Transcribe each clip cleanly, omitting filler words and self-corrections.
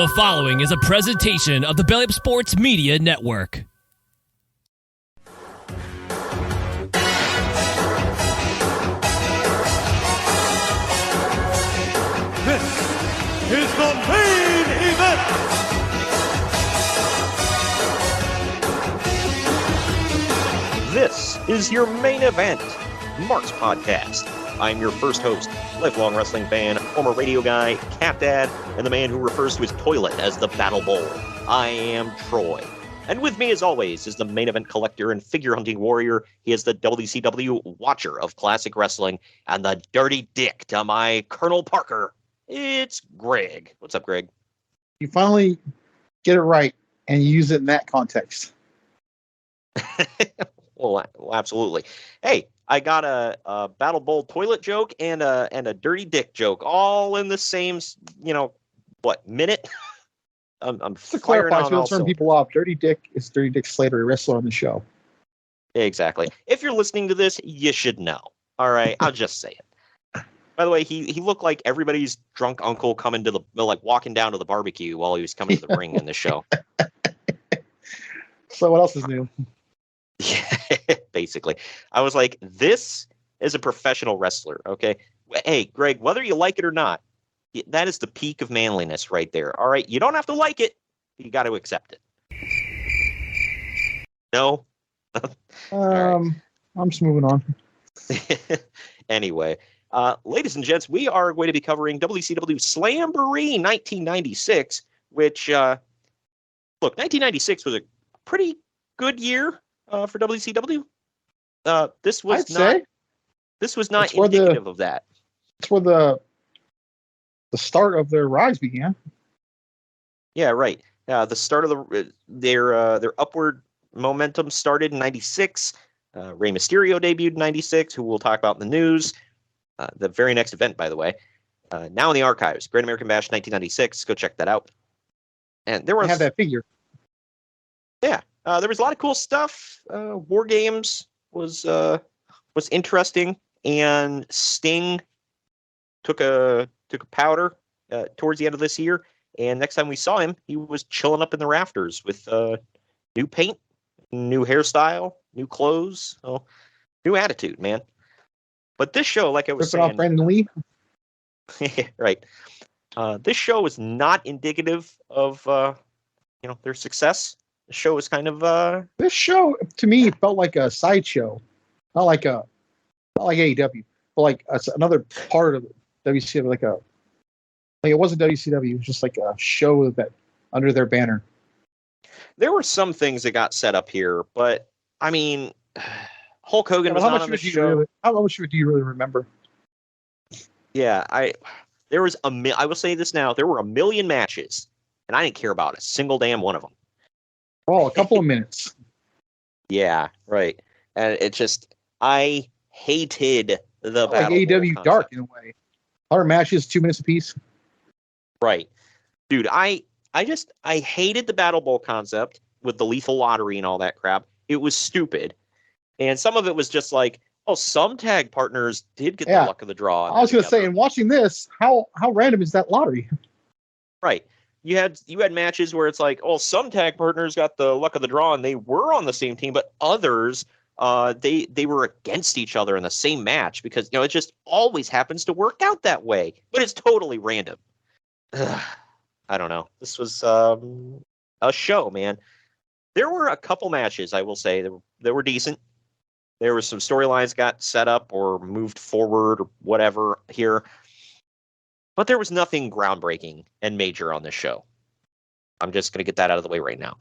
The following is a presentation of the Belly Up Sports Media Network. This is the main event. This is your main event, Mark's Podcast. I'm your first host, lifelong wrestling fan, former radio guy, cat dad, and the man who refers to his toilet as the Battle Bowl. I am Troy. And with me, as always, is the main event collector and figure hunting warrior. He is the WCW watcher of classic wrestling and the dirty dick to my Colonel Parker. It's Greg. What's up, Greg? You finally get it right and you use it in that context. Well, absolutely. Hey, I got a Battle Bowl toilet joke and a dirty dick joke all in the same, minute? I'm To clarify, on so all to turn people off, Dirty Dick is Dirty Dick Slater, a wrestler on the show. Exactly. If you're listening to this, you should know. All right, I'll just say it. By the way, he looked like everybody's drunk uncle coming to walking down to the barbecue while he was coming to the ring in the show. So what else is new? Yeah, basically. I was like, this is a professional wrestler, okay? Hey, Greg, whether you like it or not, that is the peak of manliness right there. All right, you don't have to like it, but you got to accept it. No? I'm just moving on. Anyway, ladies and gents, we are going to be covering WCW Slamboree 1996, which, 1996 was a pretty good year for WCW. This was not indicative of that. It's where the start of their rise began. Yeah, right. The start of their upward momentum started in 96. Rey Mysterio debuted in 96, who we'll talk about in the news. The very next event, by the way. Now in the archives, Great American Bash 1996. Go check that out. And there was... I have that figure. Yeah. There was a lot of cool stuff. War Games was interesting, and Sting took a powder towards the end of this year. And next time we saw him, he was chilling up in the rafters with new paint, new hairstyle, new clothes, new attitude, man. But this show, like I was saying, off Brandon Lee. right. This show was not indicative of their success. The show was kind of This show to me felt like a sideshow, not like AEW, but like another part of WCW. Like it wasn't WCW. It was just like a show that under their banner. There were some things that got set up here, but I mean, Hulk Hogan was not on the show. How much do you really remember? Yeah, I will say this now. There were a million matches, and I didn't care about a single damn one of them. Oh, a couple of minutes. Yeah, right. And it just, I hated the like AEW Dark in a way. Our matches 2 minutes apiece. Right. Dude, I hated the Battle Bowl concept with the lethal lottery and all that crap. It was stupid. And some of it was just like, some tag partners did get the luck of the draw. I was going to say, in watching this, how random is that lottery? Right. You had matches where it's like, some tag partners got the luck of the draw and they were on the same team, but others, they were against each other in the same match because, it just always happens to work out that way, but it's totally random. I don't know. This was a show, man. There were a couple matches, I will say, that were decent. There were some storylines got set up or moved forward or whatever here. But there was nothing groundbreaking and major on this show. I'm just going to get that out of the way right now.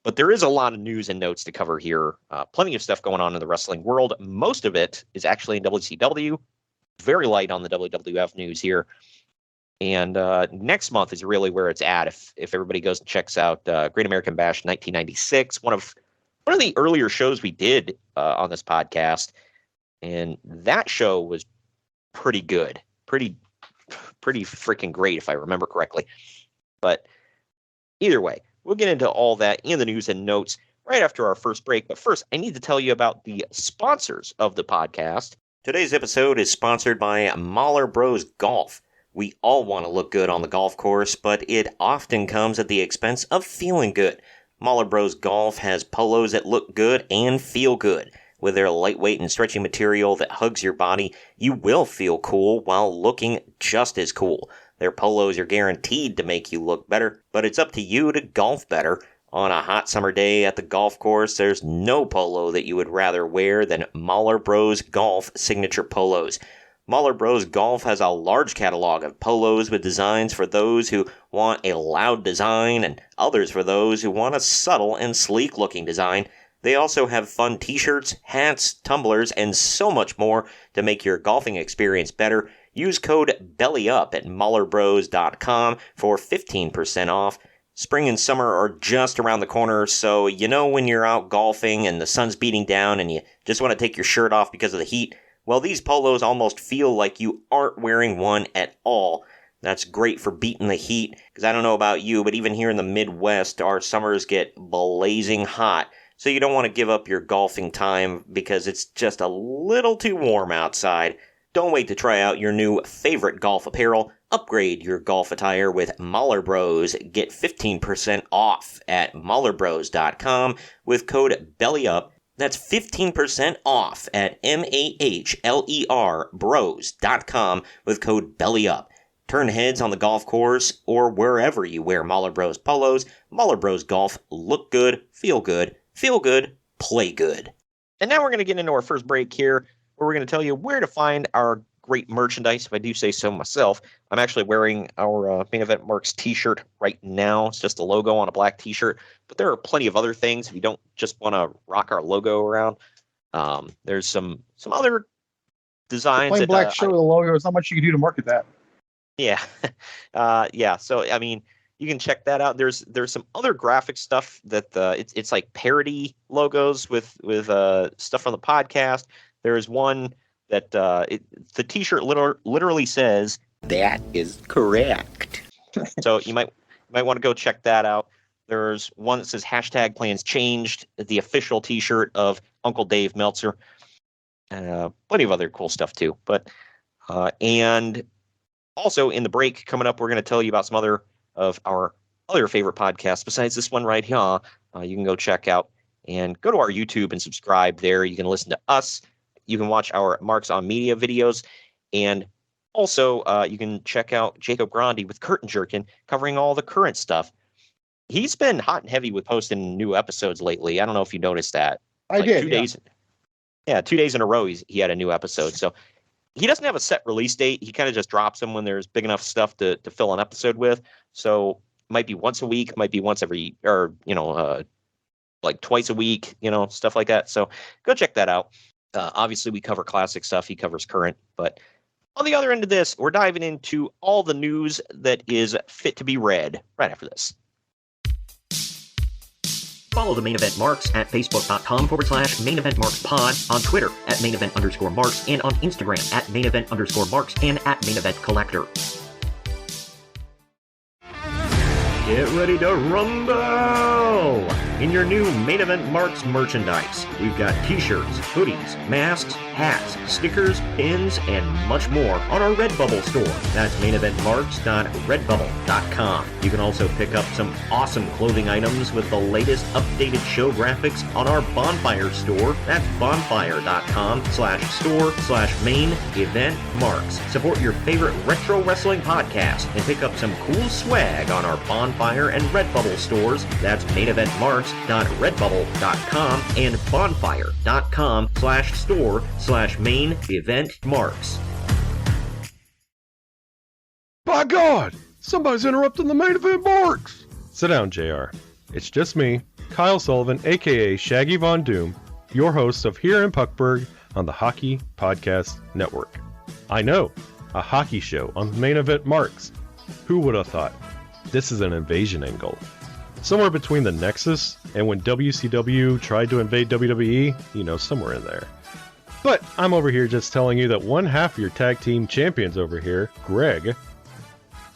But there is a lot of news and notes to cover here. Plenty of stuff going on in the wrestling world. Most of it is actually in WCW. Very light on the WWF news here. And next month is really where it's at. If everybody goes and checks out Great American Bash 1996, one of the earlier shows we did on this podcast, and that show was pretty good, pretty freaking great if I remember correctly. But either way, we'll get into all that in the news and notes right after our first break. But first, I need to tell you about the sponsors of the podcast. Today's episode is sponsored by Mahler Bros Golf. We all want to look good on the golf course, but it often comes at the expense of feeling good. Mahler Bros Golf has polos that look good and feel good. With their lightweight and stretchy material that hugs your body, you will feel cool while looking just as cool. Their polos are guaranteed to make you look better, but it's up to you to golf better. On a hot summer day at the golf course, there's no polo that you would rather wear than Mahler Bros Golf signature polos. Mahler Bros Golf has a large catalog of polos with designs for those who want a loud design and others for those who want a subtle and sleek-looking design. They also have fun t-shirts, hats, tumblers, and so much more to make your golfing experience better. Use code BELLYUP at MahlerBros.com for 15% off. Spring and summer are just around the corner, so you know when you're out golfing and the sun's beating down and you just want to take your shirt off because of the heat. Well, these polos almost feel like you aren't wearing one at all. That's great for beating the heat, because I don't know about you, but even here in the Midwest, our summers get blazing hot, so you don't want to give up your golfing time because it's just a little too warm outside. Don't wait to try out your new favorite golf apparel. Upgrade your golf attire with Mahler Bros. Get 15% off at MahlerBros.com with code BELLYUP. That's 15% off at MAHLER Bros.com with code BELLYUP. Turn heads on the golf course or wherever you wear Mahler Bros polos. Mahler Bros Golf. Look good, feel good, play good. And now we're going to get into our first break here, where we're going to tell you where to find our great merchandise, if I do say so myself. I'm actually wearing our Main Event Marks t-shirt right now. It's just a logo on a black t-shirt, but there are plenty of other things if you don't just want to rock our logo around. There's some other designs. Plain black shirt with a logo. There's not much you can do to market that. Yeah. Yeah. So, I mean, you can check that out. There's some other graphic stuff that it's like parody logos with stuff from the podcast. There's one that the t-shirt literally says, "That is correct." So you might want to go check that out. There's one that says hashtag plans changed, the official t-shirt of Uncle Dave Meltzer. Plenty of other cool stuff too. But and also in the break coming up, we're going to tell you about some other of our other favorite podcasts besides this one right here. You can go check out and go to our YouTube and subscribe there. You can listen to us. You can watch our Marks on Media videos, and also you can check out Jacob Grandi with Curtain Jerkin covering all the current stuff. He's been hot and heavy with posting new episodes lately. I don't know if you noticed that. I did. 2 days. Yeah, 2 days in a row he had a new episode. So he doesn't have a set release date. He kind of just drops them when there's big enough stuff to fill an episode with. So it might be once a week, might be once every, or like twice a week, stuff like that. So go check that out. Obviously, we cover classic stuff. He covers current. But on the other end of this, we're diving into all the news that is fit to be read right after this. Follow the Main Event Marks at Facebook.com/Main Event Marks Pod, on Twitter at Main Event _Marks, and on Instagram at Main Event _Marks and at Main Event Collector. Get ready to rumble! In your new Main Event Marks merchandise, we've got t-shirts, hoodies, masks, hats, stickers, pins, and much more on our Redbubble store. That's maineventmarks.redbubble.com. You can also pick up some awesome clothing items with the latest updated show graphics on our Bonfire store. That's bonfire.com/store/main event marks. Support your favorite retro wrestling podcast and pick up some cool swag on our Bonfire and Redbubble stores. That's maineventmarks.redbubble.com and bonfire.com/store/main event marks. By God, somebody's interrupting the Main Event Marks. Sit down, JR. It's just me, Kyle Sullivan, aka Shaggy Von Doom, your host of Here in Puckburg on the Hockey Podcast Network. I know, a hockey show on the Main Event Marks. Who would have thought? This is an invasion angle. Somewhere between the Nexus and when WCW tried to invade WWE, somewhere in there. But I'm over here just telling you that one half of your tag team champions over here, Greg,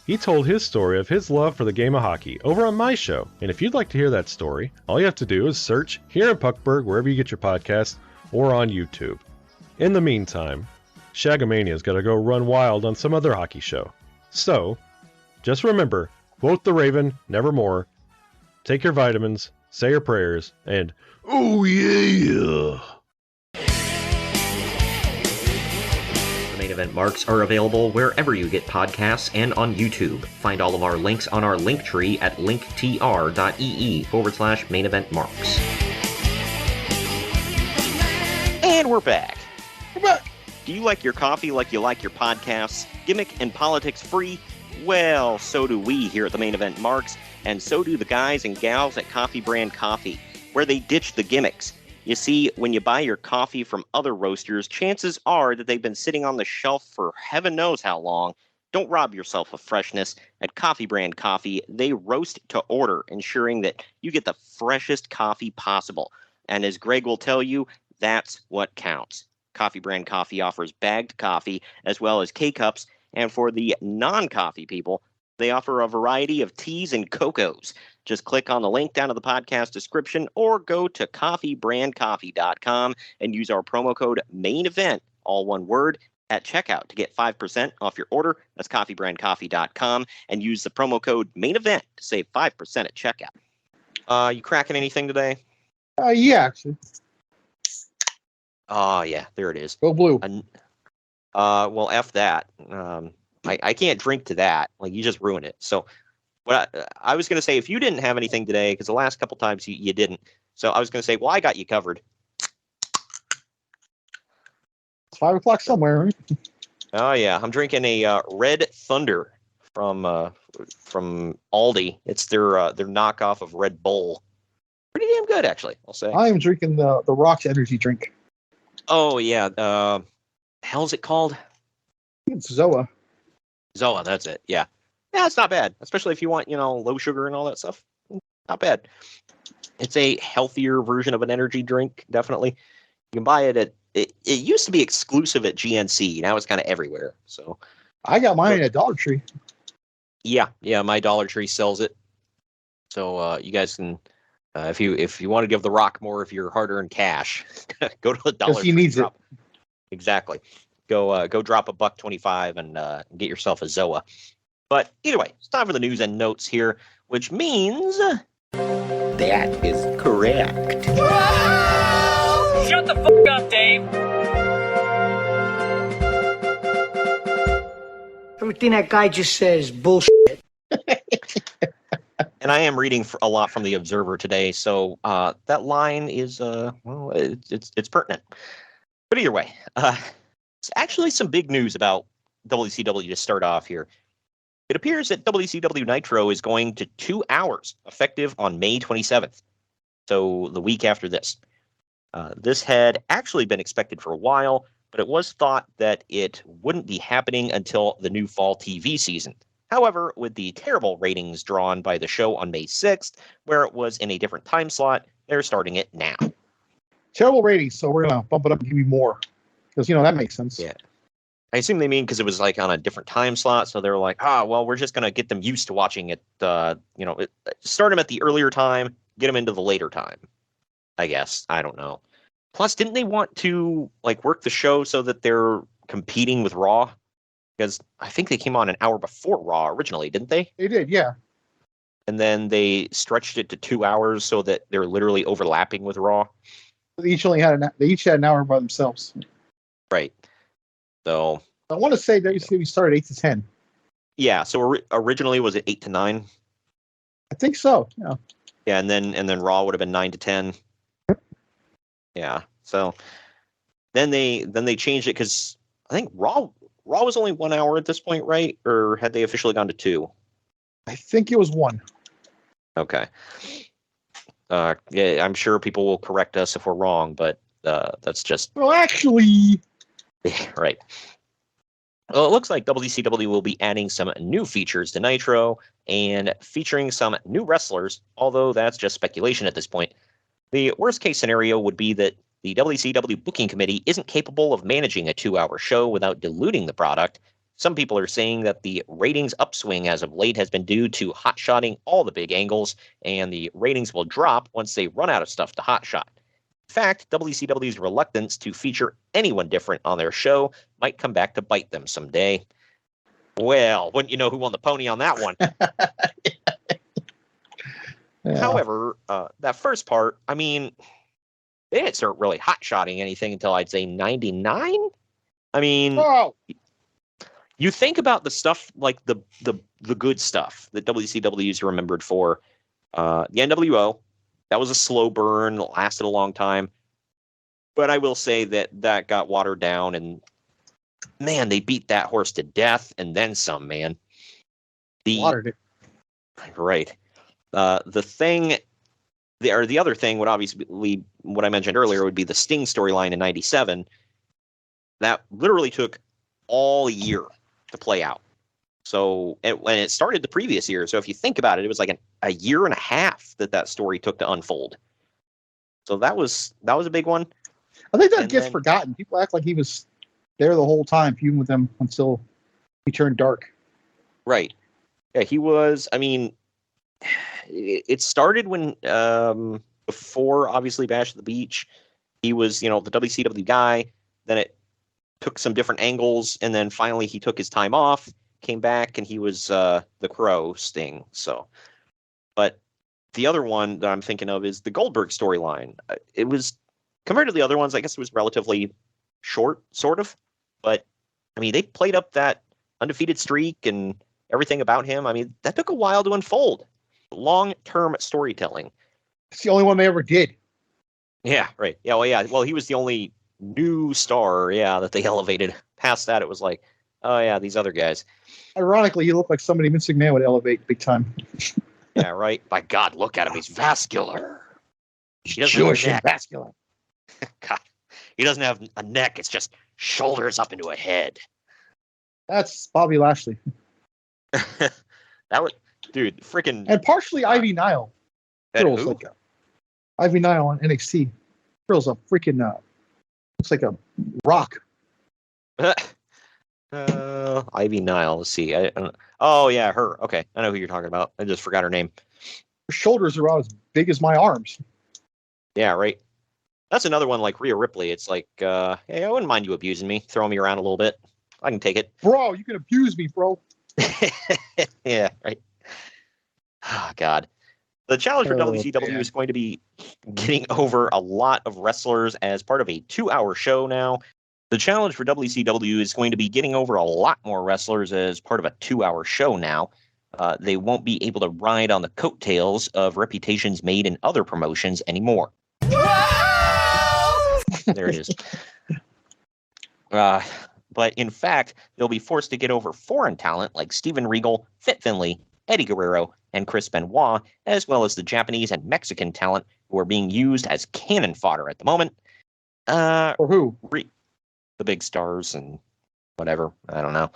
he told his story of his love for the game of hockey over on my show. And if you'd like to hear that story, all you have to do is search Here in Puckburg wherever you get your podcast or on YouTube. In the meantime, Shagamania's got to go run wild on some other hockey show. So, just remember, quote the Raven, nevermore, take your vitamins, say your prayers, and oh yeah! The main event marks are available wherever you get podcasts and on YouTube. Find all of our links on our link tree at linktr.ee/main event marks. And we're back. We're back. Do you like your coffee like you like your podcasts? Gimmick and politics free? Well, so do we here at the Main Event Marks, and so do the guys and gals at Coffee Brand Coffee, where they ditch the gimmicks. You see, when you buy your coffee from other roasters, chances are that they've been sitting on the shelf for heaven knows how long. Don't rob yourself of freshness. At Coffee Brand Coffee, they roast to order, ensuring that you get the freshest coffee possible. And as Greg will tell you, that's what counts. Coffee Brand Coffee offers bagged coffee as well as K-Cups, and for the non-coffee people, they offer a variety of teas and cocos. Just click on the link down in the podcast description or go to coffeebrandcoffee.com and use our promo code MAINEVENT, all one word, at checkout to get 5% off your order. That's coffeebrandcoffee.com, and use the promo code MAINEVENT to save 5% at checkout. You cracking anything today? Yeah, actually. Oh, yeah, there it is. Go blue. Well, F that. I can't drink to that. Like, you just ruined it. So what I was going to say, if you didn't have anything today, because the last couple times you didn't. So I was going to say, well, I got you covered. It's 5 o'clock somewhere, right? Oh, yeah. I'm drinking a Red Thunder from Aldi. It's their knockoff of Red Bull. Pretty damn good, actually, I'll say. I am drinking the Rock's energy drink. Oh, yeah. Hell's it called? It's Zoa. Zoa, that's it. Yeah. Yeah, it's not bad, especially if you want, low sugar and all that stuff. Not bad. It's a healthier version of an energy drink, definitely. You can buy it at, it used to be exclusive at GNC. Now it's kind of everywhere. So I got mine at Dollar Tree. Yeah, my Dollar Tree sells it. So you guys can, if you want to give The Rock more of your hard-earned cash, go to the Dollar Tree. Because he needs it. Exactly. Go drop $1.25 and get yourself a Zoa. But either way, it's time for the news and notes here, which means That is correct. Shut the fuck up, Dave. Everything that guy just says bullshit. and I am reading a lot from the Observer today, so that line is it's pertinent. But either way, it's actually some big news about WCW to start off here. It appears that WCW Nitro is going to 2 hours, effective on May 27th. So the week after this. This had actually been expected for a while, but it was thought that it wouldn't be happening until the new fall TV season. However, with the terrible ratings drawn by the show on May 6th, where it was in a different time slot, they're starting it now. Terrible ratings, so we're going to bump it up and give you more. Because, that makes sense. Yeah. I assume they mean because it was like on a different time slot, so they were like, well, we're just going to get them used to watching it, start them at the earlier time, get them into the later time, I guess. I don't know. Plus, didn't they want to work the show so that they're competing with Raw? Because I think they came on an hour before Raw originally, didn't they? They did, yeah. And then they stretched it to 2 hours so that they're literally overlapping with Raw. They each had an hour by themselves. Right. So I want to say WCW started 8 to 10. Yeah. So originally was it 8 to 9? I think so. Yeah. Yeah, and then Raw would have been 9 to 10. Yeah. So then they changed it because I think Raw was only 1 hour at this point, right? Or had they officially gone to 2? I think it was 1. Okay. Yeah, I'm sure people will correct us if we're wrong, but that's just Well, actually, right. Well, it looks like WCW will be adding some new features to Nitro and featuring some new wrestlers, although that's just speculation at this point. The worst case scenario would be that the WCW booking committee isn't capable of managing a 2-hour show without diluting the product. Some people are saying that the ratings upswing as of late has been due to hotshotting all the big angles, and the ratings will drop once they run out of stuff to hotshot. In fact, WCW's reluctance to feature anyone different on their show might come back to bite them someday. Well, wouldn't you know who won the pony on that one? Yeah. However, that first part, I mean, they didn't start really hot-shotting anything until I'd say 99. I mean, Oh, you think about the stuff like the good stuff that WCW is remembered for. The NWO, that was a slow burn, lasted a long time. But I will say that got watered down, and man, they beat that horse to death, and then some, man. watered it. Right. The other thing would obviously, what I mentioned earlier, would be the Sting storyline in 97. That literally took all year to play out. So when it started the previous year, so if you think about it, it was like a year and a half that story took to unfold. So that was a big one. I think that And gets then- forgotten. People act like he was there the whole time, feuding with them until he turned dark. Right. Yeah, he was. I mean, it started when before obviously Bash at the Beach, he was the WCW guy. Then it took some different angles, and then finally he took his time off, came back, and he was the Crow Sting. So, but the other one that I'm thinking of is the Goldberg storyline. It was compared to the other ones, I guess it was relatively short, sort of. But I mean, they played up that undefeated streak and everything about him. I mean, that took a while to unfold. Long-term storytelling. It's the only one they ever did. Yeah, right. Yeah, well, yeah. Well, he was the only new star, that they elevated. Past that, it was like, oh, yeah, these other guys. Ironically, he looked like somebody Vince McMahon would elevate big time. Yeah, right. By God, look at him. He's vascular. He doesn't Jewish have a and neck. vascular. God, he doesn't have a neck. It's just shoulders up into a head. That's Bobby Lashley. That was, dude, freaking. And partially Ivy Nile. Girls like Ivy Nile on NXT. Girl's a freaking looks like a rock. Ivy Nile. Let's see. I don't, oh yeah, her. Okay, I know who you're talking about. I just forgot her name. Her shoulders are about as big as my arms. Yeah, right. That's another one like Rhea Ripley. It's like, hey, I wouldn't mind you abusing me, throwing me around a little bit. I can take it. Bro, you can abuse me, bro. Yeah, right. Oh, God. The challenge for WCW man. is going to be getting over a lot of wrestlers as part of a 2-hour show now. The challenge for WCW is going to be getting over a lot more wrestlers as part of a 2-hour show now. They won't be able to ride on the coattails of reputations made in other promotions anymore. There it is. But in fact, they'll be forced to get over foreign talent like Steven Regal, Fit Finlay, Eddie Guerrero, and Chris Benoit, as well as the Japanese and Mexican talent who are being used as cannon fodder at the moment. Or who? The big stars and whatever. I don't know.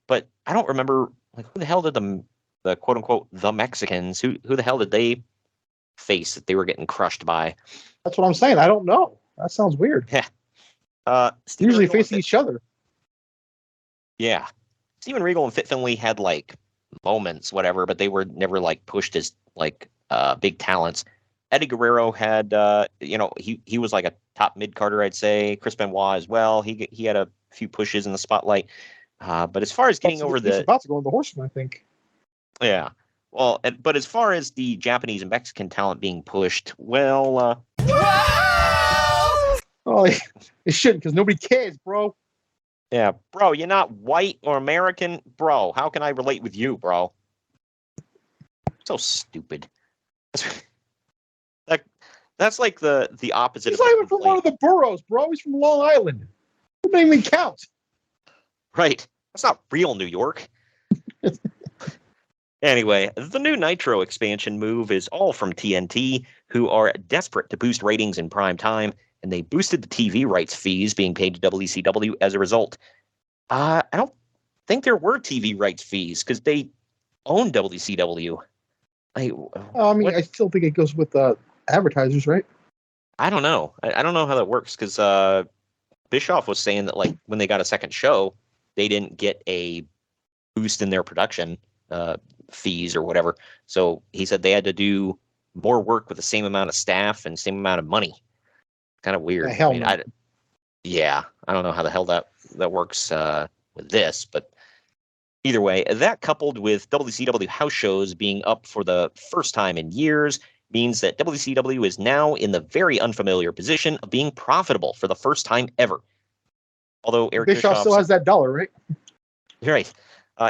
But I don't remember, like, who the hell did the quote unquote the Mexicans, who the hell did they face that they were getting crushed by? That's what I'm saying. I don't know. That sounds weird. Steven Usually Regal and facing each other. Yeah. Steven Regal and Fit Finlay had like moments, whatever, but they were never like pushed as like big talents. Eddie Guerrero had he was like a top mid-carder, I'd say. Chris Benoit as well. He had a few pushes in the spotlight. But as far as getting over He's about to go on the Horseman, I think. Yeah. Well, but as far as the Japanese and Mexican talent being pushed, well, Oh, it shouldn't, because nobody cares, bro. yeah, bro, you're not white or American, bro. How can I relate with you, bro? So stupid. That's like the opposite. He's of not even from one of the boroughs, bro. He's from Long Island. It doesn't even count. Right. That's not real New York. Anyway, the new Nitro expansion move is all from TNT, who are desperate to boost ratings in prime time, and they boosted the TV rights fees being paid to WCW as a result. I don't think there were TV rights fees because they own WCW. I mean, what? I still think it goes with advertisers, right? I don't know. I don't know how that works because Bischoff was saying that like when they got a second show, they didn't get a boost in their production fees or whatever. So he said they had to do more work with the same amount of staff and same amount of money. Kind of weird. The hell I mean, no. I don't know how the hell that works with this, but Either way, that coupled with WCW house shows being up for the first time in years means that WCW is now in the very unfamiliar position of being profitable for the first time ever. Although Eric Bischoff still has that dollar, right? Right.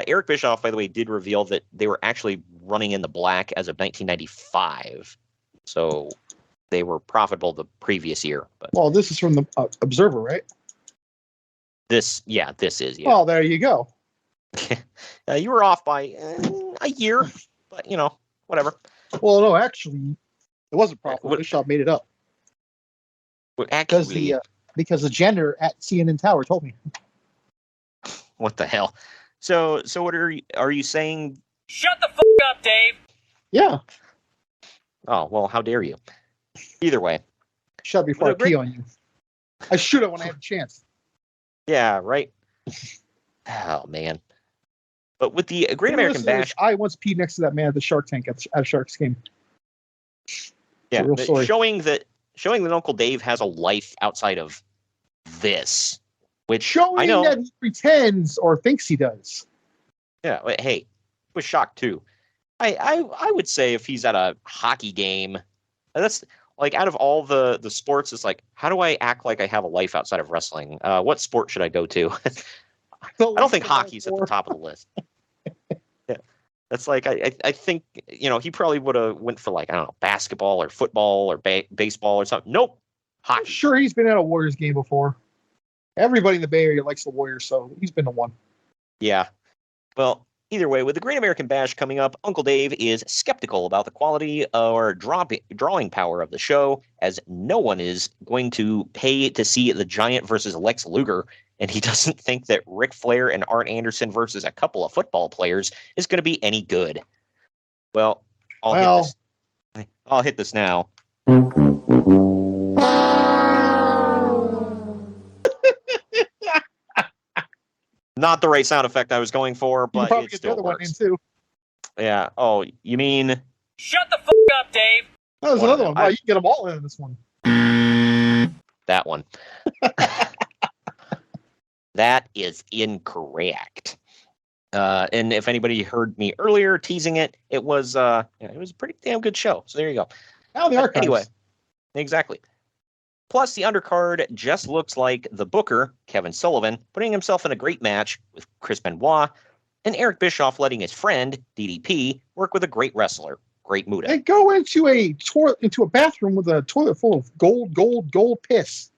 Eric Bischoff, by the way, did reveal that they were actually running in the black as of 1995. So they were profitable the previous year. But Well, this is from the Observer, right? this is, yeah. Well, there you go. You were off by a year, but, whatever. Well, no, actually, it wasn't profitable. Bischoff made it up. But actually, Because the janitor at CNN Tower told me. what the hell? So what are you saying? Shut the fuck up, Dave. Yeah. Oh, well, how dare you? Either way. Shut up before I pee on you. I shoot it when I have a chance. Yeah, right. Oh, man. But with the Great American Bash, I once peed next to that man at the Shark Tank at a Sharks game. yeah, real story. showing that Uncle Dave has a life outside of this, which Showing I know that he pretends or thinks he does. Yeah, but hey, I was shocked too. I would say if he's at a hockey game, that's like out of all the sports, it's like, how do I act like I have a life outside of wrestling? What sport should I go to? I don't think hockey's at the top of the list. Yeah, that's like I think he probably would have went for like, I don't know, basketball or football or baseball or something. Nope, I'm hockey. sure he's been at a Warriors game before. Everybody in the Bay Area likes the Warriors, so he's been to one. Yeah. Well, either way, with the Great American Bash coming up, Uncle Dave is skeptical about the quality or drawing power of the show, as no one is going to pay to see the Giant versus Lex Luger, and he doesn't think that Ric Flair and Arn Anderson versus a couple of football players is going to be any good. Well, I'll hit this now. Not the right sound effect I was going for, but it still works. Too. Yeah. Oh, you mean? Shut the fuck up, Dave. Oh, there's another one. Wow, you can get them all in this one. That one. That is incorrect. And if anybody heard me earlier teasing it, it was a pretty damn good show. So there you go. Now the archives. Anyway, exactly. Plus, the undercard just looks like the booker, Kevin Sullivan, putting himself in a great match with Chris Benoit, and Eric Bischoff letting his friend, DDP, work with a great wrestler, Great Muta. They go into a bathroom with a toilet full of gold piss.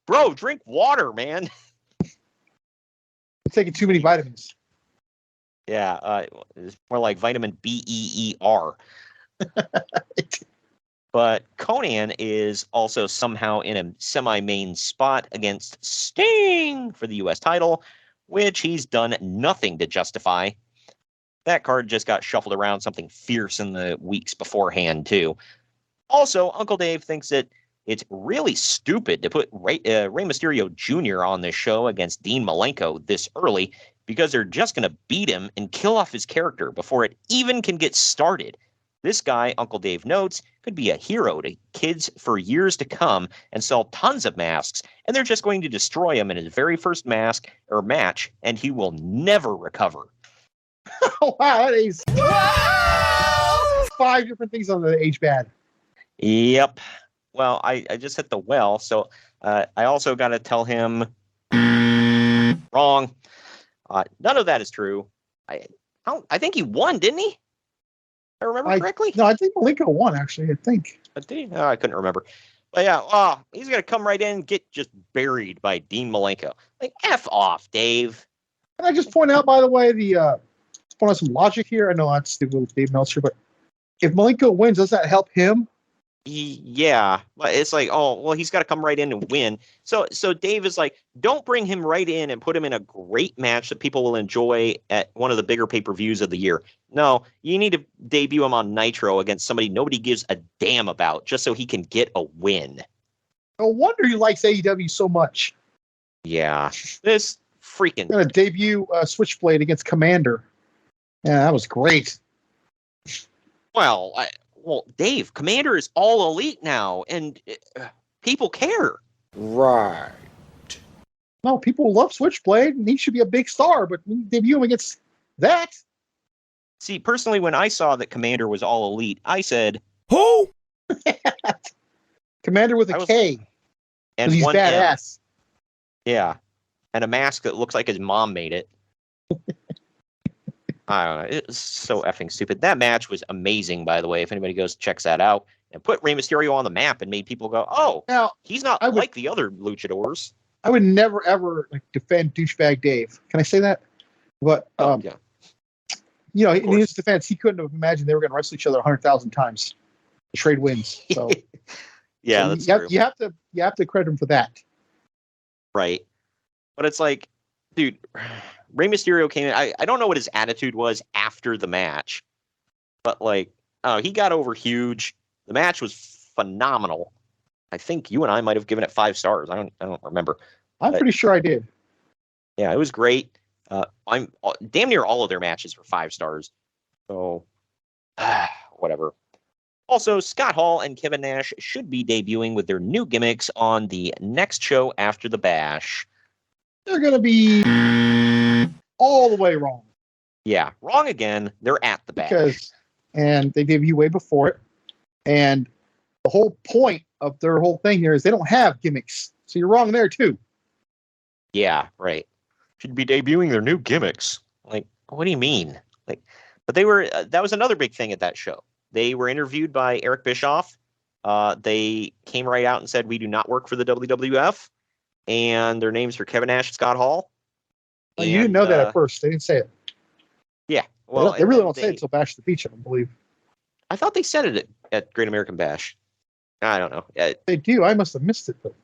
Bro, drink water, man. You're taking too many vitamins. Yeah, it's more like vitamin BEER. But Konnan is also somehow in a semi-main spot against Sting for the U.S. title, which he's done nothing to justify. That card just got shuffled around something fierce in the weeks beforehand, too. Also, Uncle Dave thinks that it's really stupid to put Rey Mysterio Jr. on this show against Dean Malenko this early, because they're just going to beat him and kill off his character before it even can get started. This guy, Uncle Dave notes, could be a hero to kids for years to come and sell tons of masks, and they're just going to destroy him in his very first match, and he will never recover. Oh, wow, that is 5 different things on the age bad. Yep. Well, I just hit the well, so I also got to tell him wrong. None of that is true. I think he won, didn't he? I remember correctly. No, I think Malenko won, actually. I think. Did he? Oh, I couldn't remember. But yeah, he's gonna come right in and get just buried by Dean Malenko. Like, F off, Dave. Can I just point out, by the way, point out some logic here? I know that's stupid with Dave Meltzer, but if Malenko wins, does that help him? Yeah, but it's like, oh, well, he's got to come right in and win. So Dave is like, don't bring him right in and put him in a great match that people will enjoy at one of the bigger pay-per-views of the year. No, you need to debut him on Nitro against somebody nobody gives a damn about, just so he can get a win. No wonder he likes AEW so much. Yeah, this freaking gonna debut Switchblade against Commander. Yeah, that was great. Well, Dave, Commander is all elite now, and people care. Right. No, people love Switchblade, and he should be a big star. But when you debut him against that, See, personally, when I saw that Commander was all elite, I said, Who? Commander with I a was- K, and because he's one M. badass. Yeah. And a mask that looks like his mom made it. I don't know. It's so effing stupid. That match was amazing, by the way. If anybody goes checks that out, and put Rey Mysterio on the map and made people go, "Oh, Now, he's not I would- like the other luchadors." I would never ever defend douchebag Dave. Can I say that? But Yeah. in course. his defense, he couldn't have imagined they were going to wrestle each other 100,000 times to trade wins. So Yeah, so that's you true. you have to credit him for that. Right. But it's like, dude, Rey Mysterio came in. I don't know what his attitude was after the match, but like, he got over huge. The match was phenomenal. I think you and I might have given it 5 stars. I don't remember. I'm But- pretty sure I did. Yeah, it was great. I'm damn near all of their matches were 5 stars. So, whatever. Also, Scott Hall and Kevin Nash should be debuting with their new gimmicks on the next show after the Bash. They're going to be all the way wrong Yeah, wrong again. They're at the Bash. and they debut way before it. And the whole point of their whole thing here is they don't have gimmicks. So you're wrong there too. Yeah, right. Should be debuting their new gimmicks. Like, what do you mean? Like, but they were. That was another big thing at that show. They were interviewed by Eric Bischoff. They came right out and said, "We do not work for the WWF," and their names are Kevin Nash and Scott Hall. You didn't know that And, at first. They didn't say it. Yeah, well, they really and don't say it until Bash at the Beach, I don't believe. I thought they said it at Great American Bash. I don't know. They do. I must have missed it. But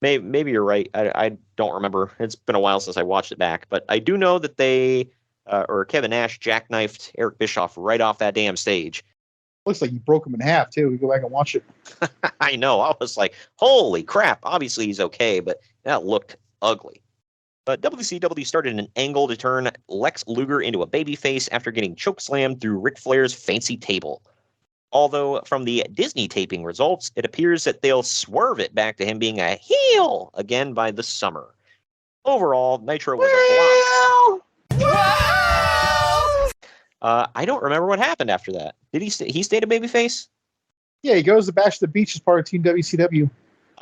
Maybe you're right. I don't remember. It's been a while since I watched it back, but I do know that they or Kevin Nash jackknifed Eric Bischoff right off that damn stage. looks like you broke him in half too. We go back and watch it. I know. I was like, holy crap. Obviously, he's okay, but that looked ugly. But WCW started an angle to turn Lex Luger into a babyface after getting chokeslammed through Ric Flair's fancy table. Although from the Disney taping results, it appears that they'll swerve it back to him being a heel again by the summer. Overall, Nitro was a flop. I don't remember what happened after that. Did he stayed a babyface? Yeah, he goes to Bash the Beach as part of Team WCW.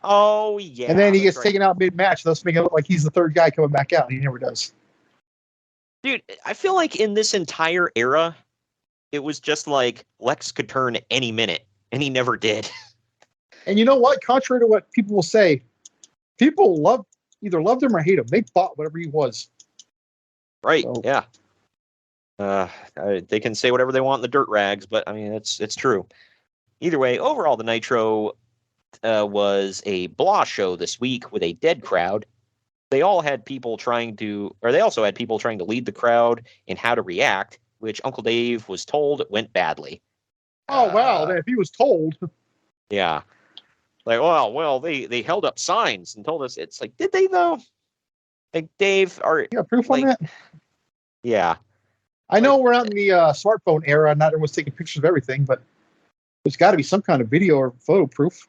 Oh, yeah. And then he that's gets right. taken out mid-match, thus making it look like he's the third guy coming back out, and he never does. Dude, I feel like in this entire era, it was just like Lex could turn any minute, and he never did. And you know what? Contrary to what people will say, people either loved him or hate him. They bought whatever he was. Right, So- yeah. They can say whatever they want in the dirt rags, but I mean, it's true. Either way, overall, the Nitro was a blah show this week with a dead crowd. They also had people trying to lead the crowd in how to react, which Uncle Dave was told went badly. Oh, wow. If he was told. Yeah. Like, well, they held up signs and told us. It's like, did they though? Like, Dave, You got proof on like- that? yeah. I know we're not in the smartphone era. Not everyone's taking pictures of everything, but there's got to be some kind of video or photo proof.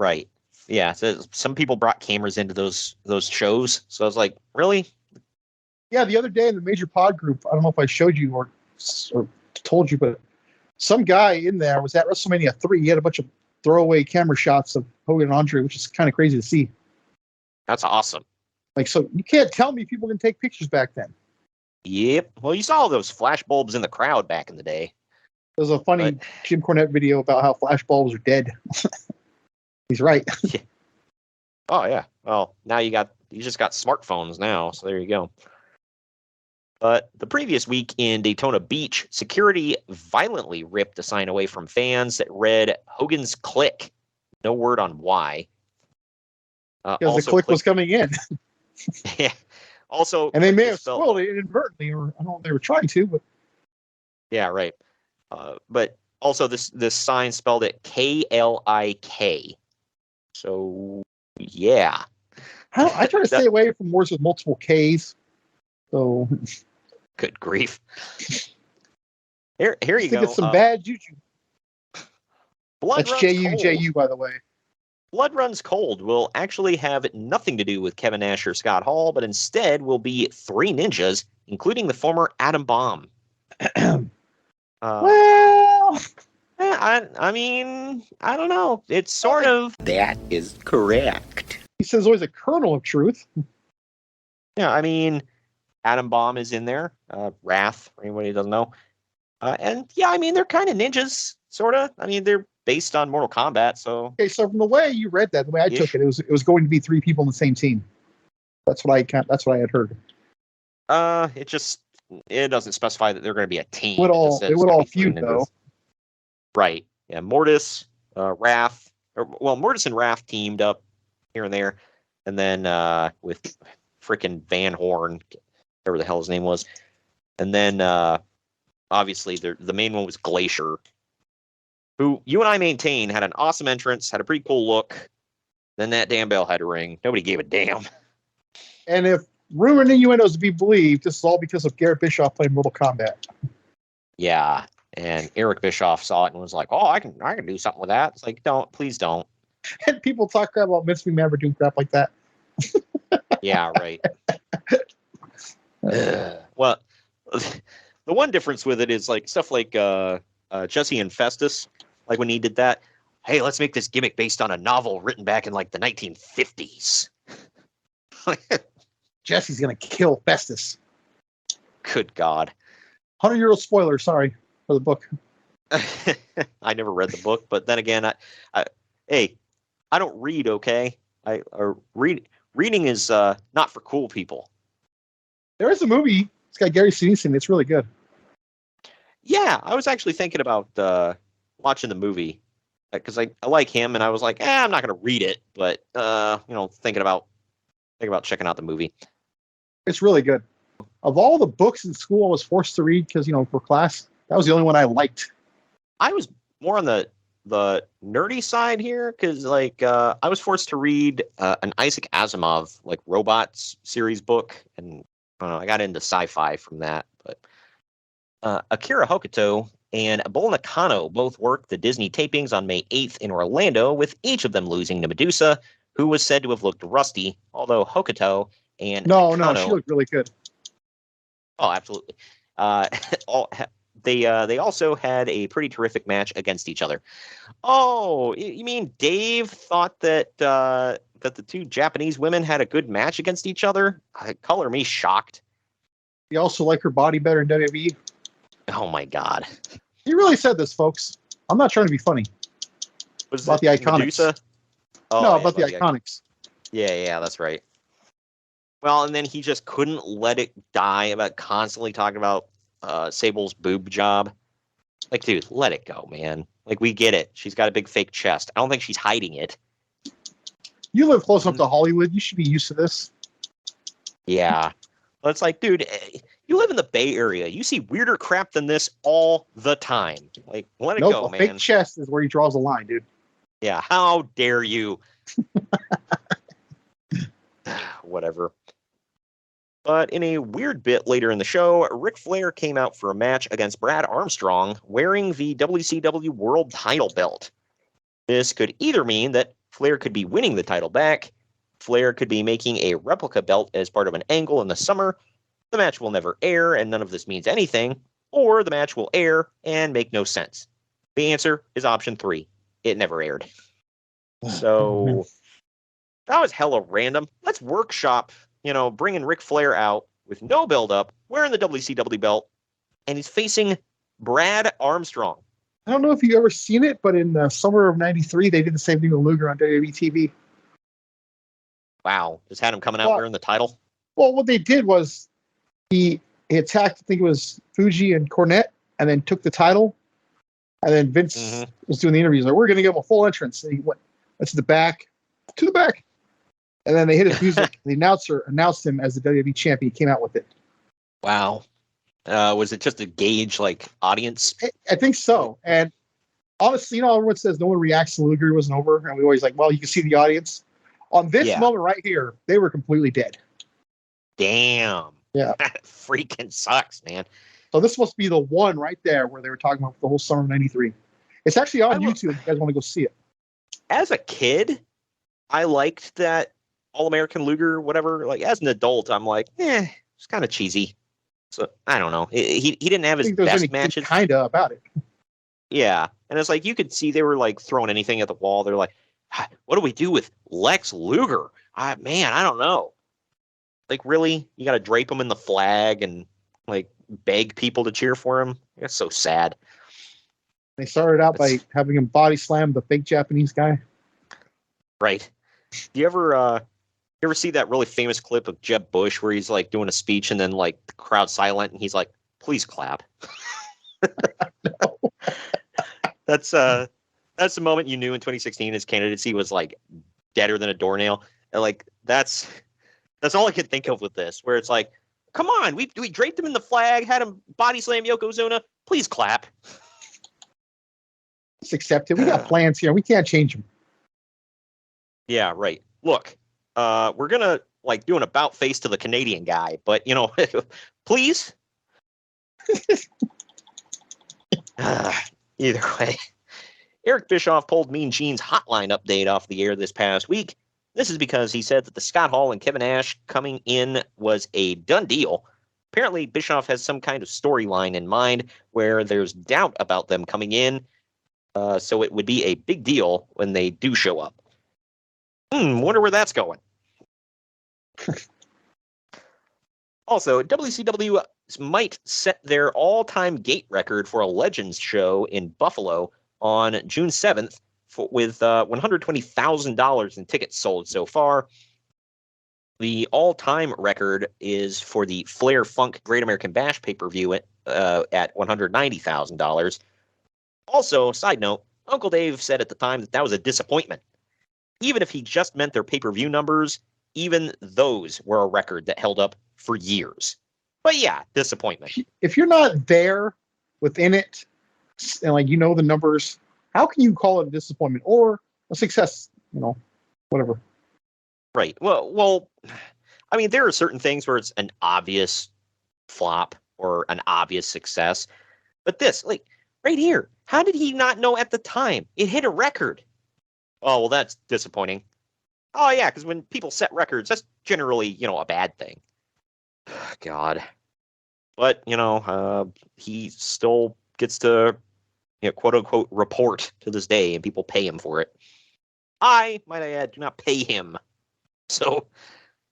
Right. Yeah. So some people brought cameras into those shows. So I was like, really? Yeah, the other day in the Major Pod group, I don't know if I showed you or told you, but some guy in there was at WrestleMania 3. He had a bunch of throwaway camera shots of Hogan and Andre, which is kind of crazy to see. That's awesome. Like, so you can't tell me people can take pictures back then. Yep. Well, you saw those flash bulbs in the crowd back in the day. There's a funny But- Jim Cornette video about how flash bulbs are dead. He's right. Oh yeah. Well, now you just got smartphones now, so there you go. But the previous week in Daytona Beach, security violently ripped a sign away from fans that read Hogan's Click. No word on why. Because the click was coming in. Yeah. Also, And they may Click have is spelled- spoiled it inadvertently, or I don't know if they were trying to, but Yeah, right. But also this sign spelled it K-L-I-K. So yeah. I try to stay away from words with multiple Ks. So Good grief. Here you I think go. it's some bad juju. Blood That's runs J-U, cold. J-U, by the way. Blood Runs Cold will actually have nothing to do with Kevin Nash or Scott Hall, but instead will be 3 ninjas, including the former Atom Bomb. Well, I mean, I don't know. It's sort of. That is correct. he says always a kernel of truth. Yeah, I mean, Atom Bomb is in there. Wrath, for anybody who doesn't know. And yeah, I mean, they're kind of ninjas, sort of. I mean, they're based on Mortal Kombat, so. Okay, so from the way you read that, the way I took it, it was going to be 3 people on the same team. That's what I had heard. It doesn't specify that they're going to be a team. It would all feud though. Right. Yeah. Mortis, Wrath, Mortis and Wrath teamed up here and there, and then with frickin' Van Horn, whatever the hell his name was, and then obviously the main one was Glacier, who you and I maintain had an awesome entrance, had a pretty cool look. Then that damn bell had to ring. Nobody gave a damn. And if rumor and innuendos to be believed, this is all because of Garrett Bischoff playing Mortal Kombat. Yeah. And Eric Bischoff saw it and was like, "Oh, I can do something with that." It's like, please don't. And people talk crap about Vince McMahon for doing crap like that. Yeah, right. Well, the one difference with it is like stuff like Jesse and Festus, like when he did that. Hey, let's make this gimmick based on a novel written back in like the 1950s. Jesse's gonna kill Festus. Good God. 100-year-old spoiler. Sorry for the book. I never read the book, but then again, I don't read. Okay, reading is not for cool people. There is a movie. It's got Gary Sinise. It's really good. Yeah, I was actually thinking about watching the movie because I like him, and I was like, I'm not going to read it, but thinking about checking out the movie. It's really good. Of all the books in school I was forced to read because for class, that was the only one I liked. I was more on the nerdy side here because I was forced to read an Isaac Asimov robots series book, and I got into sci-fi from that. But Akira Hokuto and Bull Nakano both worked the Disney tapings on May 8th in Orlando, with each of them losing to Medusa, who was said to have looked rusty, although Hokuto and Nakano, she looked really good. Oh, absolutely. They also had a pretty terrific match against each other. Oh, you mean Dave thought that the 2 Japanese women had a good match against each other? Color me shocked. You also like her body better in WWE? Oh my God. He really said this, folks. I'm not trying to be funny. Was about the Iconics. Medusa? Oh, no, yeah, about the Iconics. Yeah, that's right. Well, and then he just couldn't let it die about constantly talking about Sable's boob job. Like, dude, let it go, man. Like, we get it. She's got a big fake chest. I don't think she's hiding it. You live close enough to Hollywood. You should be used to this. Yeah. But it's like, dude, you live in the Bay Area. You see weirder crap than this all the time. Like, let it go, man. Fake chest is where he draws the line, dude. Yeah, how dare you? Whatever. But in a weird bit later in the show, Ric Flair came out for a match against Brad Armstrong wearing the WCW World Title belt. This could either mean that Flair could be winning the title back, Flair could be making a replica belt as part of an angle in the summer, the match will never air and none of this means anything, or the match will air and make no sense. The answer is option 3. It never aired. So that was hella random. Let's workshop, bringing Ric Flair out with no build-up, wearing the WCW belt, and he's facing Brad Armstrong. I don't know if you've ever seen it, but in the summer of '93, they did the same thing with Luger on WWE TV. Wow. Just had him coming out wearing the title? Well, what they did was he attacked, I think it was Fuji and Cornette, and then took the title. And then Vince was doing the interviews. Like, we're going to give him a full entrance. And he went to the back. And then they hit his music. The announcer announced him as the WWE champion. He came out with it. Wow. Was it just a gauge, audience? I think so. And honestly, everyone says no one reacts to Luger wasn't over. And we always well, you can see the audience. On this moment right here, they were completely dead. Damn. Yeah. That freaking sucks, man. So this must be the one right there where they were talking about the whole summer of '93. It's actually on YouTube if you guys want to go see it. As a kid, I liked that All-American Luger, whatever. Like, as an adult, I'm like, it's kind of cheesy. So, I don't know. He didn't have I his think there's best anything matches. kind of about it. Yeah. And it's like, you could see they were, like, throwing anything at the wall. They're like, what do we do with Lex Luger? Man, I don't know. Like, really? You got to drape him in the flag and, like, beg people to cheer for him? That's so sad. They started out by having him body slam the fake Japanese guy. Right. Do you ever see that really famous clip of Jeb Bush where he's like doing a speech and then like the crowd's silent and he's like, please clap? No. That's the moment you knew in 2016 his candidacy was like deader than a doornail. And like that's all I could think of with this, where it's like, come on, we draped him in the flag, had him body slam Yokozuna, please clap. Just accept it. We got plans here. We can't change them. Yeah, right. Look, we're gonna like do an about face to the Canadian guy, but please. Either way, Eric Bischoff pulled Mean Gene's hotline update off the air this past week. This is because he said that the Scott Hall and Kevin Nash coming in was a done deal. Apparently, Bischoff has some kind of storyline in mind where there's doubt about them coming in, so it would be a big deal when they do show up. Wonder where that's going. Also, WCW might set their all-time gate record for a Legends show in Buffalo on June 7th with $120,000 in tickets sold so far. The all-time record is for the Flair Funk Great American Bash pay-per-view at $190,000. Also, side note, Uncle Dave said at the time that was a disappointment. Even if he just meant their pay-per-view numbers, even those were a record that held up for years. But yeah, disappointment. If you're not there within it, and like the numbers, how can you call it a disappointment or a success? Whatever. Right. Well, I mean, there are certain things where it's an obvious flop or an obvious success. But this, like, right here, how did he not know at the time? It hit a record. Oh, well, that's disappointing. Oh, yeah, because when people set records, that's generally, a bad thing. God. But, he still gets to, quote-unquote, report to this day, and people pay him for it. I, might I add, do not pay him. So,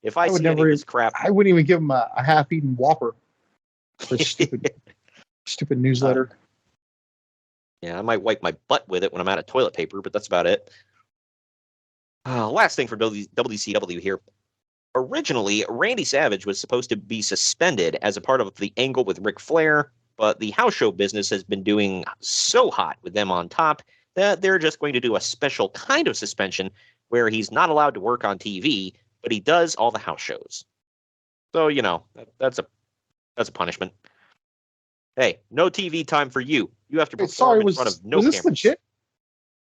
if I see any of this crap... I wouldn't even give him a half-eaten Whopper for stupid newsletter. Yeah, I might wipe my butt with it when I'm out of toilet paper, but that's about it. Last thing for WCW here. Originally, Randy Savage was supposed to be suspended as a part of the angle with Ric Flair, but the house show business has been doing so hot with them on top that they're just going to do a special kind of suspension where he's not allowed to work on TV, but he does all the house shows. So, that's a punishment. Hey, no TV time for you. You have to perform in front of no cameras. Was this legit?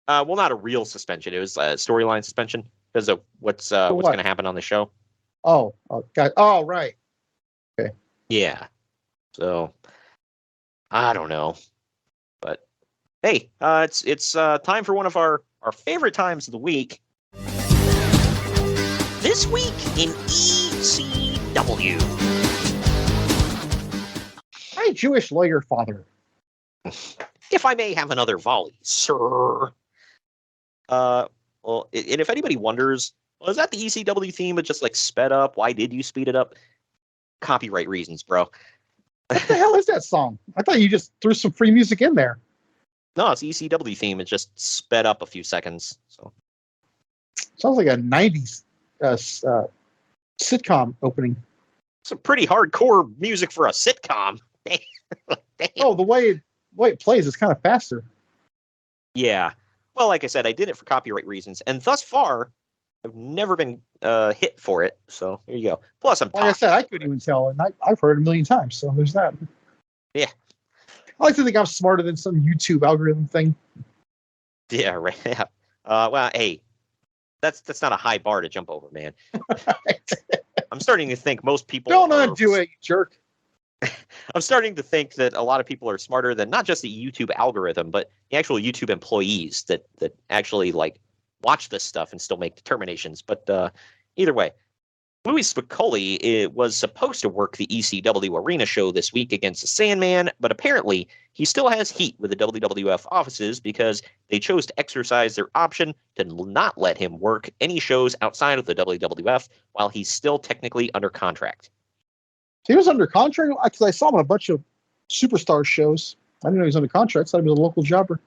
Well, not a real suspension. It was a storyline suspension because of what's going to happen on the show. Oh, God. Oh, right. Okay. Yeah. So, I don't know. But, hey, it's time for one of our favorite times of the week. This week in ECW. My Jewish lawyer father. If I may have another volley, sir. Well, and if anybody wonders, is that the ECW theme, but just like sped up? Why did you speed it up? Copyright reasons, bro. What the hell is that song? I thought you just threw some free music in there. No, it's the ECW theme. It just sped up a few seconds. So sounds like a 90s sitcom opening. Some pretty hardcore music for a sitcom. Damn. Oh, the way it plays is kind of faster. Yeah. Well, like I said, I did it for copyright reasons, and thus far, I've never been hit for it. So there you go. Plus, I'm like I said, I couldn't even tell, and I've heard it a million times. So there's that. Yeah. I like to think I'm smarter than some YouTube algorithm thing. Yeah. Right. Yeah. Well, hey, that's not a high bar to jump over, man. I'm starting to think most people don't undo it, you jerk. I'm starting to think that a lot of people are smarter than not just the YouTube algorithm, but the actual YouTube employees that actually like watch this stuff and still make determinations. But either way, Louis Spicoli was supposed to work the ECW arena show this week against the Sandman, but apparently he still has heat with the WWF offices because they chose to exercise their option to not let him work any shows outside of the WWF while he's still technically under contract. He was under contract because I saw him on a bunch of Superstar shows. I didn't know he was under contract. I thought he was a local jobber.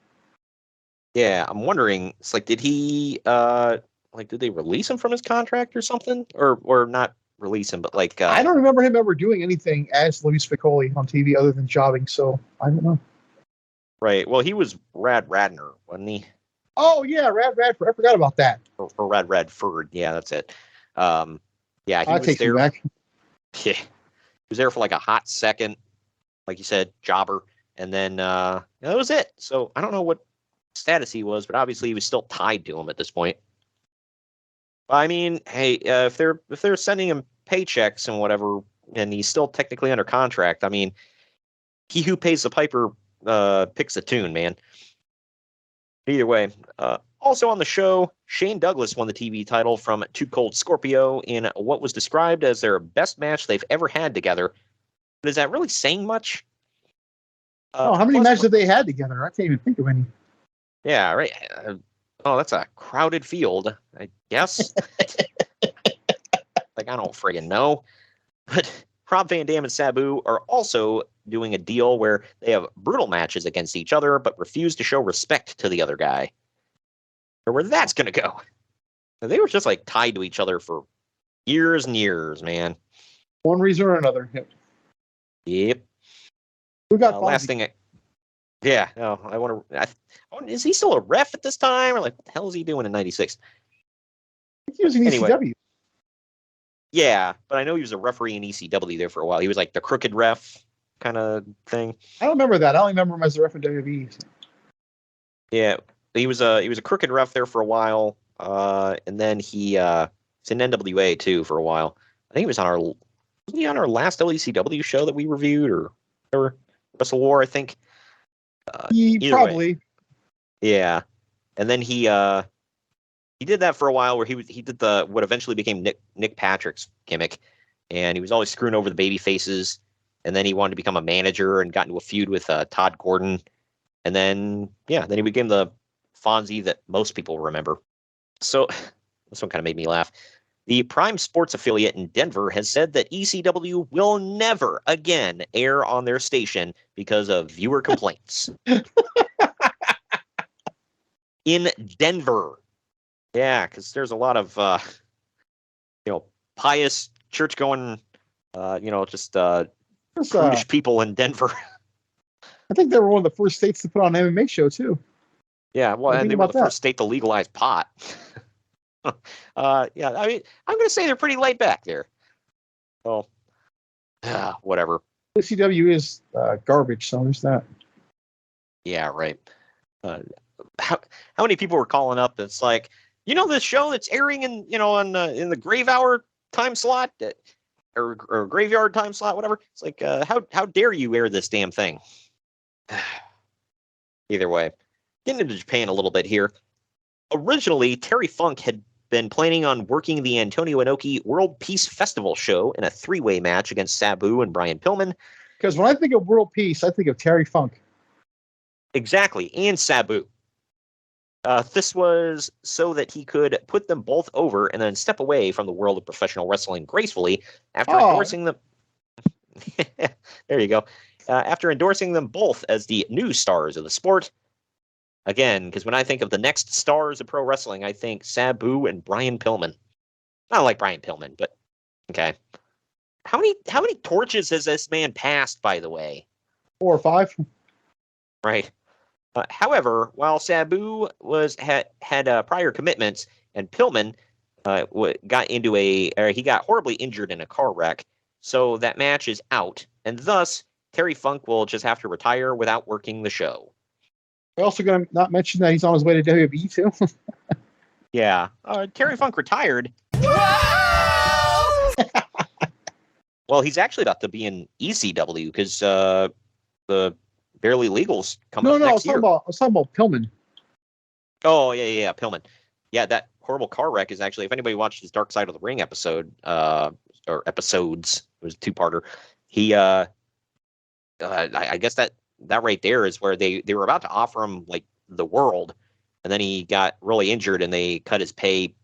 Yeah, I'm wondering. It's like, did he did they release him from his contract or something, or not release him, but like I don't remember him ever doing anything as Louis Spicoli on TV other than jobbing. So I don't know. Right. Well, he was Rad Radner, wasn't he? Oh yeah, Rad Radford. I forgot about that. Or Rad Radford. Yeah, that's it. Yeah, he I'll was take there. you back. Yeah, he was there for like a hot second, like you said, jobber, and then that was it. So I don't know what status he was, but obviously he was still tied to him at this point. I mean, hey, if they're sending him paychecks and whatever, and he's still technically under contract, I mean, he who pays the piper picks the tune, man. Either way, also on the show, Shane Douglas won the TV title from Too Cold Scorpio in what was described as their best match they've ever had together. But is that really saying much? How many matches have they had together? I can't even think of any. Yeah, right. That's a crowded field, I guess. Like, I don't friggin' know. But Rob Van Dam and Sabu are also doing a deal where they have brutal matches against each other, but refuse to show respect to the other guy. Or where that's going to go. They were just like tied to each other for years and years, man. One reason or another. Yep. Who got last thing? Yeah. No, I wonder. Is he still a ref at this time, or like what the hell is he doing in '96? I think he was in ECW. Yeah, but I know he was a referee in ECW there for a while. He was like the crooked ref kind of thing. I don't remember that. I only remember him as the ref in WWE. Yeah, he was a crooked ref there for a while, and then he was in NWA too for a while. I think he was on our last WCW show that we reviewed, or Wrestle War, I think. Probably. Way. Yeah, and then he did that for a while where he did what eventually became Nick Patrick's gimmick, and he was always screwing over the baby faces, and then he wanted to become a manager and got into a feud with Todd Gordon, and then he became the Fonzie that most people remember. So this one kind of made me laugh. The Prime Sports affiliate in Denver has said that ECW will never again air on their station because of viewer complaints. In Denver. Yeah, because there's a lot of, pious church-going, prudish people in Denver. I think they were one of the first states to put on an MMA show, too. Yeah, well, and they were the first state to legalize pot. I mean, I'm going to say they're pretty laid back there. So, whatever. WCW is garbage, so there's that. Yeah, right. How many people were calling up? It's like, this show that's airing in the grave hour time slot or graveyard time slot, whatever. It's like, how dare you air this damn thing? Either way, getting into Japan a little bit here. Originally, Terry Funk had been planning on working the Antonio Inoki World Peace Festival show in a three-way match against Sabu and Brian Pillman. Because when I think of World Peace, I think of Terry Funk. Exactly, and Sabu. This was so that he could put them both over and then step away from the world of professional wrestling gracefully after endorsing them. There you go. After endorsing them both as the new stars of the sport. Again, because when I think of the next stars of pro wrestling, I think Sabu and Brian Pillman. I don't like Brian Pillman, but okay. How many torches has this man passed, by the way? 4 or 5. Right. However, while Sabu had prior commitments, and Pillman he got horribly injured in a car wreck, so that match is out, and thus Terry Funk will just have to retire without working the show. We're also going to not mention that he's on his way to WWE too. Yeah, Terry Funk retired. Well, he's actually about to be in ECW because the Barely Legal's coming up next year. I was talking about Pillman. Oh, yeah, Pillman. yeah, that horrible car wreck is actually, if anybody watched his Dark Side of the Ring episode, or episodes, it was a two-parter. He, I guess that right there is where they were about to offer him like the world, and then he got really injured, and they cut his pay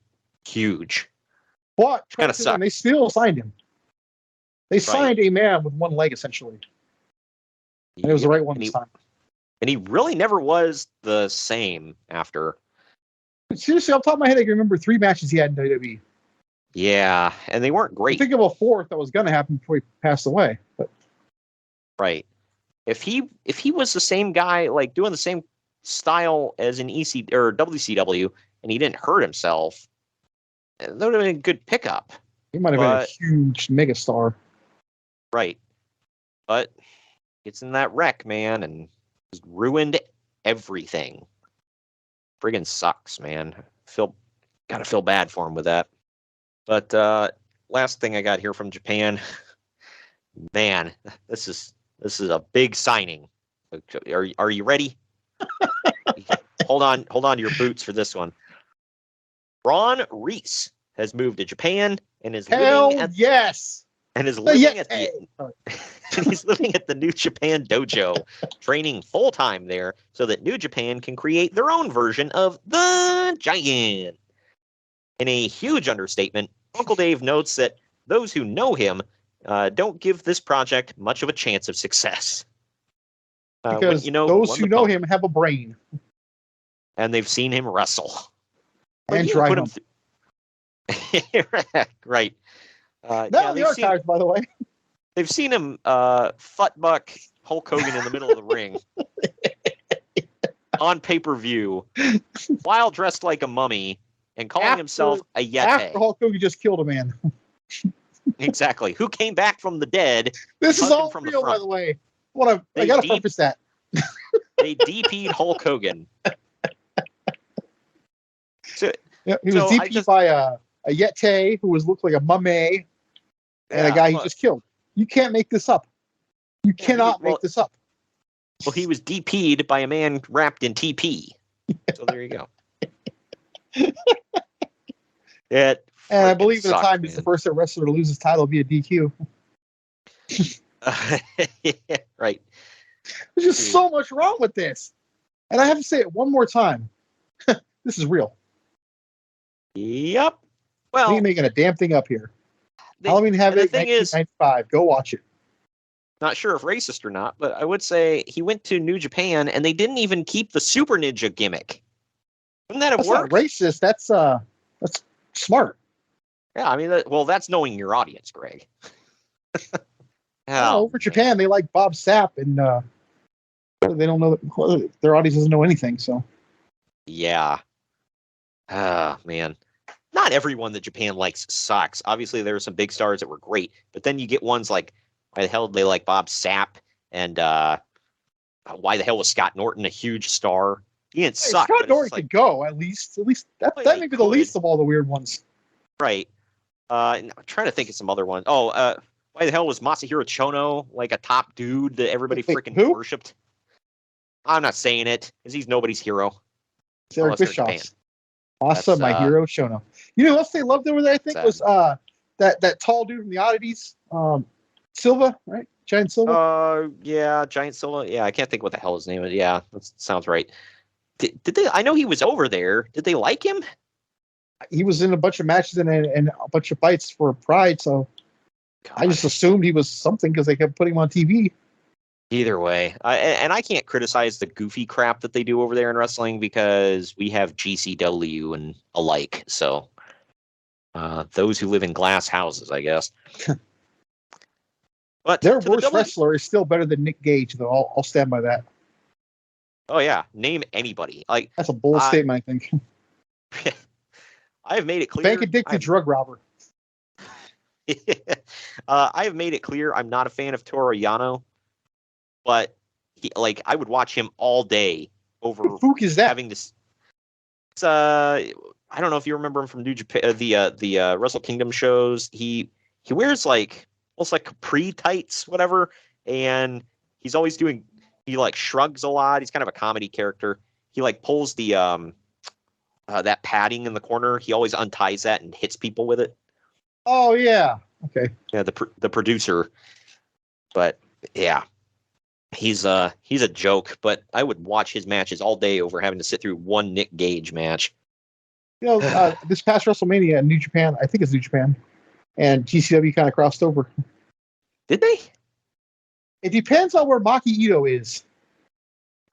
huge. But Kind of sucked. they still signed him. They signed a man with one leg, essentially. And it was the right one this time. And he really never was the same after. Seriously, off the top of my head, I can remember 3 matches he had in WWE. Yeah, and they weren't great. I think of a 4th that was going to happen before he passed away. But right. If he was the same guy, like doing the same style as in EC or WCW, and he didn't hurt himself, that would have been a good pickup. He might have been a huge megastar. Right. But gets in that wreck, man, and just ruined everything. Friggin' sucks, man. Gotta feel bad for him with that. But last thing I got here from Japan, man, this is a big signing. Are you ready? Hold on to your boots for this one. Ron Reese has moved to Japan and is living at he's living at the New Japan Dojo, training full time there so that New Japan can create their own version of the Giant. In a huge understatement, Uncle Dave notes that those who know him don't give this project much of a chance of success. Because those who know him have a brain. And they've seen him wrestle. And try him. Right. Not the archives, by the way. They've seen him buck Hulk Hogan in the middle of the ring on pay-per-view while dressed like a mummy and calling himself a Yeti. After Hulk Hogan just killed a man. Exactly. Who came back from the dead. This is all from real, by the way. I got to preface that. They DP'd Hulk Hogan. He was DP'd by a Yeti who looked like a mummy and a guy he just killed. You can't make this up. You cannot make this up. Well, he was DP'd by a man wrapped in TP. So there you go. And I believe at the time he's the first wrestler to lose his title via DQ. Yeah, right. There's just so much wrong with this. And I have to say it one more time. This is real. Yep. Well, we ain't making a damn thing up here. Halloween Havoc 1995. Go watch it. Not sure if racist or not, but I would say he went to New Japan and they didn't even keep the Super Ninja gimmick. Wouldn't that have worked? Not racist. That's smart. Yeah, I mean, that's knowing your audience, Greg. Over Japan, they like Bob Sapp, and they don't know that their audience doesn't know anything. So, yeah. Man. Not everyone that Japan likes sucks. Obviously, there are some big stars that were great, but then you get ones like, why the hell did they like Bob Sapp? And why the hell was Scott Norton a huge star? He didn't suck. Scott Norton could go, at least. That may be the least of all the weird ones. Right. I'm trying to think of some other ones. Why the hell was Masahiro Chono like a top dude that everybody freaking worshipped? I'm not saying it, because he's nobody's hero. Eric Bischoff. Awesome, my hero, Chono. You know what else they loved over there, I think, was that tall dude from the Oddities, Silva, right? Giant Silva? Yeah, Giant Silva. Yeah, I can't think what the hell his name is. Yeah, that sounds right. Did they? I know he was over there. Did they like him? He was in a bunch of matches and a bunch of fights for Pride, so I just assumed he was something because they kept putting him on TV. Either way, and I can't criticize the goofy crap that they do over there in wrestling because we have GCW and alike. So those who live in glass houses, I guess. But their worst wrestler is still better than Nick Gage, though. I'll stand by that. Oh yeah, name anybody. Like that's a bold statement, I think. I have made it clear. Bank addicted drug robber. I have made it clear I'm not a fan of Toru Yano, but I would watch him all day over. What fuck is that? Having this. It's, I don't know if you remember him from New Japan, the Wrestle Kingdom shows. He wears almost like capri tights, whatever, and he's always doing. He shrugs a lot. He's kind of a comedy character. He pulls the that padding in the corner. He always unties that and hits people with it. Oh yeah. Okay. Yeah, the producer. But yeah, he's a joke. But I would watch his matches all day over having to sit through one Nick Gage match. This past WrestleMania in New Japan, I think it's New Japan, and GCW kind of crossed over. Did they? It depends on where Maki Ito is.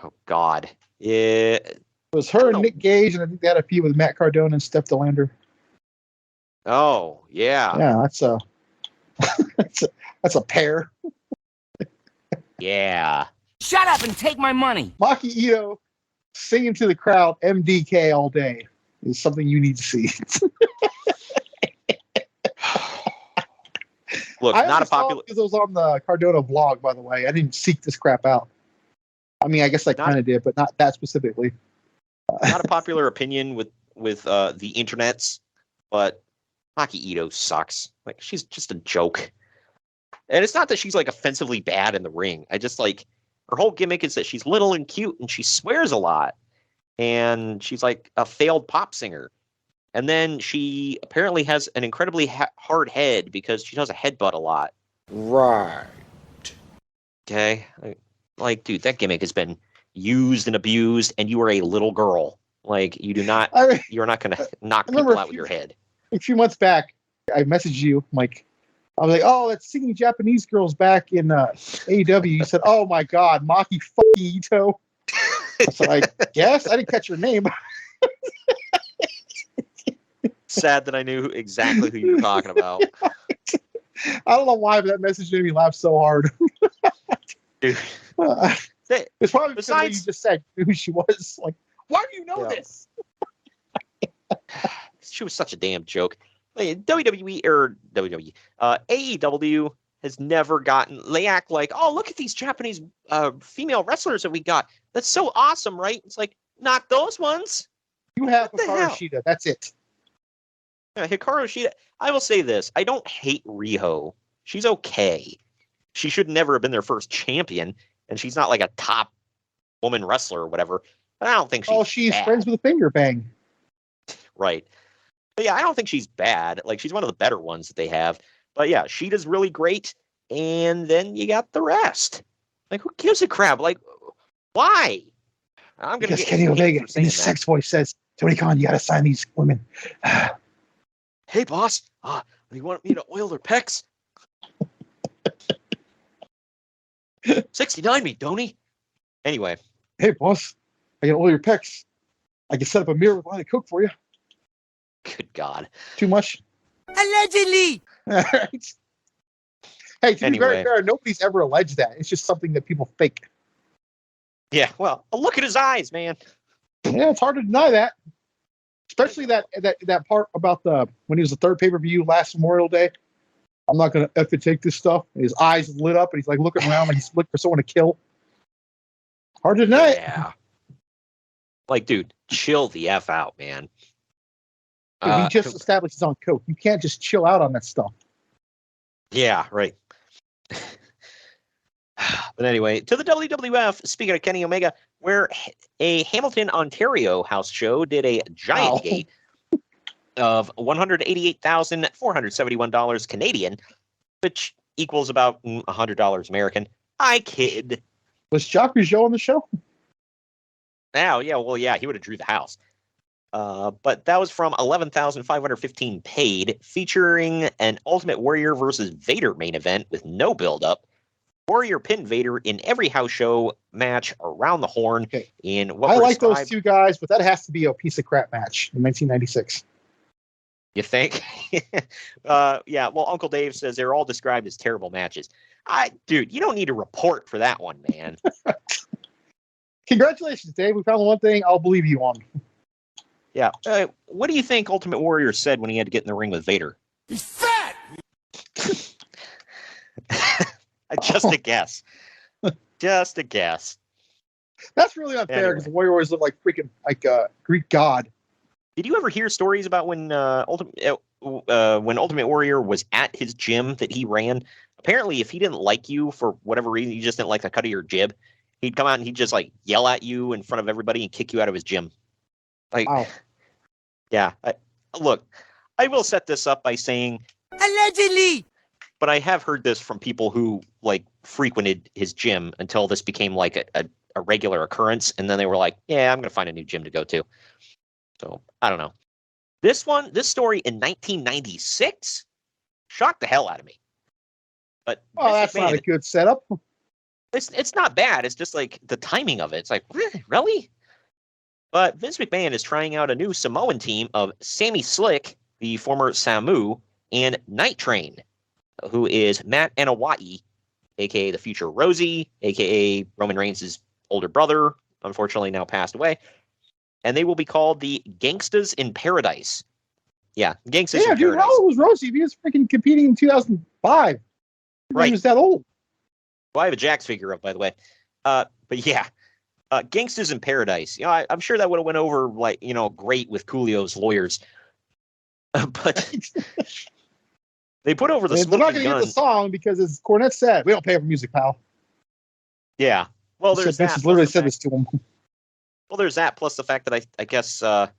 Oh God. Yeah. It was her and Nick Gage, and I think they had a feud with Matt Cardona and Steph DeLander. Oh yeah. Yeah, that's a that's a pair. Yeah. Shut up and take my money. Maki Ito singing to the crowd MDK all day is something you need to see. Look, I not a only saw popular. it because it was on the Cardona vlog, by the way. I didn't seek this crap out. I mean, I guess I kind of did, but not that specifically. Not a popular opinion with the internets, but Maki Ito sucks. Like, she's just a joke. And it's not that she's like offensively bad in the ring. I just like her whole gimmick is that she's little and cute and she swears a lot. And she's like a failed pop singer. And then she apparently has an incredibly hard head because she does a headbutt a lot. Right. Okay. Like, dude, that gimmick has been used and abused, and you are a little girl. Like, you do not, you're not going to knock people out with your head. A few months back, I messaged you, Mike. I was like, oh, that singing Japanese girl's back in AEW. You said, oh my God, Maki fucking Ito. I said, I guess. I didn't catch your name. Sad that I knew exactly who you were talking about. I don't know why, but that message made me laugh so hard. Dude. It's probably because you just said who she was. Like, why do you know this? She was such a damn joke. WWE or WWE, AEW has never gotten. They act like, oh, look at these Japanese female wrestlers that we got. That's so awesome, right? It's like, not those ones. You have Hikaru Shida. That's it. Yeah, Hikaru Shida. I will say this: I don't hate Riho. She's okay. She should never have been their first champion, and she's not like a top woman wrestler or whatever. But I don't think she's bad. Friends with a finger bang. Right. But yeah, I don't think she's bad. Like, she's one of the better ones that they have. But yeah, Sheeta's really great. And then you got the rest. Like, who gives a crap? Like, why? I'm going to get Kenny Omega in his sex voice says, Tony Khan, you got to sign these women. Hey, boss. You want me to oil their pecs? 69 me, don't he? Anyway. Hey, boss. I can oil your pecs. I can set up a mirror with a line of coke for you. Good God. Too much? Allegedly. All right. Hey, to be very fair, nobody's ever alleged that. It's just something that people fake. Yeah, well, look at his eyes, man. Yeah, it's hard to deny that. Especially that part about when he was the third pay-per-view last Memorial Day. I'm not going to take this stuff. And his eyes lit up, and he's like looking around like he's looking for someone to kill. Hard to deny it. Yeah. Like, dude, chill the F out, man. He just established his own coke. You can't just chill out on that stuff. Yeah, right. But anyway, to the WWF, speaking of Kenny Omega, where a Hamilton, Ontario house show did a giant gate of $188,471 Canadian, which equals about $100 American. I kid. Was Jacques Rougeau on the show? Now, yeah, well, yeah, he would have drew the house. But that was from 11,515 paid, featuring an Ultimate Warrior versus Vader main event with no build-up. Warrior pinned Vader in every house show match around the horn. Okay. In what I like those two guys, but that has to be a piece of crap match in 1996. You think? Yeah. Well, Uncle Dave says they're all described as terrible matches. Dude, you don't need a report for that one, man. Congratulations, Dave. We found the one thing I'll believe you on. Yeah. What do you think Ultimate Warrior said when he had to get in the ring with Vader? He's fat! Just a guess. Just a guess. That's really unfair because the Warrior always look like freaking Greek god. Did you ever hear stories about when Ultimate Warrior was at his gym that he ran? Apparently, if he didn't like you for whatever reason, you just didn't like the cut of your jib, he'd come out and he'd just like yell at you in front of everybody and kick you out of his gym. Like, wow. Yeah. Look, I will set this up by saying, Allegedly. but I have heard this from people who like frequented his gym until this became like a regular occurrence, and then they were like, "Yeah, I'm gonna find a new gym to go to." So I don't know. This story in 1996 shocked the hell out of me. But Oh, that's not a good setup. it's not bad. It's just like the timing of it. It's like, really? But Vince McMahon is trying out a new Samoan team of Sammy Slick, the former Samu, and Night Train, who is Matt Anawai, a.k.a. the future Rosie, a.k.a. Roman Reigns' older brother, unfortunately now passed away. And they will be called the Gangstas in Paradise. Yeah, Gangstas in Paradise. How old was Rosie? He was freaking competing in 2005. Right. He was that old. Well, I have a Jax figure up, by the way. But yeah, Gangstas in Paradise. You know, I'm sure that would have went over like great with Coolio's lawyers. But they put over the They're Smoking not going to Gun. get the song because, as Cornette said, we don't pay for music, pal. Yeah. Well, there's Vince that. has literally said this to him. Well, there's that. Plus the fact that I guess I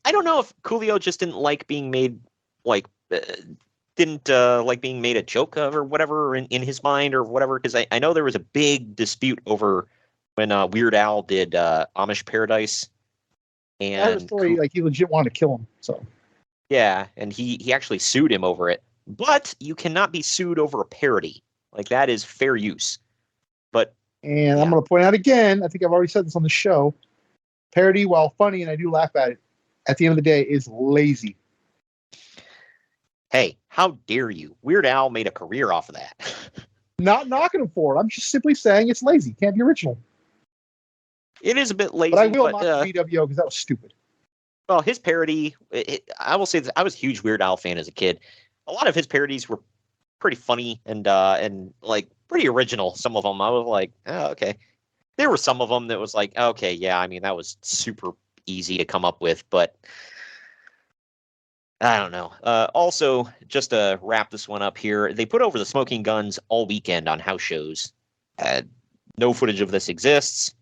don't know if Coolio just didn't like being made like didn't like being made a joke of or whatever in his mind or whatever. Because I know there was a big dispute over when Weird Al did Amish Paradise. And I heard a story like he legit wanted to kill him. So yeah, and he actually sued him over it. But you cannot be sued over a parody. Like that is fair use. But and I'm going to point out again, I think I've already said this on the show, parody, while funny, and I do laugh at it, at the end of the day, is lazy. Hey, how dare you? Weird Al made a career off of that. Not knocking him for it. I'm just simply saying it's lazy. Can't be original. It is a bit lazy. But I will knock the VWO because that was stupid. Well, his parody, I will say that I was a huge Weird Al fan as a kid. A lot of his parodies were pretty funny and like pretty original. Some of them I was like, oh, okay. There were some of them that was like, okay, yeah, I mean, that was super easy to come up with, but I don't know. Also, just to wrap this one up here, they put over the Smoking Guns all weekend on house shows. No footage of this exists.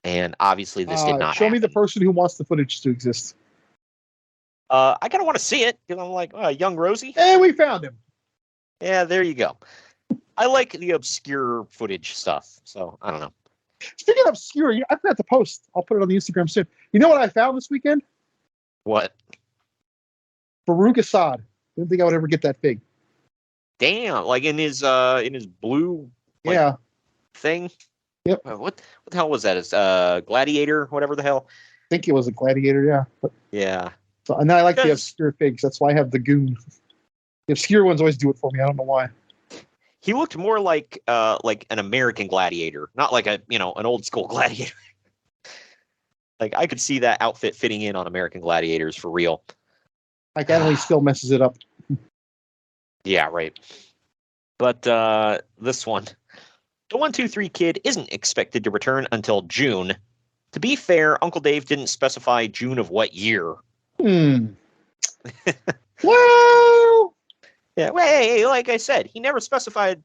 And obviously this did not show happen. me the person who wants the footage to exist. I kind of want to see it because I'm like, young Rosie. And we found him. Yeah, there you go. I like the obscure footage stuff. So I don't know. Speaking of obscure, I forgot to post. I'll put it on the Instagram soon. You know what I found this weekend? What? Farouk Assad. Didn't think I would ever get that big. Damn! Like in his blue thing. Yep. What the hell was that? It's Gladiator, whatever the hell. I think it was a Gladiator, yeah. But yeah. So, and I like the obscure figs. That's why I have the Goon. The obscure ones always do it for me. I don't know why. He looked more like an American Gladiator, not like an old school Gladiator. Like I could see that outfit fitting in on American Gladiators for real. Like Emily still messes it up. Yeah, right. But this one, the 1-2-3 Kid isn't expected to return until June. To be fair, Uncle Dave didn't specify June of what year. Well, yeah. Well, hey, like I said, he never specified,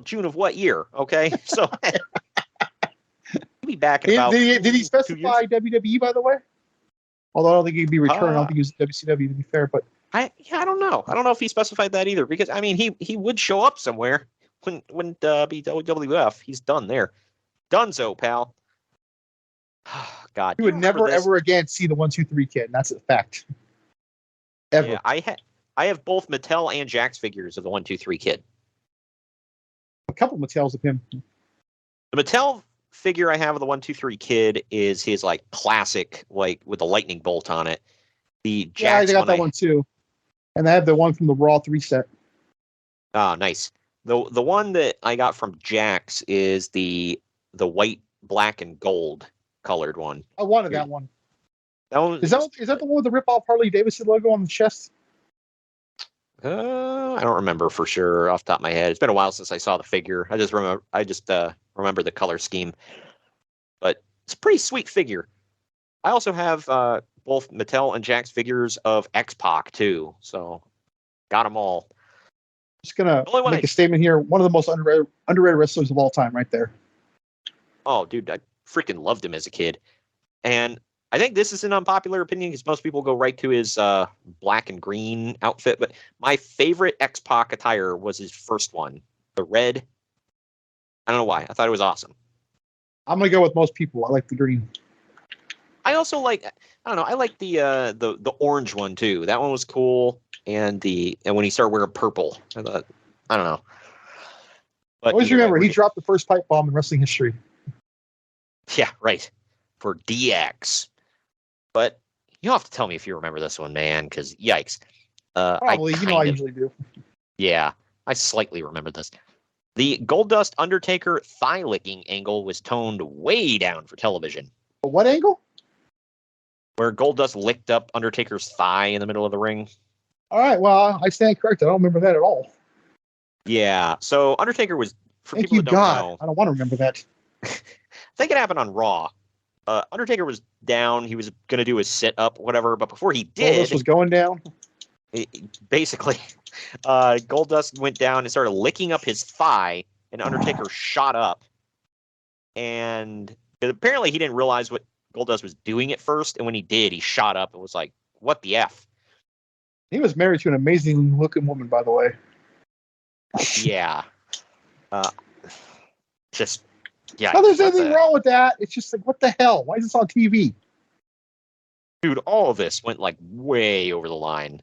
June of what year. Okay, so he'll be back in about. Did he specify WWE, by the way? Although I don't think he'd be returning. I don't think he was WCW, to be fair. But I don't know. I don't know if he specified that either, because I mean he would show up somewhere when be WWF. He's done there. Dunzo, pal. God, you would never ever again see the 1-2-3 Kid. And that's a fact. Ever. Yeah, I have both Mattel and Jax figures of the 1-2-3 Kid. A couple Mattels of him. The Mattel figure I have of the 1-2-3 Kid is his like classic, like with the lightning bolt on it. The Jax I got that one too, and I have the one from the Raw 3 set. Oh, nice. The one that I got from Jax is the white, black, and gold colored one. I wanted that one. That one is that the one with the rip-off Harley Davidson logo on the chest? I don't remember for sure off the top of my head. It's been a while since I saw the figure. I just remember the color scheme. But it's a pretty sweet figure. I also have both Mattel and Jax figures of X-Pac too. So got them all. Just gonna make a statement here. One of the most underrated wrestlers of all time, right there. Oh, dude, I freaking loved him as a kid. And I think this is an unpopular opinion because most people go right to his black and green outfit. But my favorite X-Pac attire was his first one, the red. I don't know why. I thought it was awesome. I'm gonna go with most people. I like the green. I also like. I don't know. I like the orange one too. That one was cool. And when he started wearing purple, I thought, I don't know. But Always remember, he dropped the first pipe bomb in wrestling history. Yeah, right. For DX. But you'll have to tell me if you remember this one, man, because yikes. Probably, I usually do. Yeah, I slightly remember this. The Goldust Undertaker thigh licking angle was toned way down for television. But what angle? Where Goldust licked up Undertaker's thigh in the middle of the ring. All right, well, I stand corrected. I don't remember that at all. Yeah, so Undertaker was, for Thank people you, that don't God. know, I don't want to remember that. I think it happened on Raw. Undertaker was down. He was going to do his sit-up, whatever, but before he did... This was going down? Basically, Goldust went down and started licking up his thigh, and Undertaker shot up. And apparently he didn't realize what Goldust was doing at first, and when he did, he shot up and was like, what the F? He was married to an amazing-looking woman, by the way. Yeah. Just, yeah. No, there's anything wrong with that. It's just like, what the hell? Why is this on TV? Dude, all of this went like way over the line.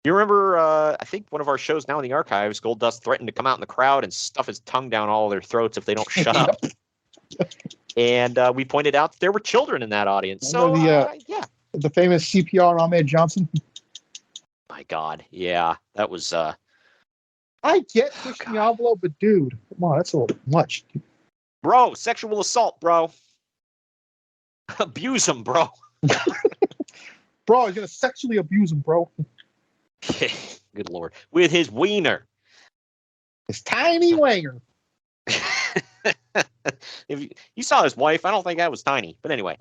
You remember, I think one of our shows now in the archives, Goldust threatened to come out in the crowd and stuff his tongue down all their throats if they don't shut up. And we pointed out that there were children in that audience. So, yeah. The famous CPR on Ahmed Johnson. My God, yeah, that was... I get pushing the envelope, but dude, come on, that's a little much. Bro, sexual assault, bro. Abuse him, bro. Bro, he's going to sexually abuse him, bro. Good Lord. With his wiener. His tiny winger. If you saw his wife, I don't think that was tiny. But anyway.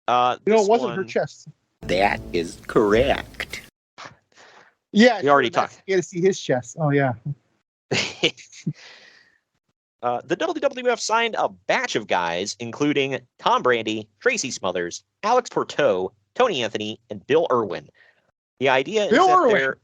It wasn't her chest. That is correct. Yeah. We already talked. You got to see his chest. Oh, yeah. The WWF signed a batch of guys, including Tom Brady, Tracy Smothers, Alex Porteau, Tony Anthony, and Bill Irwin. The idea is that they're...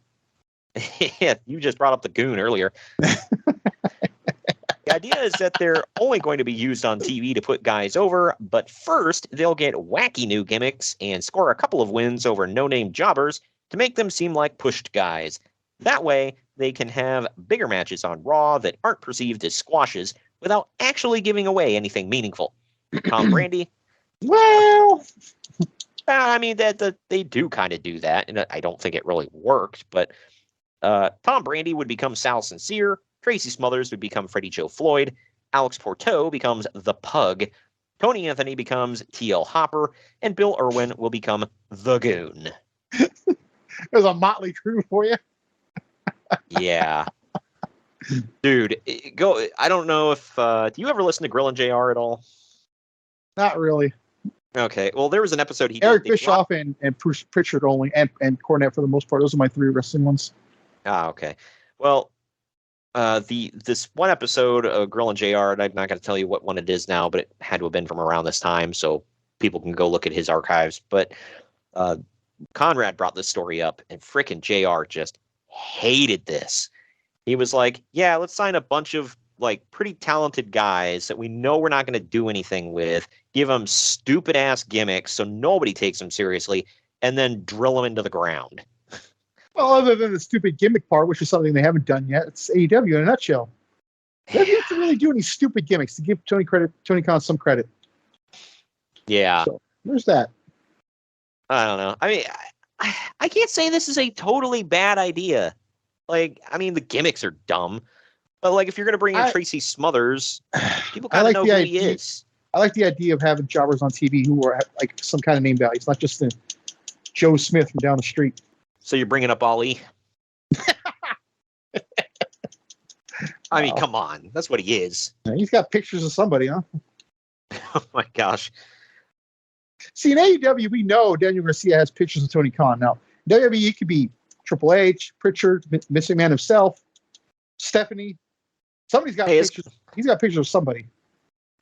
Yeah, you just brought up the goon earlier. The idea is that they're only going to be used on TV to put guys over, but first they'll get wacky new gimmicks and score a couple of wins over no-name jobbers to make them seem like pushed guys. That way, they can have bigger matches on Raw that aren't perceived as squashes without actually giving away anything meaningful. Tom Brady? Well... I mean, that they do kind of do that, and I don't think it really worked, but Tom Brady would become Sal Sincere, Tracy Smothers would become Freddie Joe Floyd, Alex Porteau becomes The Pug, Tony Anthony becomes TL Hopper, and Bill Irwin will become The Goon. There's a motley crew for you. Yeah. Dude, go. I don't know if... do you ever listen to Grill and JR at all? Not really. Okay, well, there was an episode he Eric did. Bischoff and Pritchard only, and Cornette for the most part. Those are my three wrestling ones. Ah, okay. Well, this one episode of Grill and JR, and I'm not going to tell you what one it is now, but it had to have been from around this time, so people can go look at his archives. But Conrad brought this story up, and frickin' JR just hated this. He was like, yeah, let's sign a bunch of like pretty talented guys that we know we're not going to do anything with, give them stupid ass gimmicks so nobody takes them seriously, and then drill them into the ground. Well, other than the stupid gimmick part, which is something they haven't done yet, it's AEW in a nutshell. They don't have to really do any stupid gimmicks to give Tony Khan some credit. Yeah. So, there's that. I don't know. I mean, I can't say this is a totally bad idea. Like, I mean, the gimmicks are dumb. But, like, if you're going to bring in Tracy Smothers, people kind of know who he is. I like the idea of having jobbers on TV who are like some kind of name value. It's not just the Joe Smith from down the street. So you're bringing up Ali? I mean, come on. That's what he is. He's got pictures of somebody, huh? Oh, my gosh. See, in AEW, we know Daniel Garcia has pictures of Tony Khan. Now, WWE could be Triple H, Pritchard, Missing Man himself, Stephanie. Somebody's got pictures. He's got pictures of somebody.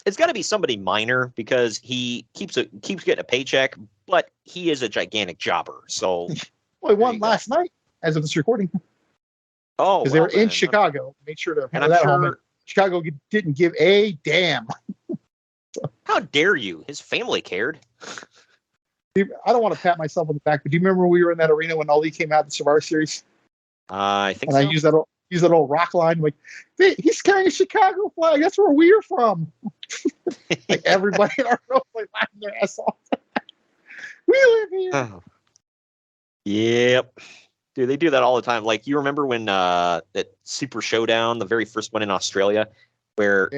it's got to be somebody minor because he keeps getting a paycheck, but he is a gigantic jobber. So Well, he won last night as of this recording. Oh, because they were in Chicago. Made sure to and hammer I'm that home. sure. Chicago didn't give a damn. How dare you? His family cared. I don't want to pat myself on the back, but do you remember when we were in that arena when Ali came out in the Survivor Series? I think and so. I used that old rock line, like, he's carrying a Chicago flag. That's where we're from. Like everybody in our row, like laughing their ass off. We live here. Oh. Yep. Dude, they do that all the time. Like, you remember when that Super Showdown, the very first one in Australia, where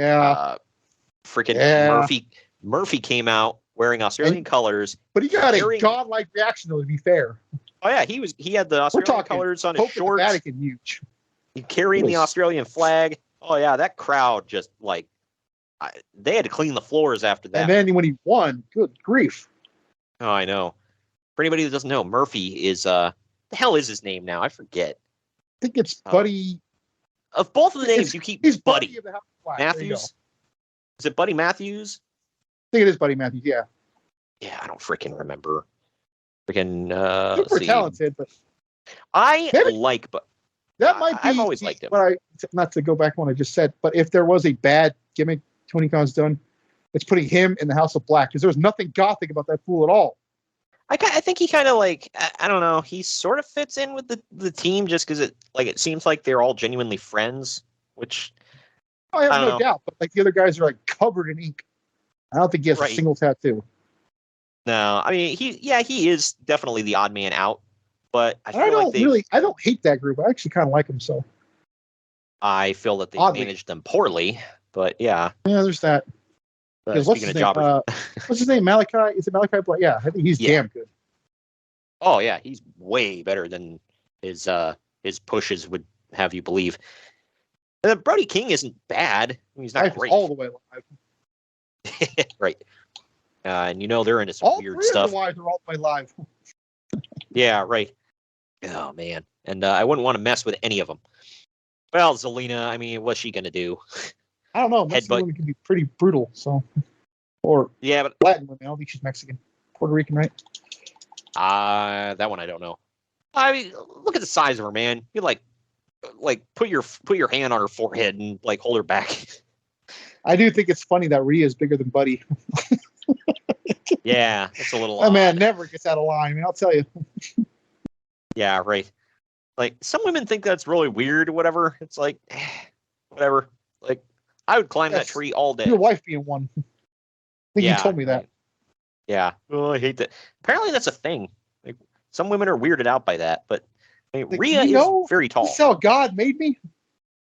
Murphy came out wearing Australian colors. But he got a godlike reaction, though, to be fair. Oh yeah, he had the Australian colors on his shorts. Vatican huge. He carrying the Australian flag. Oh yeah, that crowd just like they had to clean the floors after that. And then when he won, good grief. Oh, I know. For anybody that doesn't know, Murphy is the hell is his name now? I forget. I think it's Buddy. Of both of the names, you keep he's Buddy of the House Flag. Matthews. Is it Buddy Matthews? I think it is Buddy Matthews. Yeah. Yeah, I don't freaking remember. Freaking super talented, but but that might be. I've always liked him. But not to go back on what I just said, but if there was a bad gimmick Tony Khan's done, it's putting him in the House of Black because there's nothing gothic about that fool at all. I think he kind of like I don't know. He sort of fits in with the team just because it seems like they're all genuinely friends, which I have no doubt. But like the other guys are like covered in ink. I don't think he has a single tattoo. No, I mean he is definitely the odd man out, but I don't hate that group. I actually kind of like them. So I feel that they managed them poorly, but yeah. Yeah, there's that. Speaking of jobbers, what's his name? Malachi? Is it Malachi Black? Yeah, I think he's damn good. Oh yeah, he's way better than his pushes would have you believe. And Brody King isn't bad. I mean, he's not great. All the way live. Right. And they're into some weird stuff. All wives are all the way live. Yeah, right. Oh man, and I wouldn't want to mess with any of them. Well, Zelina, I mean, what's she gonna do? I don't know. Mexican women can be pretty brutal. So, or but Latin women. I don't think she's Mexican, Puerto Rican, right? That one I don't know. I mean, look at the size of her, man. You like put your hand on her forehead and like hold her back. I do think it's funny that Rhea is bigger than Buddy. Yeah, that's a little. That man never gets out of line. I mean, I'll tell you. Yeah, right. Like some women think that's really weird or whatever. It's like, whatever. Like I would climb that tree all day. Your wife being one. I think you told me that. Yeah. Oh, I hate that. Apparently that's a thing. Like some women are weirded out by that, but I mean, Rhea is very tall. This is how God made me.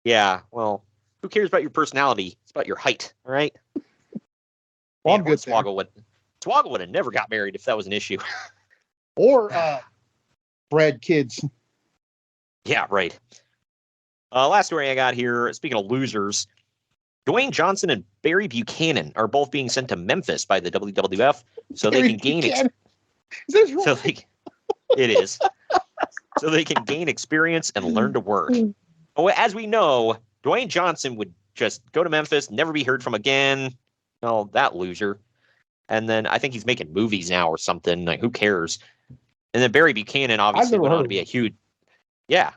Yeah. Well, who cares about your personality? It's about your height, all right? Well, I'm good. Swoggle would have never got married if that was an issue. Or bred kids. Yeah, right. Last story I got here, speaking of losers, Dwayne Johnson and Barry Buchanan are both being sent to Memphis by the WWF so they can gain it is. So they can gain experience and learn to work. As we know, Dwayne Johnson would just go to Memphis, never be heard from again. Oh, that loser. And then I think he's making movies now or something. Like, who cares? And then Barry Buchanan obviously went on to be a huge... Yeah.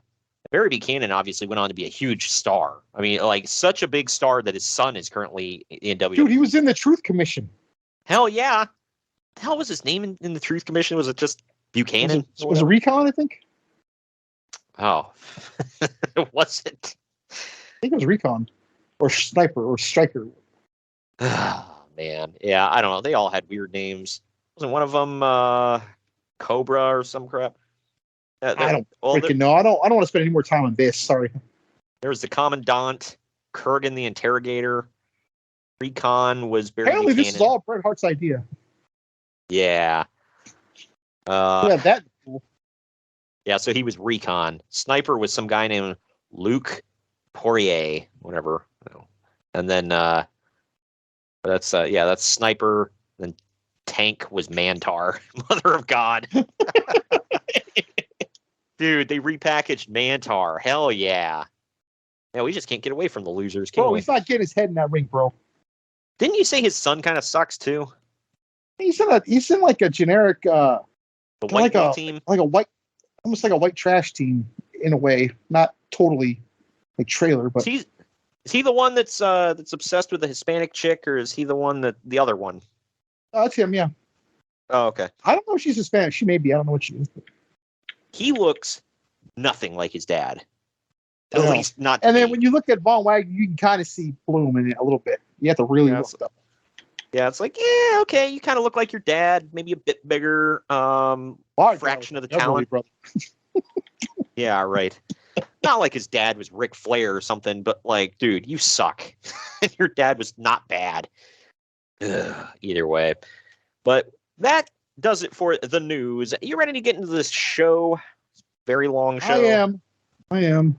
Barry Buchanan obviously went on to be a huge star. I mean, like, such a big star that his son is currently in WWE. Dude, he was in the Truth Commission. Hell yeah. The hell was his name in the Truth Commission? Was it just Buchanan? Was it Recon, I think? Oh. Was it? I think it was Recon. Or Sniper or Striker. Oh, man. Yeah, I don't know. They all had weird names. Wasn't one of them Cobra or some crap? I don't freaking know. I don't want to spend any more time on this. Sorry. There was the Commandant, Kurgan the Interrogator. Recon was Barry Apparently Buchanan. This is all Bret Hart's idea. Yeah. That's cool. Yeah, so he was Recon. Sniper was some guy named Luke Poirier, whatever. And then that's Sniper. Then Tank was Mantar, Mother of God. Dude, they repackaged Mantar. Hell yeah. Yeah, we just can't get away from the losers, can we? He's not getting his head in that ring, bro. Didn't you say his son kind of sucks too? He's in like a generic, The white like team. like a white, almost like a white trash team in a way, not totally like trailer, but Is he the one that's obsessed with the Hispanic chick, or is he the one that the other one? that's him. Yeah, Oh, okay. I don't know if she's Hispanic. She may be. I don't know what she is. He looks nothing like his dad. I At know. least not. And to then me. when you look at Von Wagner, you can kind of see Bloom in it a little bit. You have to really Yeah, look up. Yeah, it's like, yeah, okay, you kind of look like your dad, maybe a bit bigger, fraction of the talent. Brother. Yeah, right. Not like his dad was Ric Flair or something, but like, dude, you suck. Your dad was not bad. Ugh, either way. But that does it for the news. You ready to get into this show? Very long show. I am.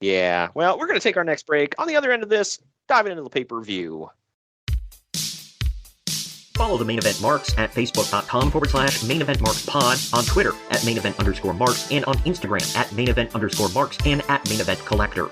Yeah. Well, we're going to take our next break. On the other end of this, diving into the pay-per-view. Follow the Main Event Marks at facebook.com/Main Event Marks Pod, on Twitter at Main Event _Marks, and on Instagram at Main Event _Marks and at Main Event Collector.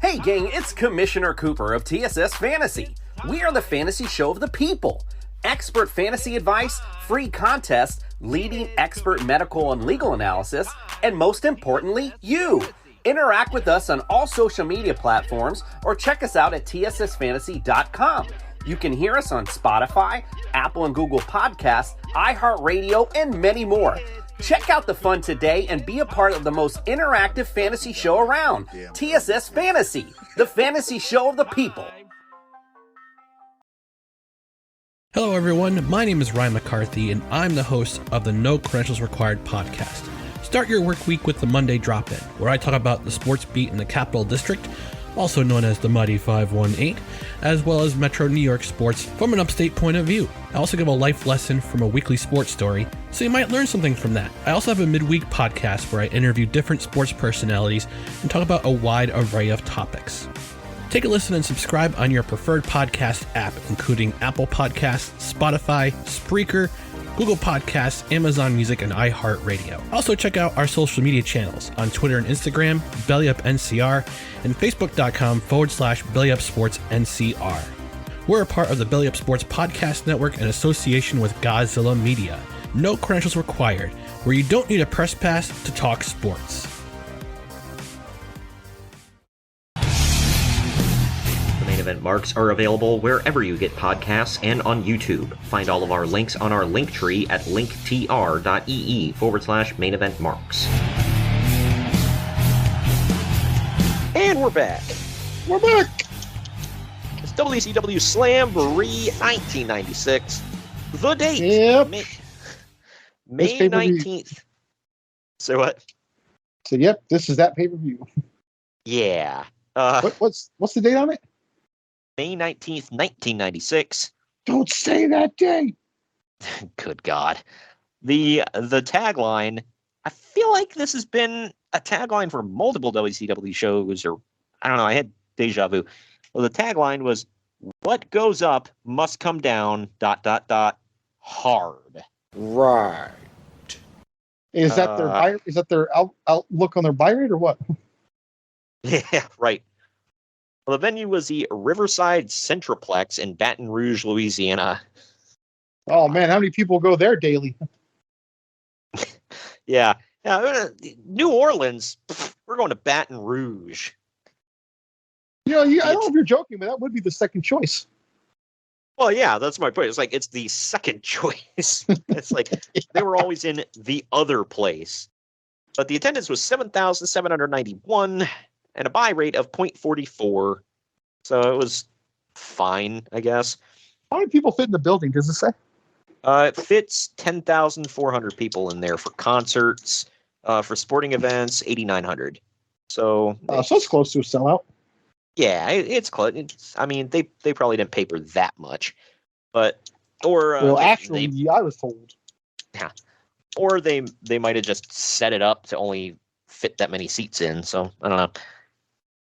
Hey gang, it's Commissioner Cooper of TSS Fantasy. We are the fantasy show of the people. Expert fantasy advice, free contests, leading expert medical and legal analysis, and most importantly, you. Interact with us on all social media platforms or check us out at tssfantasy.com. You can hear us on Spotify, Apple and Google Podcasts, iHeartRadio, and many more. Check out the fun today and be a part of the most interactive fantasy show around. TSS Fantasy, the fantasy show of the people. Hello, everyone. My name is Ryan McCarthy, and I'm the host of the No Credentials Required podcast. Start your work week with the Monday Drop-In, where I talk about the sports beat in the Capital District, also known as the Mighty 518, as well as Metro New York sports from an upstate point of view. I also give a life lesson from a weekly sports story, so you might learn something from that. I also have a midweek podcast where I interview different sports personalities and talk about a wide array of topics. Take a listen and subscribe on your preferred podcast app, including Apple Podcasts, Spotify, Spreaker, Google Podcasts, Amazon Music, and iHeartRadio. Also check out our social media channels on Twitter and Instagram, BellyUpNCR, and Facebook.com/BellyUpSportsNCR. We're a part of the Belly Up Sports Podcast Network in association with Godzilla Media. No credentials required, where you don't need a press pass to talk sports. Main Event Marks are available wherever you get podcasts and on YouTube. Find all of our links on our link tree at linktr.ee/Main Event Marks. And we're back. We're back. It's WCW Slamboree 1996. The date. Yep. May This pay-per-view. 19th. So what? So yep, this is that pay-per-view. Yeah. What's the date on it? May 19th, 1996. Don't say that date. Good God. The tagline, I feel like this has been a tagline for multiple WCW shows, or I don't know, I had deja vu. Well, the tagline was, "What goes up must come down, ... hard." Right. Is that their outlook on their buy rate or what? Yeah, right. Well, the venue was the Riverside Centroplex in Baton Rouge, Louisiana. Oh man, how many people go there daily? Yeah. New Orleans, we're going to Baton Rouge. I don't know if you're joking, but that would be the second choice. Well, yeah, that's my point. It's like it's the second choice. It's like they were always in the other place. But the attendance was 7,791 and a buy rate of 0.44. So it was fine, I guess. How many people fit in the building? Does it say? It fits 10,400 people in there for concerts, for sporting events, 8,900. So So it's close to a sellout. yeah, it's close. They probably didn't paper that much, but Actually, I was told. Yeah, or they might have just set it up to only fit that many seats in. So I don't know.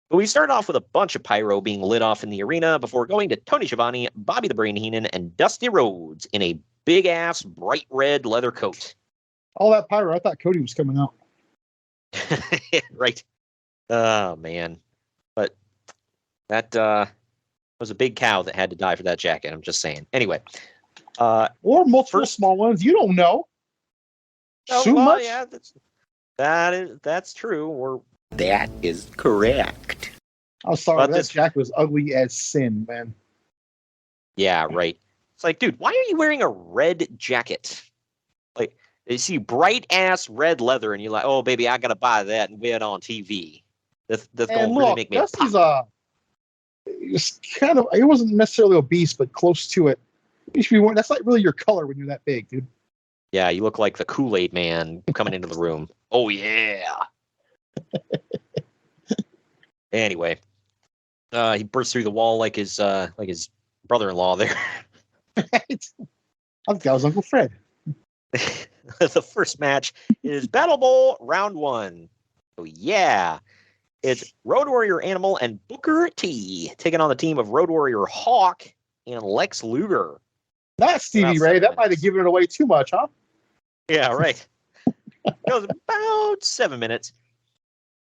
But we started off with a bunch of pyro being lit off in the arena before going to Tony Schiavone, Bobby the Brain Heenan, and Dusty Rhodes in a big-ass bright red leather coat. All that pyro, I thought Cody was coming out. Right. Oh, man. But that was a big cow that had to die for that jacket. I'm just saying. Anyway. Or multiple small ones. You don't know. Oh, well, yeah, that's true. Or That is correct. I'm sorry, that jacket was ugly as sin, man. Yeah, right. It's like, dude, why are you wearing a red jacket? Like, you see bright ass red leather, and you're like, oh, baby, I gotta buy that and wear it on TV. That's gonna really make me. Dusty's it's kind of. It wasn't necessarily obese, but close to it. You should be wearing. That's not really your color when you're that big, dude. Yeah, you look like the Kool-Aid man coming into the room. Oh yeah. Anyway, he burst through the wall like his brother-in-law there. Right. I think that was Uncle Fred. The first match is Battle Bowl Round 1. Oh yeah. It's Road Warrior Animal and Booker T taking on the team of Road Warrior Hawk and Lex Luger. Not Stevie Ray. That might have given it away too much, huh? Yeah, right. It was about 7 minutes.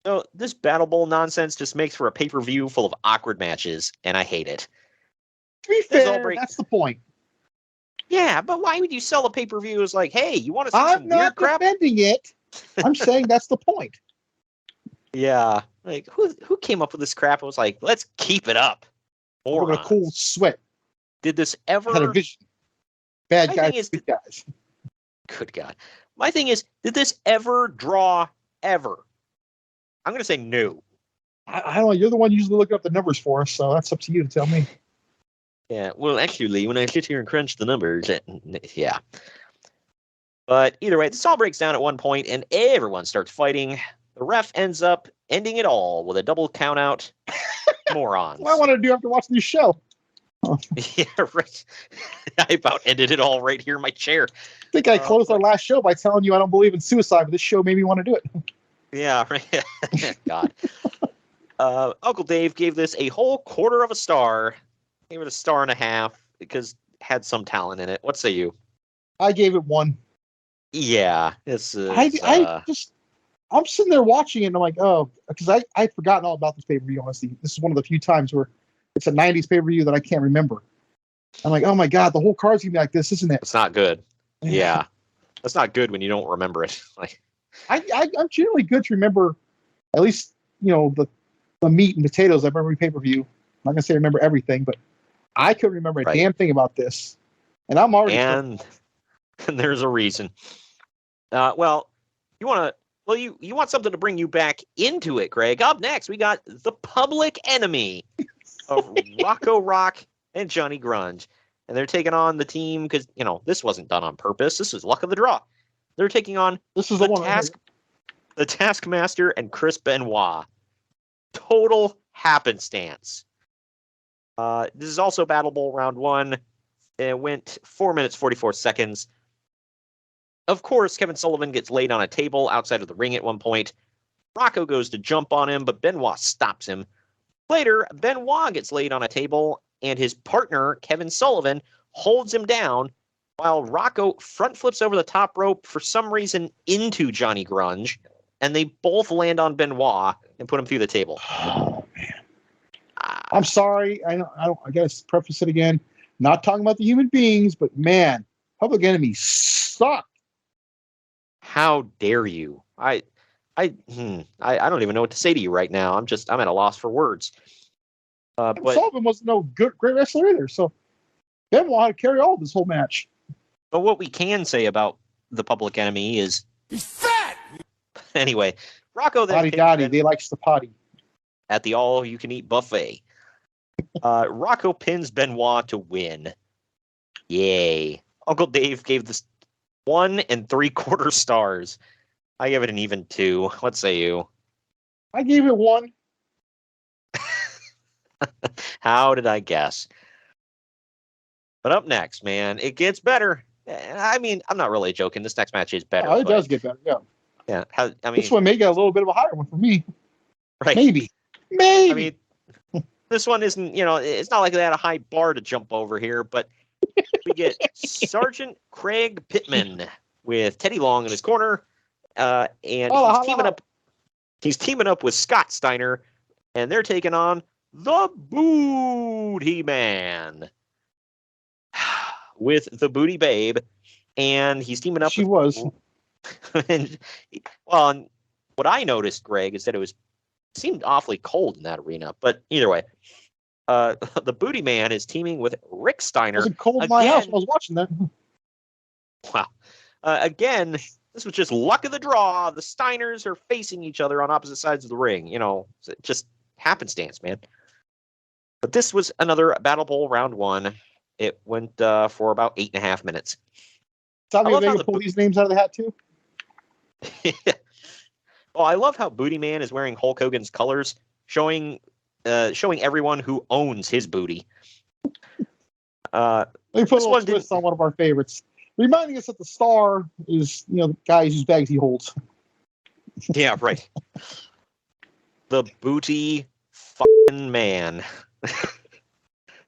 So this Battle Bowl nonsense just makes for a pay-per-view full of awkward matches, and I hate it. To be fair, that's the point. Yeah, but why would you sell a pay-per-view as like, hey, you want to see some weird crap? I'm not defending it. I'm saying that's the point. Yeah. Like, who came up with this crap and was like, let's keep it up? We're going to cool sweat. Did this ever... Had a vision. Bad guys, good guys. Good God. My thing is, did this ever draw ever? I'm going to say no. I don't know. You're the one usually looking up the numbers for us, so that's up to you to tell me. Yeah, well, actually, when I sit here and crunch the numbers, yeah. But either way, this all breaks down at one point, and everyone starts fighting. The ref ends up ending it all with a double count-out. Morons. What I want to do after watching this show. Yeah, right. I about ended it all right here in my chair. I think I closed our last show by telling you I don't believe in suicide, but this show made me want to do it. Yeah, right. God. Uncle Dave gave this a whole quarter of a star. Gave it a star and a half because it had some talent in it. What say you? I gave it 1. Yeah, it's. I'm sitting there watching it and I'm like, oh, because I'd forgotten all about this pay-per-view, honestly. This is one of the few times where it's a 90s pay-per-view that I can't remember. I'm like, oh my God, the whole card's gonna be like this, isn't it? It's not good. Yeah. That's not good when you don't remember it. Like, I'm generally good to remember at least, the meat and potatoes of every pay-per-view. I'm not gonna say remember everything, but I couldn't remember a damn thing about this. And I'm already and there's a reason. You want something to bring you back into it, Greg. Up next, we got the Public Enemy of Rocco Rock and Johnny Grunge. And they're taking on the team because, this wasn't done on purpose. This was luck of the draw. They're taking on the Taskmaster and Chris Benoit. Total happenstance. This is also Battle Bowl Round 1. It went 4 minutes, 44 seconds. Of course, Kevin Sullivan gets laid on a table outside of the ring at one point. Rocco goes to jump on him, but Benoit stops him. Later, Benoit gets laid on a table, and his partner, Kevin Sullivan, holds him down while Rocco front flips over the top rope for some reason into Johnny Grunge, and they both land on Benoit and put him through the table. Oh, man. I'm sorry. I gotta preface it again. Not talking about the human beings, but man, Public Enemy suck. How dare you? I don't even know what to say to you right now. I'm at a loss for words. But Sullivan wasn't no great wrestler either, so Benoit had to carry all of this whole match. But what we can say about the Public Enemy is he's fat. Anyway, Rocco then they likes the potty at the all-you-can-eat buffet. Rocco pins Benoit to win. Yay! Uncle Dave gave this 1 3/4 stars. I give it an even 2. What say you? I gave it 1. How did I guess? But up next, man, it gets better. I mean, I'm not really joking. This next match is better. Oh, it does get better, yeah. Yeah, this one may get a little bit of a higher one for me. Right. Maybe. I mean, this one isn't, it's not like they had a high bar to jump over here, but we get Sergeant Craig Pittman with Teddy Long in his corner, and he's teaming up with Scott Steiner, and they're taking on the Booty Man with the Booty Babe, and he's teaming up. She was. And, well, and what I noticed, Greg, is that it seemed awfully cold in that arena. But either way, the Booty Man is teaming with Rick Steiner. It was cold in my house when I was watching that. Wow. Again, this was just luck of the draw. The Steiners are facing each other on opposite sides of the ring. You know, just happenstance, man. But this was another Battle Bowl round 1. It went for about 8.5 minutes. Tommy, they can pull these names out of the hat too. Well, I love how Booty Man is wearing Hulk Hogan's colors, showing everyone who owns his booty. They put a little twist on one of our favorites, reminding us that the star is, the guys whose bags he holds. Yeah, right. The Booty fucking Man.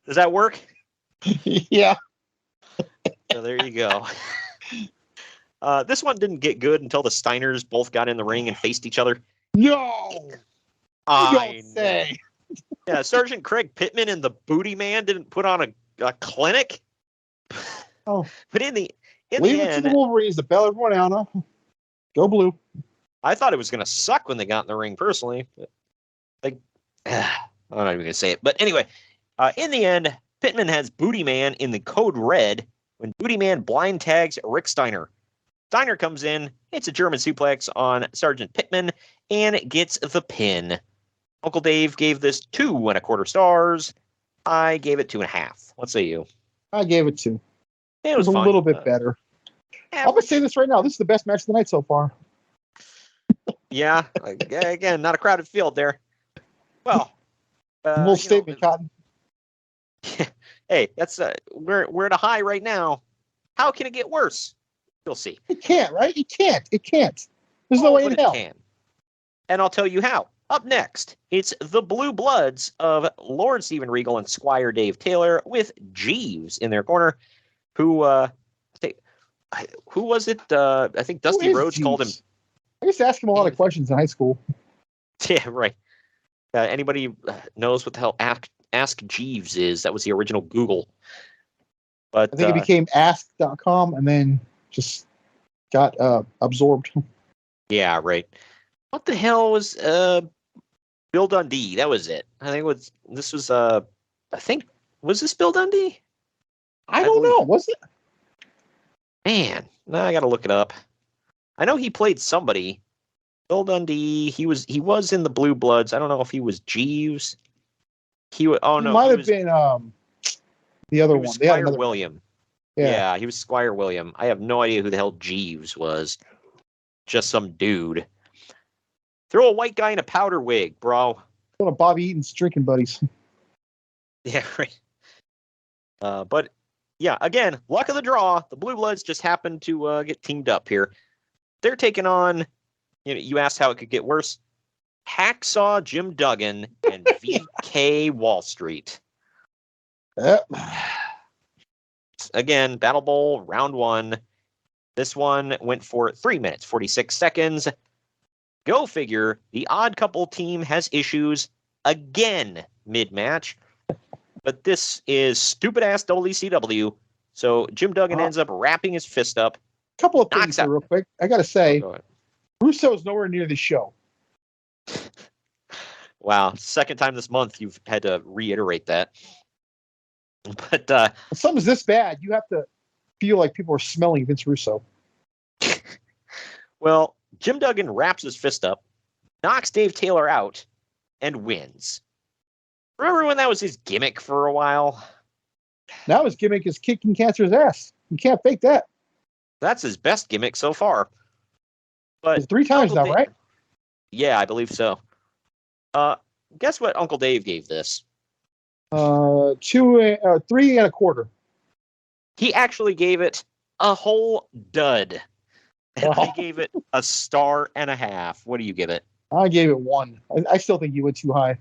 Does that work? Yeah. So there you go. This one didn't get good until the Steiners both got in the ring and faced each other. No! I say. Yeah, Sergeant Craig Pittman and the Booty Man didn't put on a clinic. Oh. But in the Leave it to the Wolverines to bail everyone out. Go blue. I thought it was going to suck when they got in the ring, personally. But, I'm not even going to say it. But anyway, in the end, Pittman has Booty Man in the code red when Booty Man blind tags Rick Steiner. Steiner comes in, hits a German suplex on Sergeant Pittman, and gets the pin. Uncle Dave gave this 2.25 stars. I gave it 2.5. What say you? I gave it 2. It was a little bit better. I'm going to say this right now. This is the best match of the night so far. Yeah. Again, not a crowded field there. Well. Little statement, Cotton. Hey, that's we're at a high right now. How can it get worse? You'll see. It can't, right? It can't. There's no way in hell. Can. And I'll tell you how. Up next, it's the Blue Bloods of Lord Steven Regal and Squire Dave Taylor with Jeeves in their corner. Who was it? I think Dusty Rhodes called him. I used to ask him a lot of questions in high school. Yeah, right. Anybody knows what the hell Ask Jeeves is? That was the original Google. But I think it became ask.com and then just got absorbed. Yeah, right. What the hell was Bill Dundee? That was it. I think was this Bill Dundee? I don't know. Was it? Man, now I got to look it up. I know he played somebody. Bill Dundee. He was in the Blue Bloods. I don't know if he was Jeeves. He might have been the other one. Squire William. Yeah, he was Squire William. I have no idea who the hell Jeeves was. Just some dude. Throw a white guy in a powder wig, bro. One of Bobby Eaton's drinking buddies. Yeah, right. But yeah, again, luck of the draw. The Blue Bloods just happened to get teamed up here. They're taking on. You asked how it could get worse. Hacksaw Jim Duggan and VK Wall Street. Yep. Again, Battle Bowl round 1. This one went for 3 minutes, 46 seconds. Go figure, the Odd Couple team has issues again mid-match. But this is stupid-ass WCW. So Jim Duggan ends up wrapping his fist up. Couple of things here real quick. I got to say, Russo's nowhere near the show. Wow. Second time this month you've had to reiterate that. But if something's this bad, you have to feel like people are smelling Vince Russo. Well, Jim Duggan wraps his fist up, knocks Dave Taylor out, and wins. Remember when that was his gimmick for a while? Now his gimmick is kicking cancer's ass. You can't fake that. That's his best gimmick so far. But it's 3 times now, right? Yeah, I believe so. Guess what Uncle Dave gave this? 3.25. He actually gave it a whole dud. And I gave it a 1.5 stars. What do you give it? I gave it 1. I still think you went too high.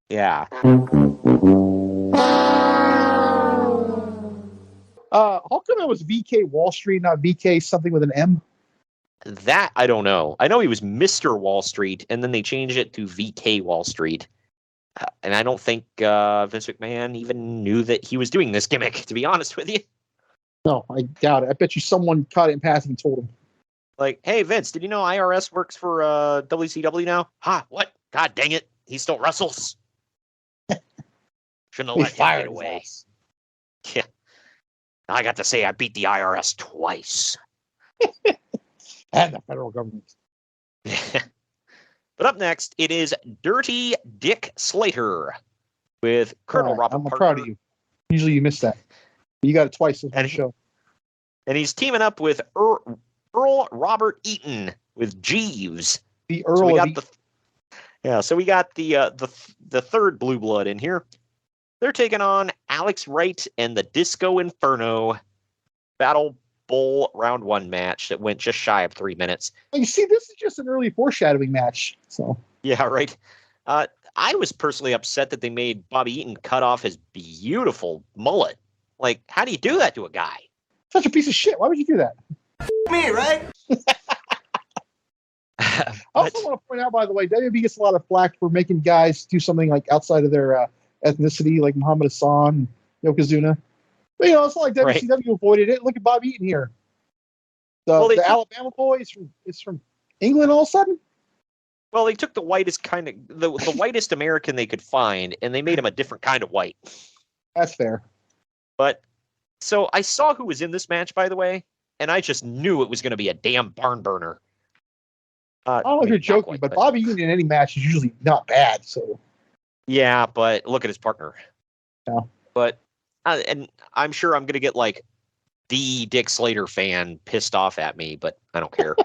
Yeah. How come it was VK Wall Street, not VK something with an M? That I don't know. I know he was Mr. Wall Street, and then they changed it to VK Wall Street. And I don't think Vince McMahon even knew that he was doing this gimmick, to be honest with you. No, I doubt it. I bet you someone caught it in passing and told him. Like, hey, Vince, did you know IRS works for WCW now? Ha, what? God dang it. He still wrestles. Shouldn't have let him get away. Yeah. I got to say I beat the IRS twice. And the federal government. But up next, it is Dirty Dick Slater with Colonel Robert I'm Parker. proud of you. Usually you miss that. You got it twice in the show. And he's teaming up with Earl Robert Eaton with Jeeves. The Earl of Eaton. So we got the third blue blood in here. They're taking on Alex Wright and the Disco Inferno Battle Bowl Round 1 match that went just shy of 3 minutes. You see, this is just an early foreshadowing match. So yeah, right. I was personally upset that they made Bobby Eaton cut off his beautiful mullet. Like, how do you do that to a guy? Such a piece of shit. Why would you do that? Me, right? I also want to point out, by the way, WB gets a lot of flack for making guys do something like outside of their ethnicity, like Muhammad Hassan, Yokozuna. But, it's not like WCW avoided it. Look at Bob Eaton here. The Alabama boy is from England all of a sudden? Well, they took the whitest the whitest American they could find, and they made him a different kind of white. That's fair. But, so I saw who was in this match, by the way, and I just knew it was going to be a damn barn burner. I don't know if you're joking, but Bobby Eaton in any match is usually not bad. So yeah, but look at his partner. Yeah. But and I'm sure I'm gonna get like the Dick Slater fan pissed off at me, but I don't care.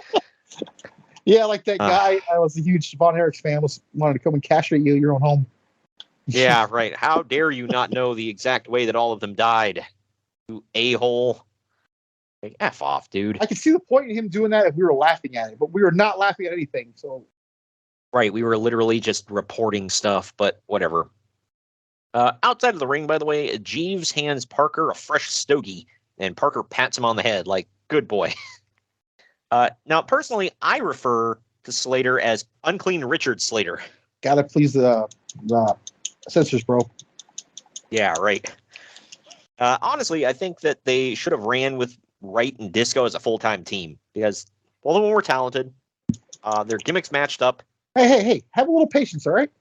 Yeah, like that guy. I was a huge Von Erichs fan. Wanted to come and castrate you at your own home. Yeah, right. How dare you not know the exact way that all of them died? You a-hole. Like, F off, dude. I could see the point in him doing that if we were laughing at it, but we were not laughing at anything. So, right, we were literally just reporting stuff, but whatever. Outside of the ring, by the way, Jeeves hands Parker a fresh stogie, and Parker pats him on the head like, good boy. Now, personally, I refer to Slater as Unclean Richard Slater. Gotta please the censors, bro. Yeah, right. Honestly, I think that they should have ran with Wright and Disco as a full-time team because both of them were talented. Their gimmicks matched up. Hey, have a little patience, all right?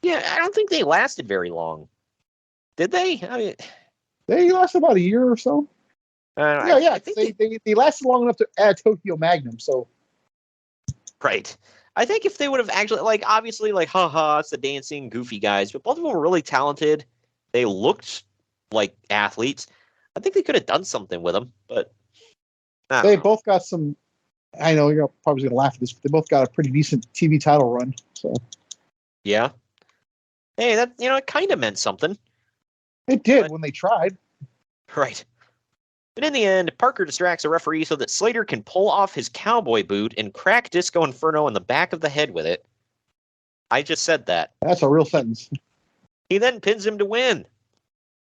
Yeah, I don't think they lasted very long. Did they? I mean, they lasted about a year or so. I think they lasted long enough to add Tokyo Magnum. So, right. I think if they would have actually, like, obviously, like, haha, it's the dancing, goofy guys, but both of them were really talented. They looked like athletes. I think they could have done something with them, but they both got some. I know you're probably going to laugh at this, but they both got a pretty decent TV title run. So, yeah. Hey, that it kind of meant something. It did when they tried. Right. But in the end, Parker distracts a referee so that Slater can pull off his cowboy boot and crack Disco Inferno in the back of the head with it. I just said that. That's a real sentence. He then pins him to win.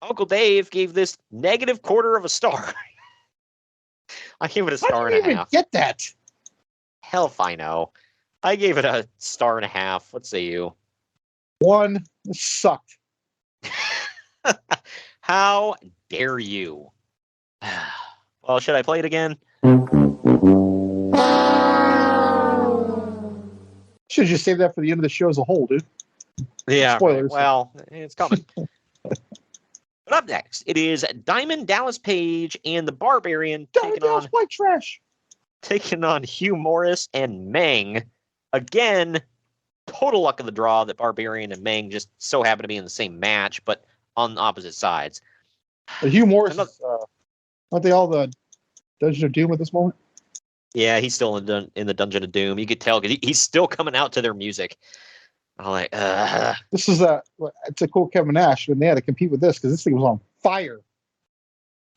Uncle Dave gave this -1/4 of a star. I gave it a star and a half. How did you even get that? Hell if I know. I gave it a star and a half. What say you? 1. This sucked. How dare you? Well, should I play it again? Should have just saved that for the end of the show as a whole, dude. Yeah. Spoilers. Well, it's coming. But up next, it is Diamond Dallas Page and the Barbarian white trash. taking on Hugh Morris and Meng. Again, total luck of the draw that Barbarian and Meng just so happen to be in the same match, but on opposite sides. But Hugh Morris, aren't they all the Dungeon of Doom at this moment? Yeah, he's still in the Dungeon of Doom. You could tell because he's still coming out to their music. I'm like, This is it's a cool Kevin Nash when they had to compete with this because this thing was on fire.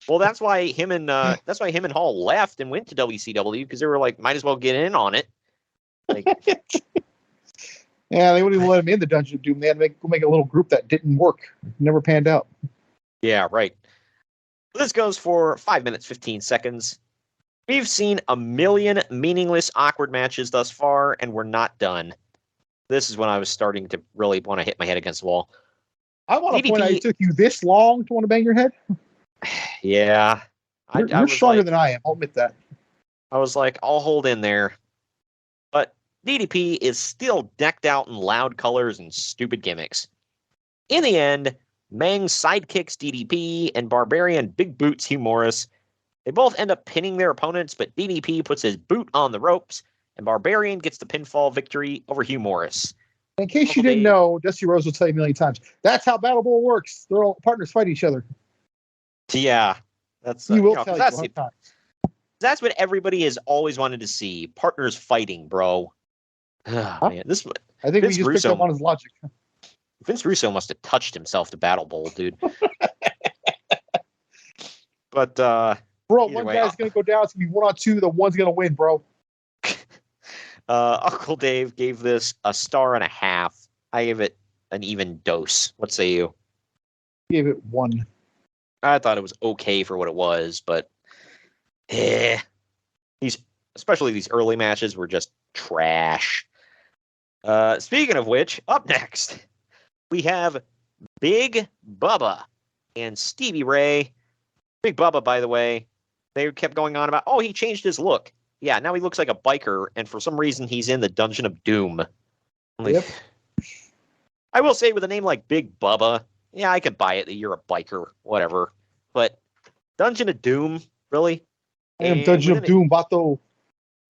Well, that's why him and Hall left and went to WCW because they were like, might as well get in on it. Like, yeah, they wouldn't even let him in the Dungeon of Doom. They had to make a little group that didn't work. Never panned out. Yeah, right. This goes for 5 minutes, 15 seconds. We've seen a million meaningless, awkward matches thus far, and we're not done. this is when I was starting to really want to hit my head against the wall. I want to DDP point out it took you this long to want to bang your head. Yeah. You're stronger than I am. I'll admit that. I was like, I'll hold in there. But DDP is still decked out in loud colors and stupid gimmicks. In the end, Meng sidekicks DDP and Barbarian big boots Hugh Morris. They both end up pinning their opponents, but DDP puts his boot on the ropes, and Barbarian gets the pinfall victory over Hugh Morris. In case you didn't know, Dusty Rhodes will tell you a million times. That's how Battle Bowl works. They're all partners fight each other. Yeah. That's he will tell you times. That's what everybody has always wanted to see. Partners fighting, bro. Man, I think we just picked up on his logic. Vince Russo must have touched himself to Battle Bowl, dude. But bro, one guy's gonna go down. It's gonna be 1-on-2. The one's gonna win, bro. Uncle Dave gave this a 1.5. I gave it an even dose. What say you? Gave it 1. I thought it was okay for what it was, but especially these early matches were just trash. Speaking of which, up next we have Big Bubba and Stevie Ray. Big Bubba, by the way, they kept going on about, he changed his look. Yeah, now he looks like a biker, and for some reason he's in the Dungeon of Doom. Yep. I will say, with a name like Big Bubba, yeah, I could buy it that you're a biker, whatever. But Dungeon of Doom, really? I am Dungeon of Doom, Vato.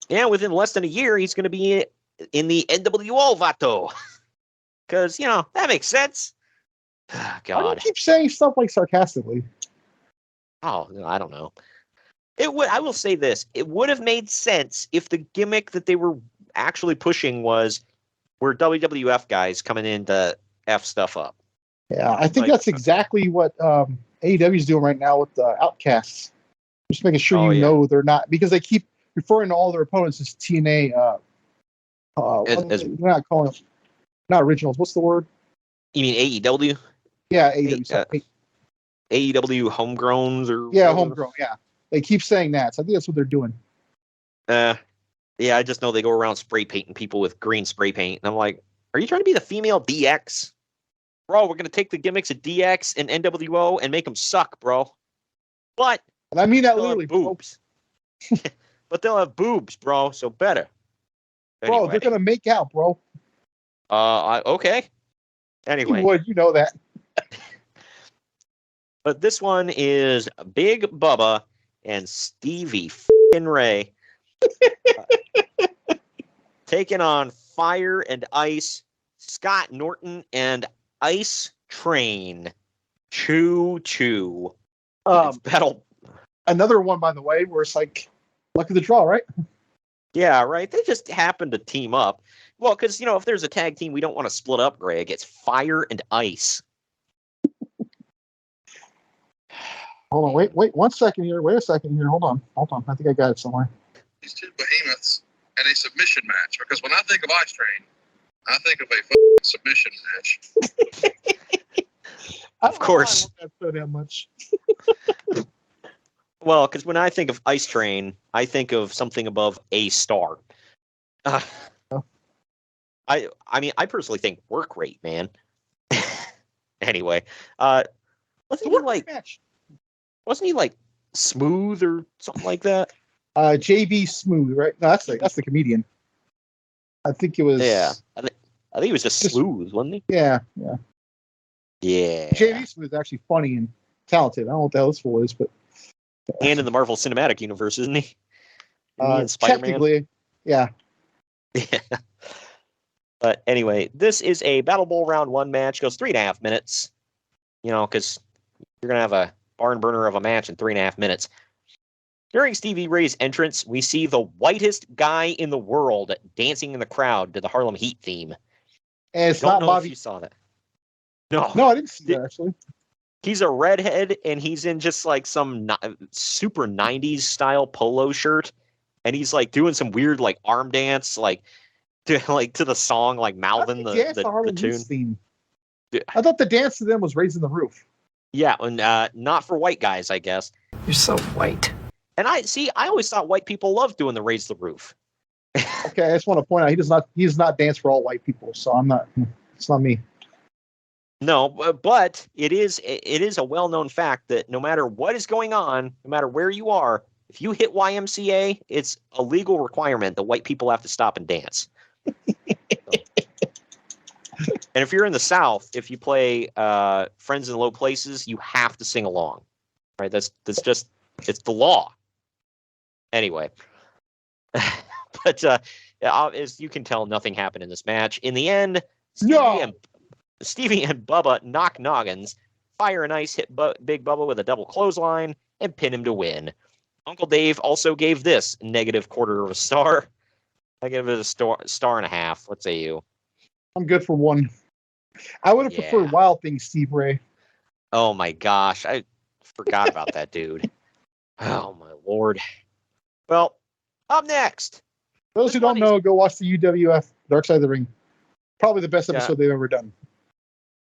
Yeah, within less than a year, he's going to be in the NWO, Vato. Because, that makes sense. God. Why do you keep saying stuff like sarcastically? Oh, I don't know. I will say this. It would have made sense if the gimmick that they were actually pushing we're WWF guys coming in to F stuff up. Yeah, I think that's exactly what AEW is doing right now with the Outcasts. Just making sure know they're not, because they keep referring to all their opponents as TNA. We're not calling them, not originals. What's the word? You mean AEW? Yeah, AEW. AEW homegrowns or homegrown. Yeah, they keep saying that. So I think that's what they're doing. Yeah, I just know they go around spray painting people with green spray paint, and I'm like, are you trying to be the female DX? Bro, we're gonna take the gimmicks of DX and NWO and make them suck, bro. But and I mean that literally, boobs. But they'll have boobs, bro. So better. Bro, they're gonna make out, bro. Okay. Anyway, you know that. But this one is Big Bubba and Stevie f***ing Ray taking on Fire and Ice, Scott Norton and Ice Train. Choo choo. Battle. Another one, by the way, where it's like luck of the draw, right? Yeah, right. They just happen to team up. Well, because if there's a tag team we don't want to split up, Greg, it's Fire and Ice. Hold on, wait 1 second here. Wait a second here. Hold on. I think I got it somewhere. These two behemoths and a submission match, because when I think of Ice Train, I think of a submission match. Of course. I love that so damn much. Well, because when I think of Ice Train, I think of something above a star. I mean, I personally think work rate, man. Anyway, wasn't he like Smooth or something like that? JB Smooth, right? No, that's the comedian. I think it was. Yeah, I think he was just Smooth, wasn't he? Yeah. JB Smooth is actually funny and talented. I don't know what the hell this fool is, but. And in the Marvel Cinematic Universe, isn't he? Technically, yeah. Yeah. But anyway, this is a Battle Bowl Round 1 match. Goes 3.5 minutes. Because you're going to have a barn burner of a match in 3.5 minutes. During Stevie Ray's entrance, we see the whitest guy in the world dancing in the crowd to the Harlem Heat theme. And it's not Bobby. If you saw that. No, I didn't see that, actually. He's a redhead, and he's in just like some super 90s style polo shirt. And he's like doing some weird like arm dance, to the song, like mouthing the tune. Theme. I thought the dance to them was Raising the Roof. Yeah, and not for white guys, I guess. You're so white. And I always thought white people loved doing the Raise the Roof. Okay, I just want to point out he does not dance for all white people, so it's not me. No, but it is a well-known fact that no matter what is going on, no matter where you are, if you hit YMCA, it's a legal requirement that white people have to stop and dance. And if you're in the South, if you play Friends in Low Places, you have to sing along. Right? That's just it's the law. Anyway. But as you can tell, nothing happened in this match. In the end, Stevie and Bubba knock noggins, Fire and Ice hit Big Bubba with a double clothesline, and pin him to win. Uncle Dave also gave this -quarter of a star. I give it a star and a half. What say you? I'm good for 1. I would have preferred Wild Thing Steve Ray. Oh my gosh, I forgot about that dude. Oh my lord. Well, up next. Those who don't know, go watch the UWF Dark Side of the Ring. Probably the best episode they've ever done.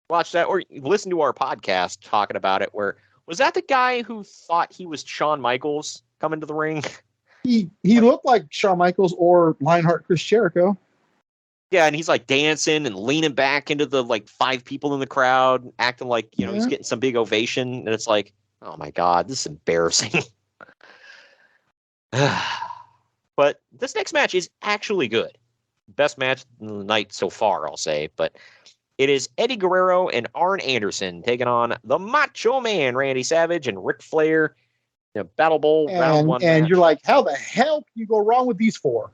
Watch that, or listen to our podcast talking about it. Where was that the guy who thought he was Shawn Michaels coming to the ring? He looked like Shawn Michaels or Lionheart Chris Jericho. Yeah, and he's like dancing and leaning back into the 5 people in the crowd, acting like he's getting some big ovation, and it's like, oh my god, this is embarrassing. But this next match is actually good. Best match of the night so far, I'll say. But it is Eddie Guerrero and Arn Anderson taking on the Macho Man, Randy Savage, and Ric Flair. Battle Bowl round 1 and match. You're like, how the hell can you go wrong with these 4?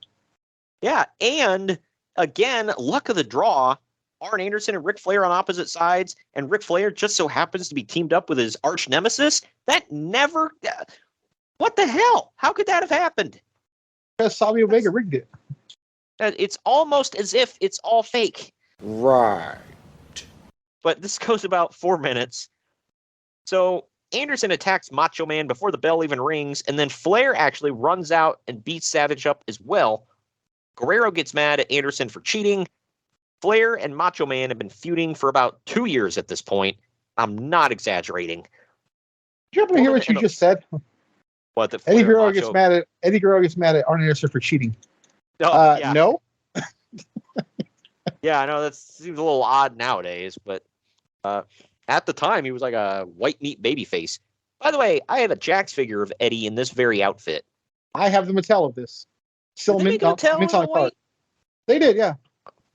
Yeah, and again, luck of the draw, Arn Anderson and Ric Flair on opposite sides, and Ric Flair just so happens to be teamed up with his arch nemesis. That never... What the hell? How could that have happened? Because Savio Vega rigged it. It's almost as if it's all fake. Right. But this goes about 4 minutes. So Anderson attacks Macho Man before the bell even rings, and then Flair actually runs out and beats Savage up as well. Guerrero gets mad at Anderson for cheating. Flair and Macho Man have been feuding for about 2 years at this point. I'm not exaggerating. Did you happen to hear what you just said? What, that Eddie Guerrero gets mad at Arn Anderson for cheating. Yeah. No. Yeah, I know that seems a little odd nowadays, but at the time he was like a white meat babyface. By the way, I have a Jax figure of Eddie in this very outfit. I have the Mattel of this. Still mint on card. They did, yeah.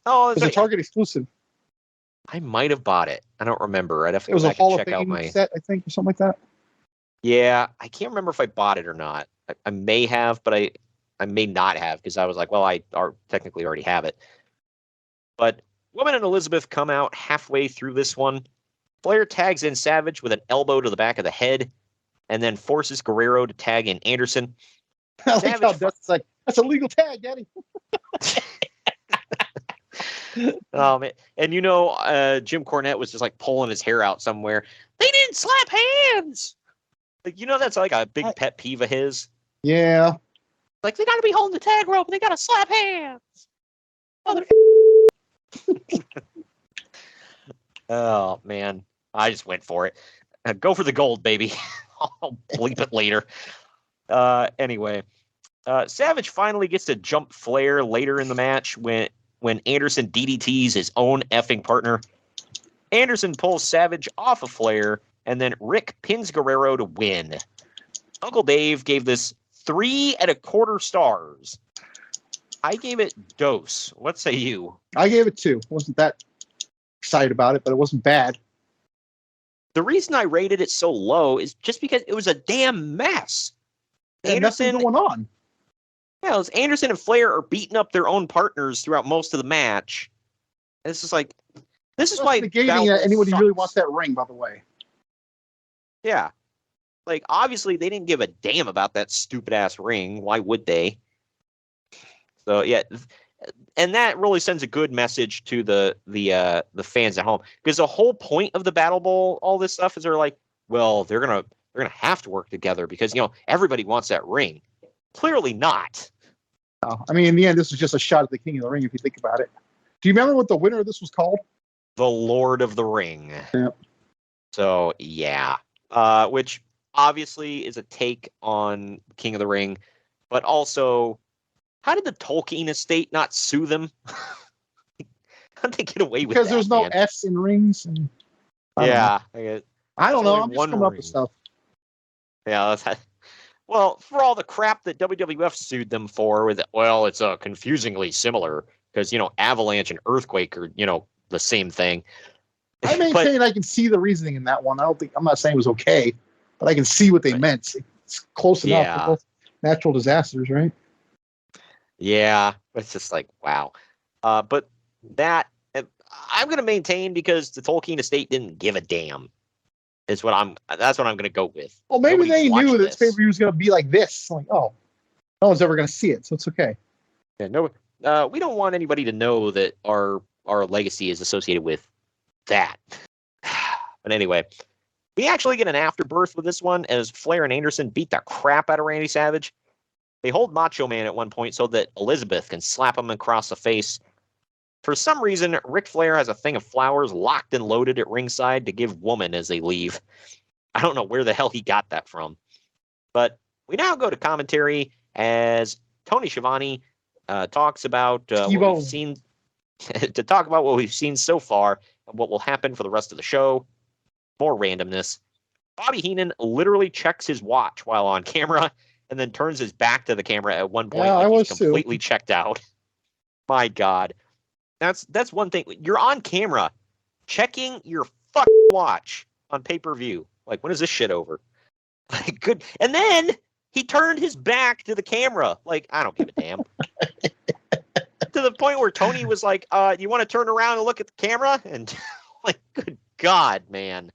Oh, it was a Target exclusive. I might have bought it. I don't remember. I'd have to go back and check out my... It was a Hall of my Fame set, I think, or something like that. Yeah, I can't remember if I bought it or not. I may have, but I may not have, because I was like, well, I technically already have it. But Woman and Elizabeth come out halfway through this one. Flair tags in Savage with an elbow to the back of the head, and then forces Guerrero to tag in Anderson. I like how Dustin's like, that's a legal tag, Daddy. Man. And Jim Cornette was just like pulling his hair out somewhere. They didn't slap hands. Like, that's like a big pet peeve of his. Yeah. Like, they got to be holding the tag rope and they got to slap hands. Oh, man. I just went for it. Go for the gold, baby. I'll bleep it later. Anyway, Savage finally gets to jump Flair later in the match when Anderson DDTs his own effing partner. Anderson pulls Savage off of Flair, and then Rick pins Guerrero to win. Uncle Dave gave this 3.25 stars. I gave it dose. What say you? I gave it 2. Wasn't that excited about it, but it wasn't bad. The reason I rated it so low is just because it was a damn mess. Anderson going on. Yeah, it was Anderson and Flair are beating up their own partners throughout most of the match. And it's just like, this is why negating anybody really wants that ring, by the way. Yeah. Like, obviously, they didn't give a damn about that stupid-ass ring. Why would they? So, yeah. And that really sends a good message to the fans at home. Because the whole point of the Battle Bowl, all this stuff, is they're like, well, they're gonna have to work together because, everybody wants that ring. Clearly not. I mean, in the end, this was just a shot at the King of the Ring, if you think about it. Do you remember what the winner of this was called? The Lord of the Ring. Yep. So, yeah. Which obviously is a take on King of the Ring, but also How did the Tolkien estate not sue them? How'd they get away with that? Because there's no man? F's in rings. And I don't know. only I'm just one coming up ring. with stuff. Yeah. Well, for all the crap that WWF sued them for, with it's confusingly similar because Avalanche and Earthquake are the same thing. I maintain I can see the reasoning in that one. I'm not saying it was okay, but I can see what they meant. It's close enough. Yeah. They're both natural disasters, right? Yeah, it's just like wow. But that I'm going to maintain because the Tolkien estate didn't give a damn. That's what I'm going to go with. Well, maybe Nobody they watched knew this this. pay-per-view was going to be like this. Like, oh, no one's ever going to see it, so it's okay. Yeah, no, we don't want anybody to know that our legacy is associated with that. But anyway, we actually get an afterbirth with this one as Flair and Anderson beat the crap out of Randy Savage. They hold Macho Man at one point so that Elizabeth can slap him across the face. For some reason, Ric Flair has a thing of flowers locked and loaded at ringside to give woman as they leave. I don't know where the hell he got that from. But we now go to commentary as Tony Schiavone talks about what we've seen to talk about what we've seen so far and what will happen for the rest of the show. More randomness. Bobby Heenan literally checks his watch while on camera and then turns his back to the camera at one point. Yeah, like he's completely checked out. My God. That's one thing. You're on camera checking your fucking watch on pay-per-view. Like, when is this shit over? Like, good. And then he turned his back to the camera. Like, I don't give a damn. To the point where Tony was like, you want to turn around and look at the camera? And like, good God, man.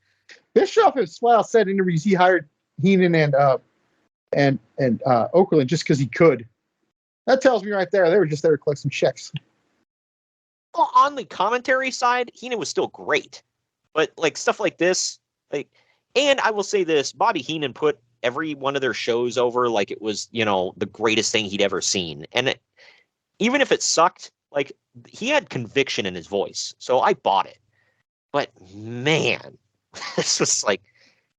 Bischoff has flat out said in interviews he hired Heenan and Okerlund just because he could. That tells me right there they were just there to collect some checks. Well, on the commentary side, Heenan was still great. But like stuff like this, and I will say this, Bobby Heenan put every one of their shows over like it was, the greatest thing he'd ever seen. And even if it sucked, like he had conviction in his voice. So I bought it. But man, this was like,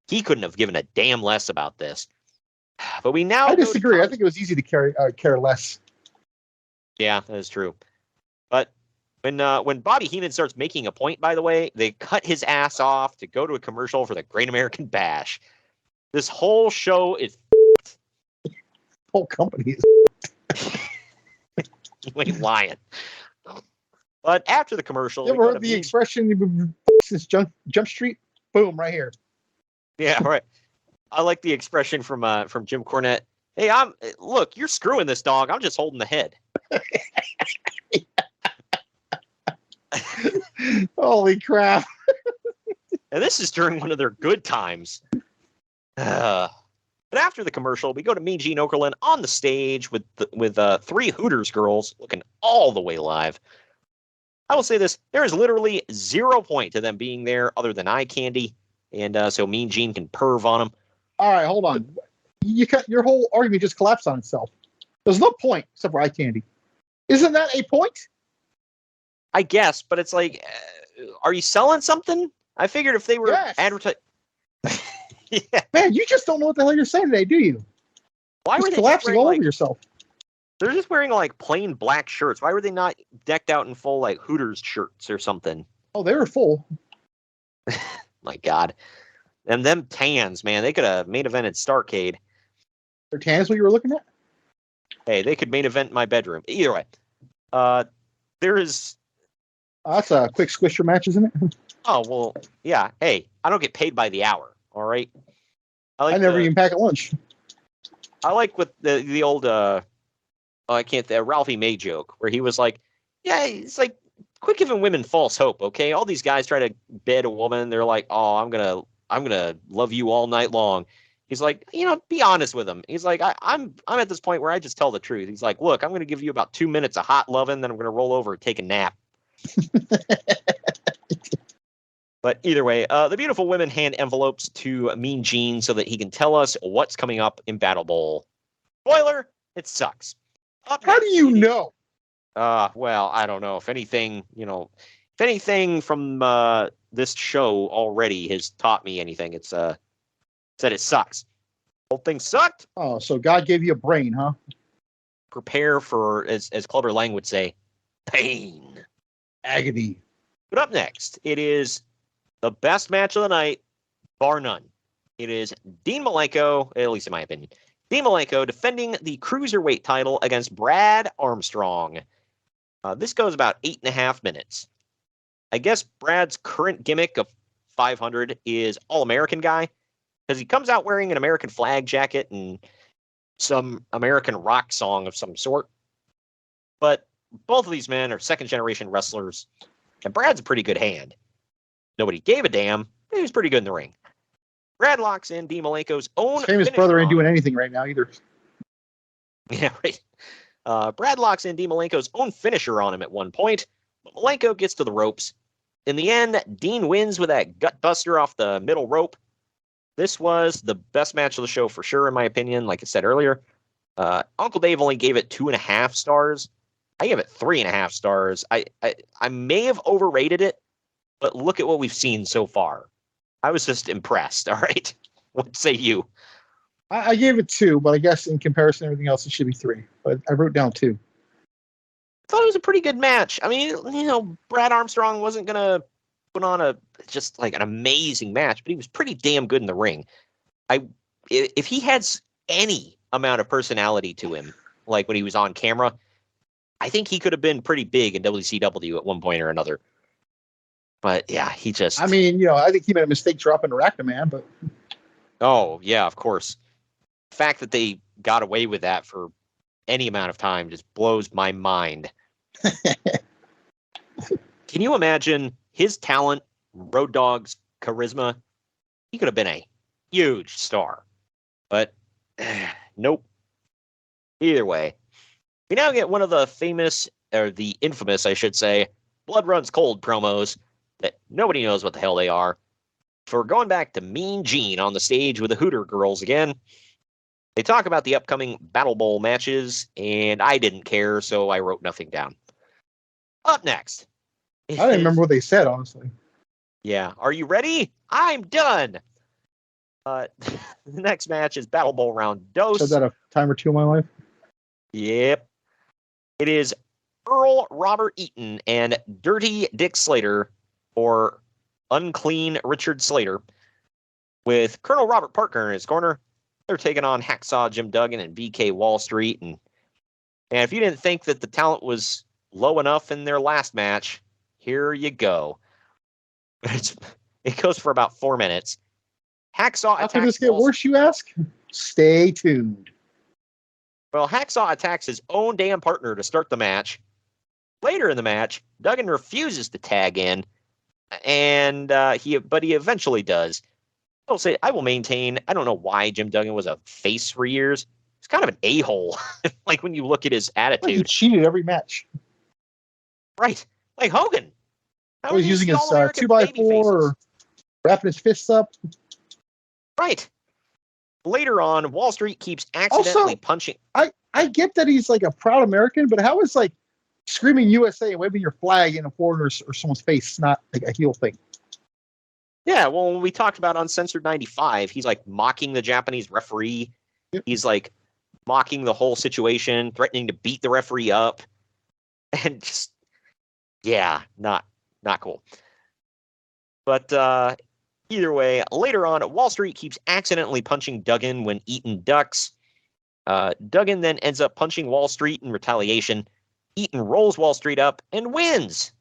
he couldn't have given a damn less about this. But we now I disagree. I think it was easy to care less. Yeah, that is true. But when Bobby Heenan starts making a point, by the way, they cut his ass off to go to a commercial for the Great American Bash. This whole show is whole company is you ain't lying. But after the commercial, you ever heard the expression this Jump Street? Boom, right here. Yeah, right. I like the expression from Jim Cornette. Hey, look, you're screwing this dog. I'm just holding the head. Holy crap. And this is during one of their good times. But after the commercial, we go to Mean Gene Okerlund on the stage with three Hooters girls looking all the way live. I will say this, there is literally 0 point to them being there other than eye candy. And so Mean Gene can perv on them. All right, hold on. Your whole argument just collapsed on itself. There's no point except for eye candy. Isn't that a point? I guess, but it's like, are you selling something? I figured if they were advertising. Yeah. Man, you just don't know what the hell you're saying today, do you? Why were they collapsing all over yourself? They're just wearing like plain black shirts. Why were they not decked out in full like Hooters shirts or something? Oh, they were full. My God. And them tans, man, they could have main evented Starrcade. Their tans what you were looking at? Hey, they could main event my bedroom. Either way. There is... that's a quick squisher match, isn't it? Oh, well, yeah. Hey, I don't get paid by the hour, all right? I never even pack at lunch. I like what the old... Ralphie May joke, where he was like, yeah, it's like, quit giving women false hope, okay? All these guys try to bed a woman. They're like, oh, I'm gonna love you all night long. He's like, be honest with them. He's like, I'm at this point where I just tell the truth. He's like, look, I'm gonna give you about 2 minutes of hot loving, then I'm gonna roll over and take a nap. But either way, the beautiful women hand envelopes to Mean Gene so that he can tell us what's coming up in Battle Bowl. Spoiler, it sucks. How do you know? Well, I don't know. If anything from this show already has taught me anything, it's said it sucks. Whole thing sucked. Oh, so God gave you a brain, huh? prepare for, as Clubber Lang would say, pain. Agony. But up next, it is the best match of the night, bar none. It is Dean Malenko, at least in my opinion, Dean Malenko defending the Cruiserweight title against Brad Armstrong. This goes about 8.5 minutes. I guess Brad's current gimmick of 500 is All-American guy, because he comes out wearing an American flag jacket and some American rock song of some sort. But both of these men are second-generation wrestlers, and Brad's a pretty good hand. Nobody gave a damn. He was pretty good in the ring. Brad locks in Dean Malenko's own famous brother ain't doing anything right now either. Yeah, right. Brad locks in Dean Malenko's own finisher on him at one point, but Malenko gets to the ropes. In the end, Dean wins with that gut buster off the middle rope. This was the best match of the show for sure, in my opinion. Like I said earlier, Uncle Dave only gave it 2.5 stars. I gave it 3.5 stars. I may have overrated it, but look at what we've seen so far. I was just impressed. All right. What say you? I gave it 2, but I guess in comparison to everything else, it should be 3. But I wrote down 2. I thought it was a pretty good match. I mean, Brad Armstrong wasn't going to put on an amazing match, but he was pretty damn good in the ring. If he had any amount of personality to him, like when he was on camera, I think he could have been pretty big in WCW at one point or another. But yeah, he just... I mean, I think he made a mistake dropping Arachnaman, but... Oh, yeah, of course. The fact that they got away with that for any amount of time just blows my mind. Can you imagine his talent, Road Dogg's charisma? He could have been a huge star. But, nope. Either way, we now get one of the infamous, I should say, Blood Runs Cold promos that nobody knows what the hell they are. For going back to Mean Gene on the stage with the Hooter Girls again. They talk about the upcoming Battle Bowl matches, and I didn't care, so I wrote nothing down. Up next. I didn't remember what they said, honestly. Yeah. Are you ready? I'm done. The next match is Battle Bowl Round Dos. Said that a time or two in my life. Yep. It is Earl Robert Eaton and Dirty Dick Slater, or Unclean Richard Slater, with Colonel Robert Parker in his corner. They're taking on Hacksaw Jim Duggan and BK Wall Street. And if you didn't think that the talent was low enough in their last match, here you go. It goes for about 4 minutes. Hacksaw How can this get worse, you ask? Stay tuned. Well, Hacksaw attacks his own damn partner to start the match. Later in the match, Duggan refuses to tag in, and he eventually does. I will maintain, I don't know why Jim Duggan was a face for years. He's kind of an a-hole, like when you look at his attitude. Well, he cheated every match. Right. Like Hogan. He was using his 2x4 or wrapping his fists up. Right. Later on, Wall Street keeps accidentally punching. I get that he's like a proud American, but how is like screaming USA and waving your flag in a foreigner or someone's face not like a heel thing? Yeah, well, when we talked about Uncensored 95, he's like mocking the Japanese referee. Yep. He's like mocking the whole situation, threatening to beat the referee up. And just, yeah, not cool. But either way, later on, Wall Street keeps accidentally punching Duggan when Eaton ducks. Duggan then ends up punching Wall Street in retaliation. Eaton rolls Wall Street up and wins.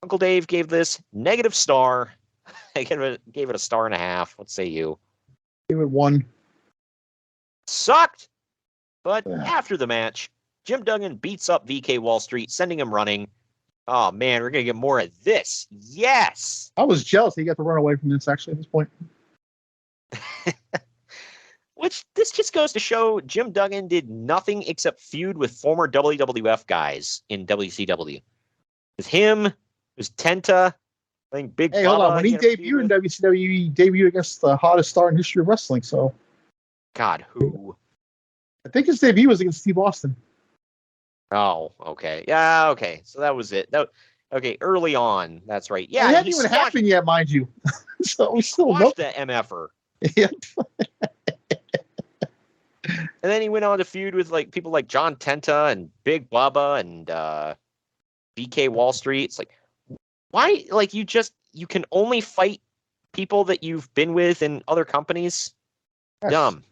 Uncle Dave gave this -1 star. I gave it 1.5 stars. What say you? Give it 1. Sucked. But after the match, Jim Duggan beats up VK Wall Street, sending him running. Oh, man, we're going to get more of this. Yes. I was jealous he got to run away from this, actually, at this point. Which, this just goes to show Jim Duggan did nothing except feud with former WWF guys in WCW. It was him, it was Tenta, I think Big Hey, hold on. When he debuted in WCW, he debuted against the hottest star in history of wrestling, so. God, who? I think his debut was against Steve Austin. Oh, okay. Yeah, okay. So that was it. Okay, early on. That's right. Yeah, it hadn't even happened yet, mind you. So we still watched the MFer. Yep. And then he went on to feud with like people like John Tenta and Big Bubba and BK Wall Street. It's like, why? Like you can only fight people that you've been with in other companies. Yes. Dumb.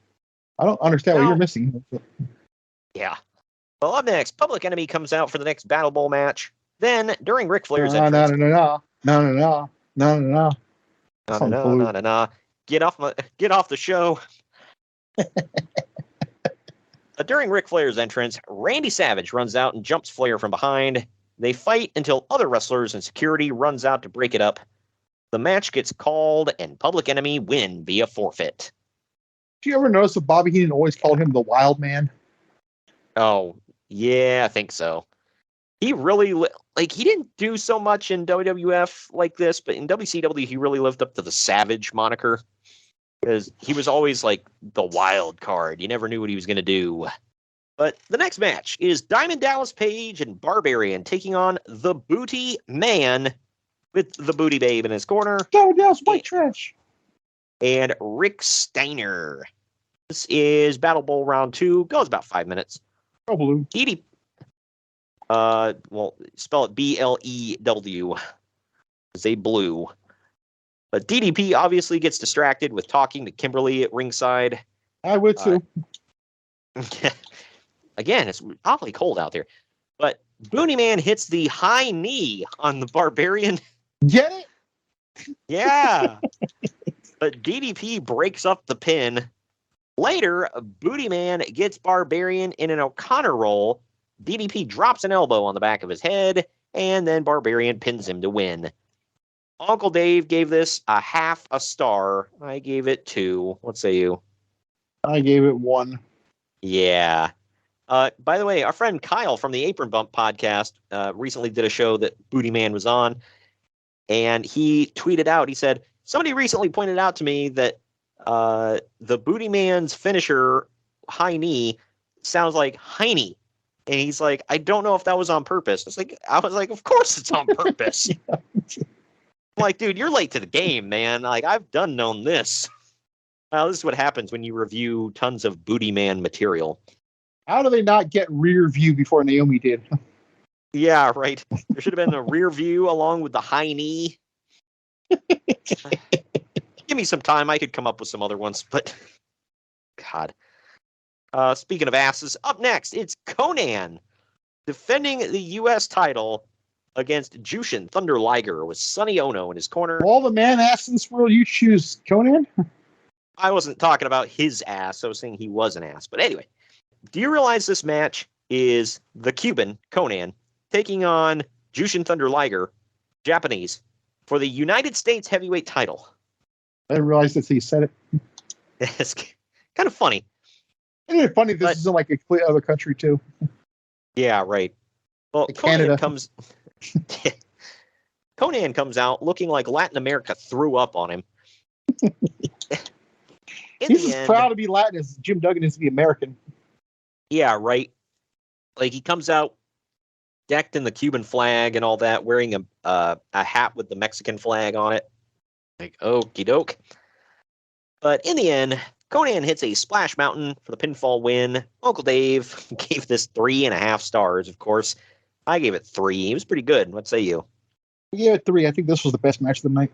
I don't understand what you're missing. Yeah. Well, up next, Public Enemy comes out for the next Battle Bowl match. Then, during Ric Flair's entrance, No. Get off the show. During Ric Flair's entrance, Randy Savage runs out and jumps Flair from behind. They fight until other wrestlers and security runs out to break it up. The match gets called, and Public Enemy win via forfeit. Did you ever notice that Bobby Heenan always called him the Wild Man? Oh, yeah, I think so. He really, he didn't do so much in WWF like this, but in WCW, he really lived up to the Savage moniker. Because he was always like the wild card. You never knew what he was going to do. But the next match is Diamond Dallas Page and Barbarian taking on the Booty Man with the Booty Babe in his corner. Diamond Dallas White Trash. And Rick Steiner. This is Battle Bowl Round 2. Goes about 5 minutes. Oh, blue. DDP. Well, spell it BLEW. Say blue. But DDP obviously gets distracted with talking to Kimberly at ringside. I would too. Again, it's awfully cold out there. But Booty Man hits the high knee on the Barbarian. Get it? Yeah. But DDP breaks up the pin. Later, Booty Man gets Barbarian in an O'Connor roll. DDP drops an elbow on the back of his head, and then Barbarian pins him to win. Uncle Dave gave this a half a star. I gave it 2. What say you? I gave it 1. Yeah. By the way, our friend Kyle from the Apron Bump podcast recently did a show that Booty Man was on, and he tweeted out, he said, somebody recently pointed out to me that the Booty Man's finisher, high knee, sounds like Heine. And he's like, I don't know if that was on purpose. I was like, of course it's on purpose. I'm like, dude, you're late to the game, man. Like, I've known this. Well, this is what happens when you review tons of Booty Man material. How do they not get rear view before Naomi did? Yeah, right. There should have been a rear view along with the high knee. Give me some time. I could come up with some other ones, but God. Speaking of asses, up next, it's Konnan defending the U.S. title against Jushin Thunder Liger with Sonny Ono in his corner. Of all the man ass in this world, you choose Konnan? I wasn't talking about his ass. I was saying he was an ass. But anyway, do you realize this match is the Cuban, Konnan, taking on Jushin Thunder Liger, Japanese, for the United States heavyweight title? I didn't realize that he said it. It's kind of funny. Isn't it funny this is in like a complete other country, too? Yeah, right. Well, like Canada. Konnan comes out looking like Latin America threw up on him. He's as proud to be Latin as Jim Duggan is to be American. Yeah, right. Like, he comes out decked in the Cuban flag and all that, wearing a hat with the Mexican flag on it. Like, okie doke. But in the end, Konnan hits a splash mountain for the pinfall win. Uncle Dave gave this 3.5 stars, of course. I gave it 3. It was pretty good. What say you? I gave it 3. I think this was the best match of the night.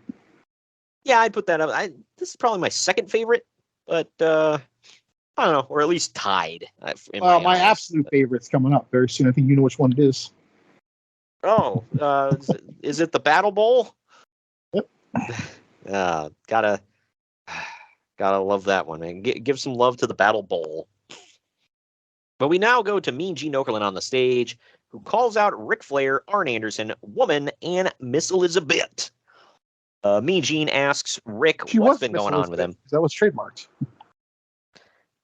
Yeah, I'd put that up. This is probably my second favorite, but I don't know, or at least tied. My absolute favorite's coming up very soon. I think you know which one it is. Oh, is it the Battle Bowl? Yep. Gotta love that one, man. Give some love to the Battle Bowl. But we now go to Mean Gene Okerlund on the stage, who calls out Ric Flair, Arn Anderson, Woman, and Miss Elizabeth. Mean Gene asks Rick what's been going on with him. That was trademarked.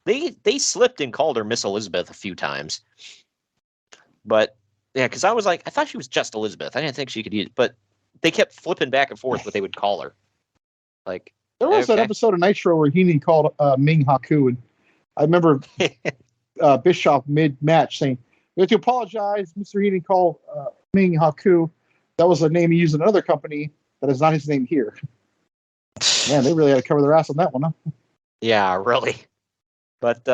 They slipped and called her Miss Elizabeth a few times. But, yeah, because I was like, I thought she was just Elizabeth. I didn't think she could use it. But they kept flipping back and forth what they would call her. Like, there was that episode of Nitro where Heenan called Ming Haku, and I remember Bischoff mid-match saying, "We have to apologize, Mr. Heenan called Ming Haku. That was a name he used in another company. That is not his name here." Man, they really had to cover their ass on that one, huh? Yeah, really. But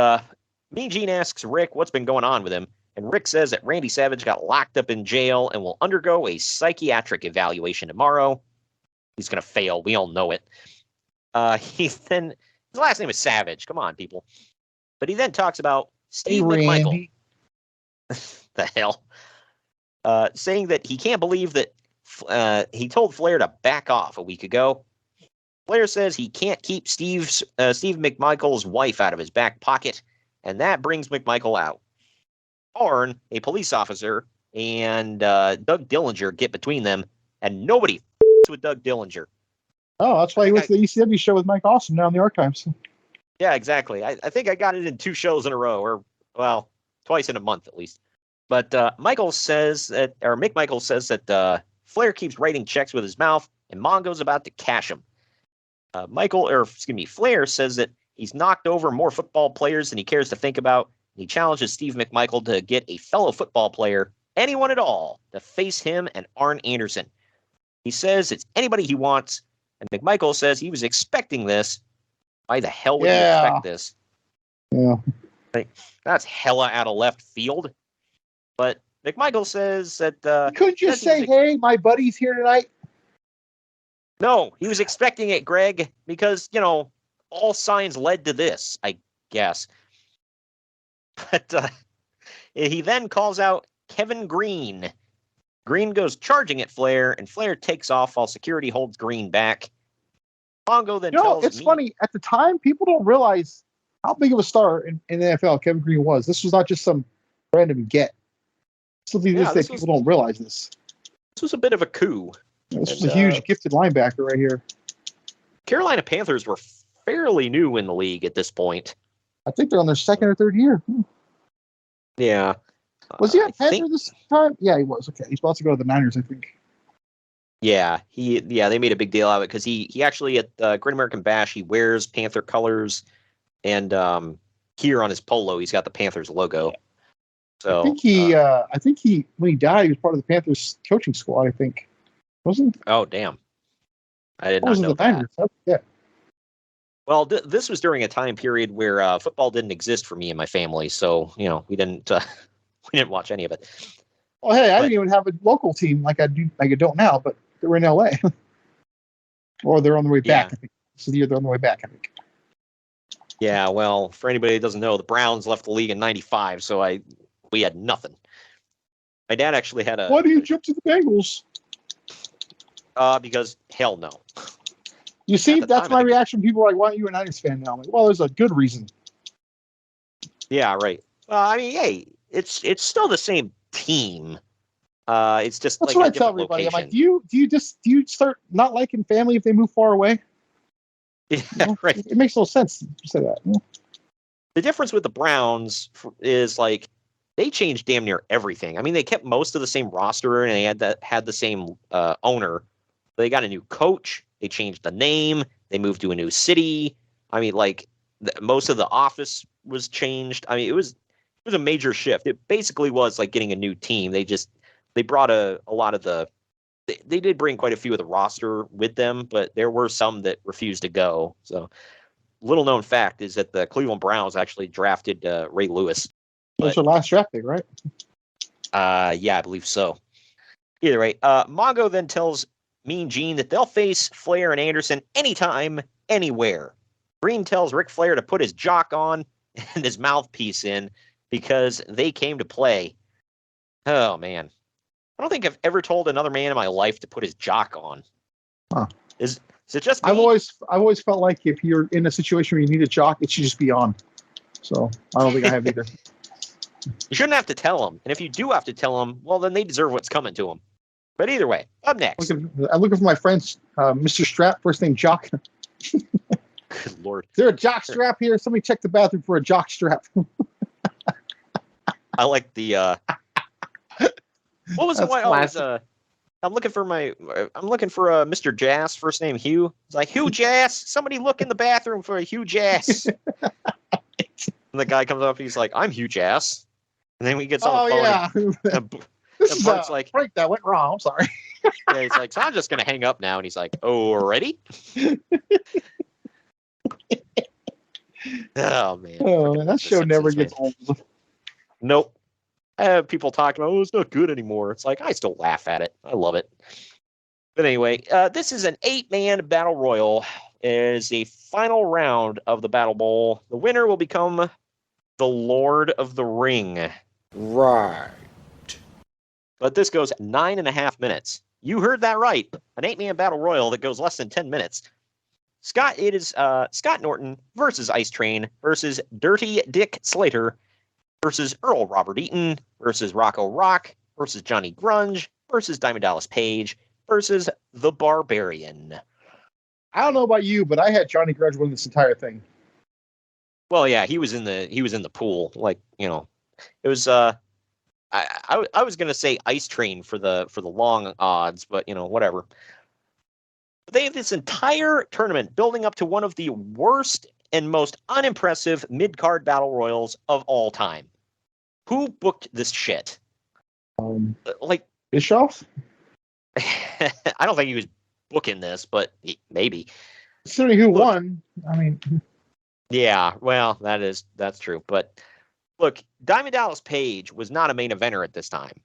Mean Gene asks Rick what's been going on with him, and Rick says that Randy Savage got locked up in jail and will undergo a psychiatric evaluation tomorrow. He's going to fail. We all know it. His last name is Savage. Come on, people. But he then talks about Steve McMichael. The hell? Saying that he can't believe that he told Flair to back off a week ago. Flair says he can't keep Steve McMichael's wife out of his back pocket, and that brings McMichael out. Arn, a police officer, and Doug Dillinger get between them, and nobody f***s with Doug Dillinger. Oh, that's why he went to the ECW show with Mike Awesome down in the archives. Yeah, exactly. I think I got it in 2 shows in a row, or, well, twice in a month at least. But McMichael says that Flair keeps writing checks with his mouth, and Mongo's about to cash him. Flair says that he's knocked over more football players than he cares to think about. He challenges Steve McMichael to get a fellow football player, anyone at all, to face him and Arn Anderson. He says it's anybody he wants, and McMichael says he was expecting this. Why the hell would you expect this? Yeah. Like, that's hella out of left field. But McMichael says that... couldn't you say, hey, my buddy's here tonight? No, he was expecting it, Greg, because, all signs led to this, I guess. But he then calls out Kevin Green. Green goes charging at Flair, and Flair takes off while security holds Green back. Mongo then tells it's funny. At the time, people don't realize how big of a star in the NFL Kevin Green was. This was not just some random get. Something people don't realize this. This was a bit of a coup. This was a huge gifted linebacker right here. Carolina Panthers were fairly new in the league at this point. I think they're on their 2nd or 3rd year. Yeah. Was he a Panther this time? Yeah, he was. Okay. He's about to go to the Niners, I think. Yeah, they made a big deal out of it because he actually at Great American Bash, he wears Panther colors, and here on his polo, he's got the Panthers logo. So I think he when he died, he was part of the Panthers coaching squad, I think. Wasn't he? Oh, damn. I did not know that. Yeah. Well, this was during a time period where football didn't exist for me and my family, so we didn't watch any of it. Well, hey, I didn't even have a local team like I don't now, but they were in LA, or they're on the way back. I think this is the year they're on the way back. I think. Yeah, well, for anybody that doesn't know, the Browns left the league in '95, so we had nothing. My dad actually had a. Why do you jump to the Bengals? Because hell no. You see, that's my reaction. People are like, "Why aren't you a Niners fan now?" I'm like, well, there's a good reason. Yeah, right. Well, I mean, hey, it's still the same team. It's just that's like what I tell everybody. Location. I'm like, do you start not liking family if they move far away? Yeah, right. It makes no sense to say that. The difference with the Browns is like they changed damn near everything. I mean, they kept most of the same roster and they had the same owner. They got a new coach. They changed the name. They moved to a new city. I mean, like most of the office was changed. I mean, it was a major shift. It basically was like getting a new team. They brought a lot of they did bring quite a few of the roster with them, but there were some that refused to go. So little known fact is that the Cleveland Browns actually drafted Ray Lewis. That's their last draft pick, right? Yeah, I believe so. Either way, Mongo then tells Mean Gene that they'll face Flair and Anderson anytime, anywhere. Green tells Ric Flair to put his jock on and his mouthpiece in because they came to play. Oh, man. I don't think I've ever told another man in my life to put his jock on. Huh. Is it just me? I've always felt like if you're in a situation where you need a jock, it should just be on. So I don't think I have either. You shouldn't have to tell them. And if you do have to tell them, well, then they deserve what's coming to them. But either way, up next. I'm looking for my friends, Mr. Strap, first name Jock. Good Lord. Is there a jock strap here? Somebody check the bathroom for a jock strap. I like the what was it? I'm looking for Mr. Jass, first name Hugh. It's like, Hugh Jass, somebody look in the bathroom for a Hugh Jass. And the guy comes up, he's like, I'm Hugh Jass. And then we get on the phone. Yeah. This is Bart's like, break that went wrong. I'm sorry. Yeah, he's like, so I'm just gonna hang up now. And he's like, oh, ready? Oh man. Oh, that show never Simpsons, gets old. Nope. I have people talking about, it's not good anymore. It's like, I still laugh at it. I love it. But anyway, this is an 8-man battle royal. As a final round of the Battle Bowl, the winner will become the Lord of the Ring. Right. But this goes 9.5 minutes. You heard that right. An 8-man battle royal that goes less than 10 minutes. It is Scott Norton versus Ice Train versus Dirty Dick Slater versus Earl Robert Eaton versus Rocco Rock versus Johnny Grunge versus Diamond Dallas Page versus The Barbarian. I don't know about you, but I had Johnny Grudge win this entire thing. Well, yeah, he was in the pool. Like, it was I was gonna say Ice Train for the long odds, but whatever. They have this entire tournament building up to one of the worst and most unimpressive mid-card battle royals of all time. Who booked this shit? Bischoff? I don't think he was booking this, but maybe. Considering who won, I mean. Yeah, well, that's true. But look, Diamond Dallas Page was not a main eventer at this time.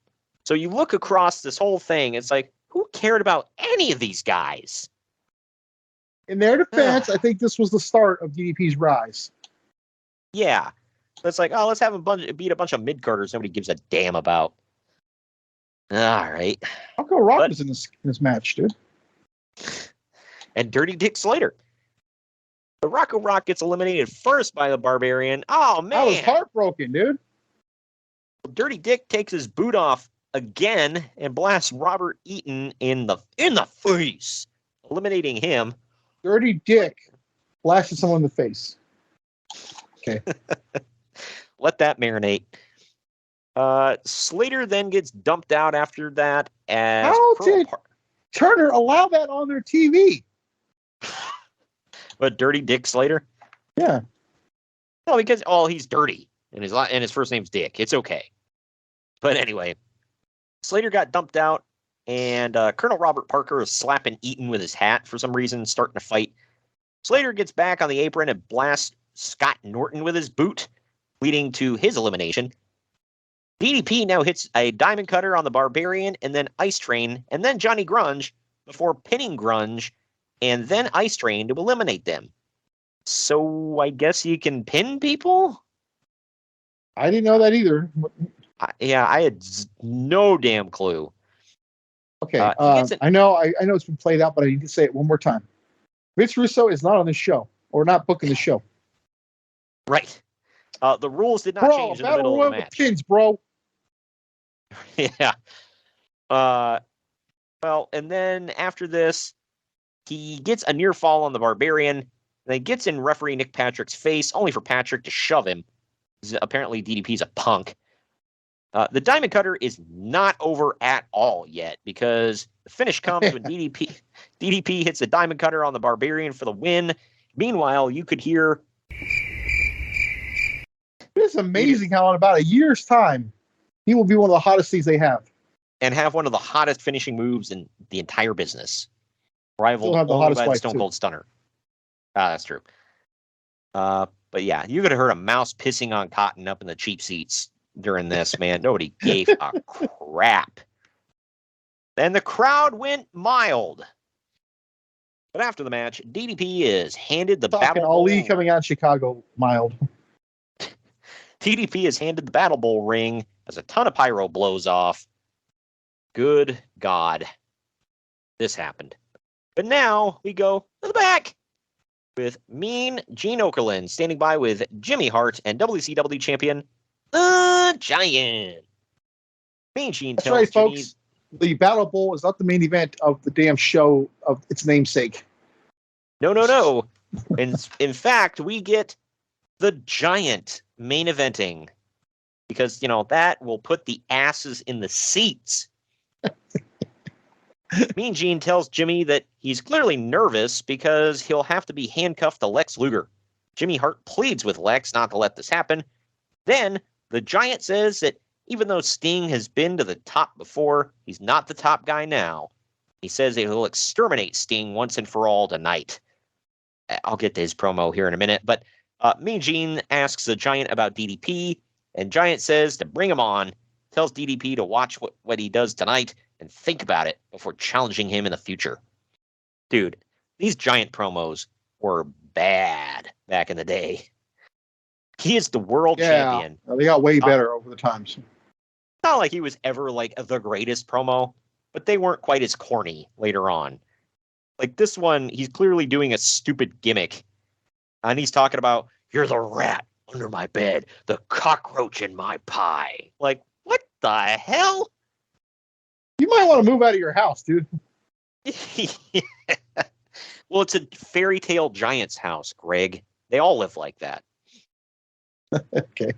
So you look across this whole thing, it's like, who cared about any of these guys? In their defense, I think this was the start of DDP's rise. Yeah. It's like, let's have beat a bunch of mid-carders nobody gives a damn about. All right. Rocco Rock was in this match, dude. And Dirty Dick Slater. But Rocco Rock gets eliminated first by the Barbarian. Oh, man. I was heartbroken, dude. Dirty Dick takes his boot off again and blasts Robert Eaton in the face, eliminating him. Dirty Dick blasted someone in the face. Okay. Let that marinate. Slater then gets dumped out after that. How did Turner allow that on their TV? But Dirty Dick Slater? Yeah. No, because he's dirty and his first name's Dick. It's okay. But anyway, Slater got dumped out, and Colonel Robert Parker is slapping Eaton with his hat for some reason, starting to fight. Slater gets back on the apron and blasts Scott Norton with his boot, leading to his elimination. DDP now hits a diamond cutter on the Barbarian, and then Ice Train, and then Johnny Grunge, before pinning Grunge, and then Ice Train to eliminate them. So I guess you can pin people? I didn't know that either. I had no damn clue. Okay, I know it's been played out, but I need to say it one more time. Vince Russo is not on this show, or not booking the show. Right. The rules did not change in the middle of the match. Pins, bro. Yeah. Well, and then after this, he gets a near fall on the Barbarian, and then gets in referee Nick Patrick's face, only for Patrick to shove him. Apparently, DDP's a punk. The Diamond Cutter is not over at all yet, because the finish comes when DDP hits the Diamond Cutter on the Barbarian for the win. Meanwhile, you could hear... It's amazing how in about a year's time, he will be one of the hottest things they have. And have one of the hottest finishing moves in the entire business. Rivaled have the only hottest by the wife, Stone too. Cold Stunner. That's true. But yeah, you could have heard a mouse pissing on cotton up in the cheap seats during this, man. Nobody gave a crap. And the crowd went mild. But after the match, DDP is handed the Battle Ali Bowl. coming out of Chicago, mild. DDP is handed the Battle Bowl ring as a ton of pyro blows off. Good God. This happened. But now we go to the back with Mean Gene Okerlund standing by with Jimmy Hart and WCW champion, The Giant. Mean Gene That's tells right, Jimmy, folks. The Battle Bowl is not the main event of the damn show of its namesake. No. In fact, we get The Giant main eventing because, that will put the asses in the seats. Mean Gene tells Jimmy that he's clearly nervous because he'll have to be handcuffed to Lex Luger. Jimmy Hart pleads with Lex not to let this happen. Then the Giant says that even though Sting has been to the top before, he's not the top guy now. He says that he'll exterminate Sting once and for all tonight. I'll get to his promo here in a minute, but Mean Gene asks the Giant about DDP, and Giant says to bring him on, tells DDP to watch what he does tonight and think about it before challenging him in the future. Dude, these Giant promos were bad back in the day. He is the world champion. They got way better over the times. Not like he was ever like the greatest promo, but they weren't quite as corny later on. Like this one, he's clearly doing a stupid gimmick. And he's talking about, you're the rat under my bed, the cockroach in my pie. Like, what the hell? You might want to move out of your house, dude. Yeah. Well, it's a fairy tale Giant's house, Greg. They all live like that. Okay.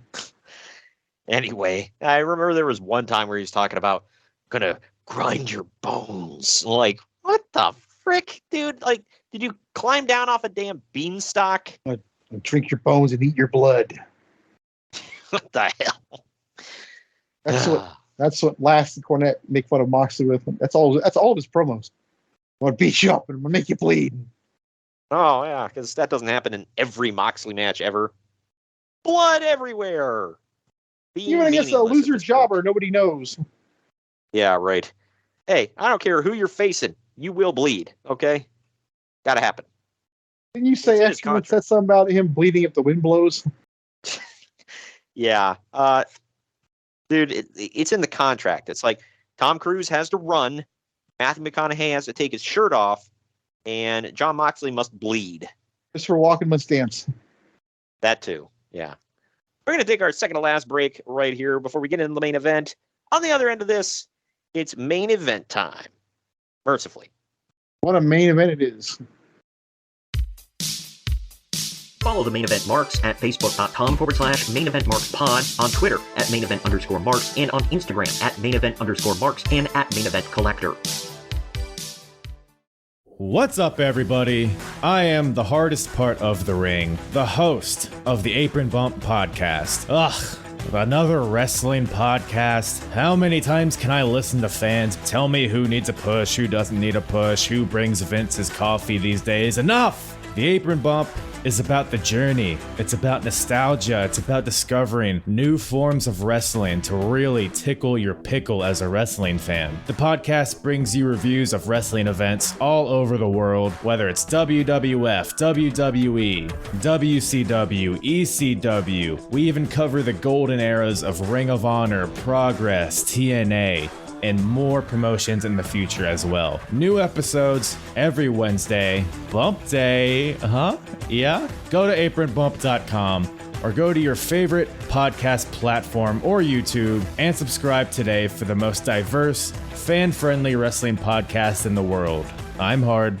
Anyway, I remember there was one time where he was talking about gonna grind your bones. Like, what the frick, dude? Like, did you climb down off a damn beanstalk? Drink your bones and eat your blood. What the hell? That's what Last and Cornette make fun of Moxley with. That's all of his promos. I'm gonna beat you up and I'm gonna make you bleed. Oh yeah, because that doesn't happen in every Moxley match ever. Blood everywhere. Even against a loser jobber, nobody knows. Yeah, right. Hey, I don't care who you're facing. You will bleed, okay? Gotta happen. Didn't you say Excellent said something about him bleeding if the wind blows? Yeah. Dude, it's in the contract. It's like Tom Cruise has to run, Matthew McConaughey has to take his shirt off, and Jon Moxley must bleed. Christopher Walken must dance. That too, yeah. We're going to take our second to last break right here before we get into the main event. On the other end of this, it's main event time. Mercifully. What a main event it is. Follow the Main Event Marks at Facebook.com/Main Event Marks Pod, on Twitter at Main Event _Marks, and on Instagram at Main Event _Marks and at Main Event Collector. What's up, everybody? I am the hardest part of the ring, the host of the Apron Bump podcast. Ugh, another wrestling podcast. How many times can I listen to fans tell me who needs a push, who doesn't need a push, who brings Vince his coffee these days? Enough! The Apron Bump is about the journey. It's about nostalgia. It's about discovering new forms of wrestling to really tickle your pickle as a wrestling fan. The podcast brings you reviews of wrestling events all over the world, whether it's WWF, WWE, WCW, ECW. We even cover the golden eras of Ring of Honor, Progress, TNA, and more promotions in the future as well. New episodes every Wednesday. Bump Day, yeah? Go to apronbump.com or go to your favorite podcast platform or YouTube and subscribe today for the most diverse, fan-friendly wrestling podcast in the world. I'm Hard.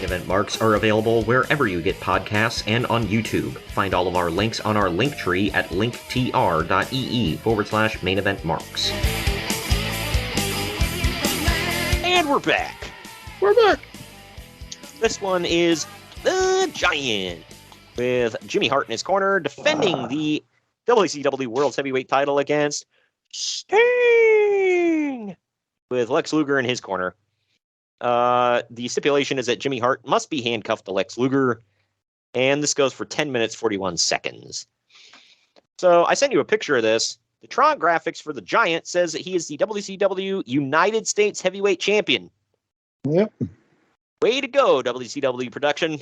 Event Marks are available wherever you get podcasts and on YouTube. Find all of our links on our link tree at linktr.ee/Main Event Marks. And we're back. We're back. This one is the Giant with Jimmy Hart in his corner defending the WCW World Heavyweight title against Sting with Lex Luger in his corner. The stipulation is that Jimmy Hart must be handcuffed to Lex Luger, and this goes for 10 minutes, 41 seconds. So I sent you a picture of this. The Tron graphics for the Giant says that he is the WCW United States Heavyweight Champion. Yep. Way to go, WCW production.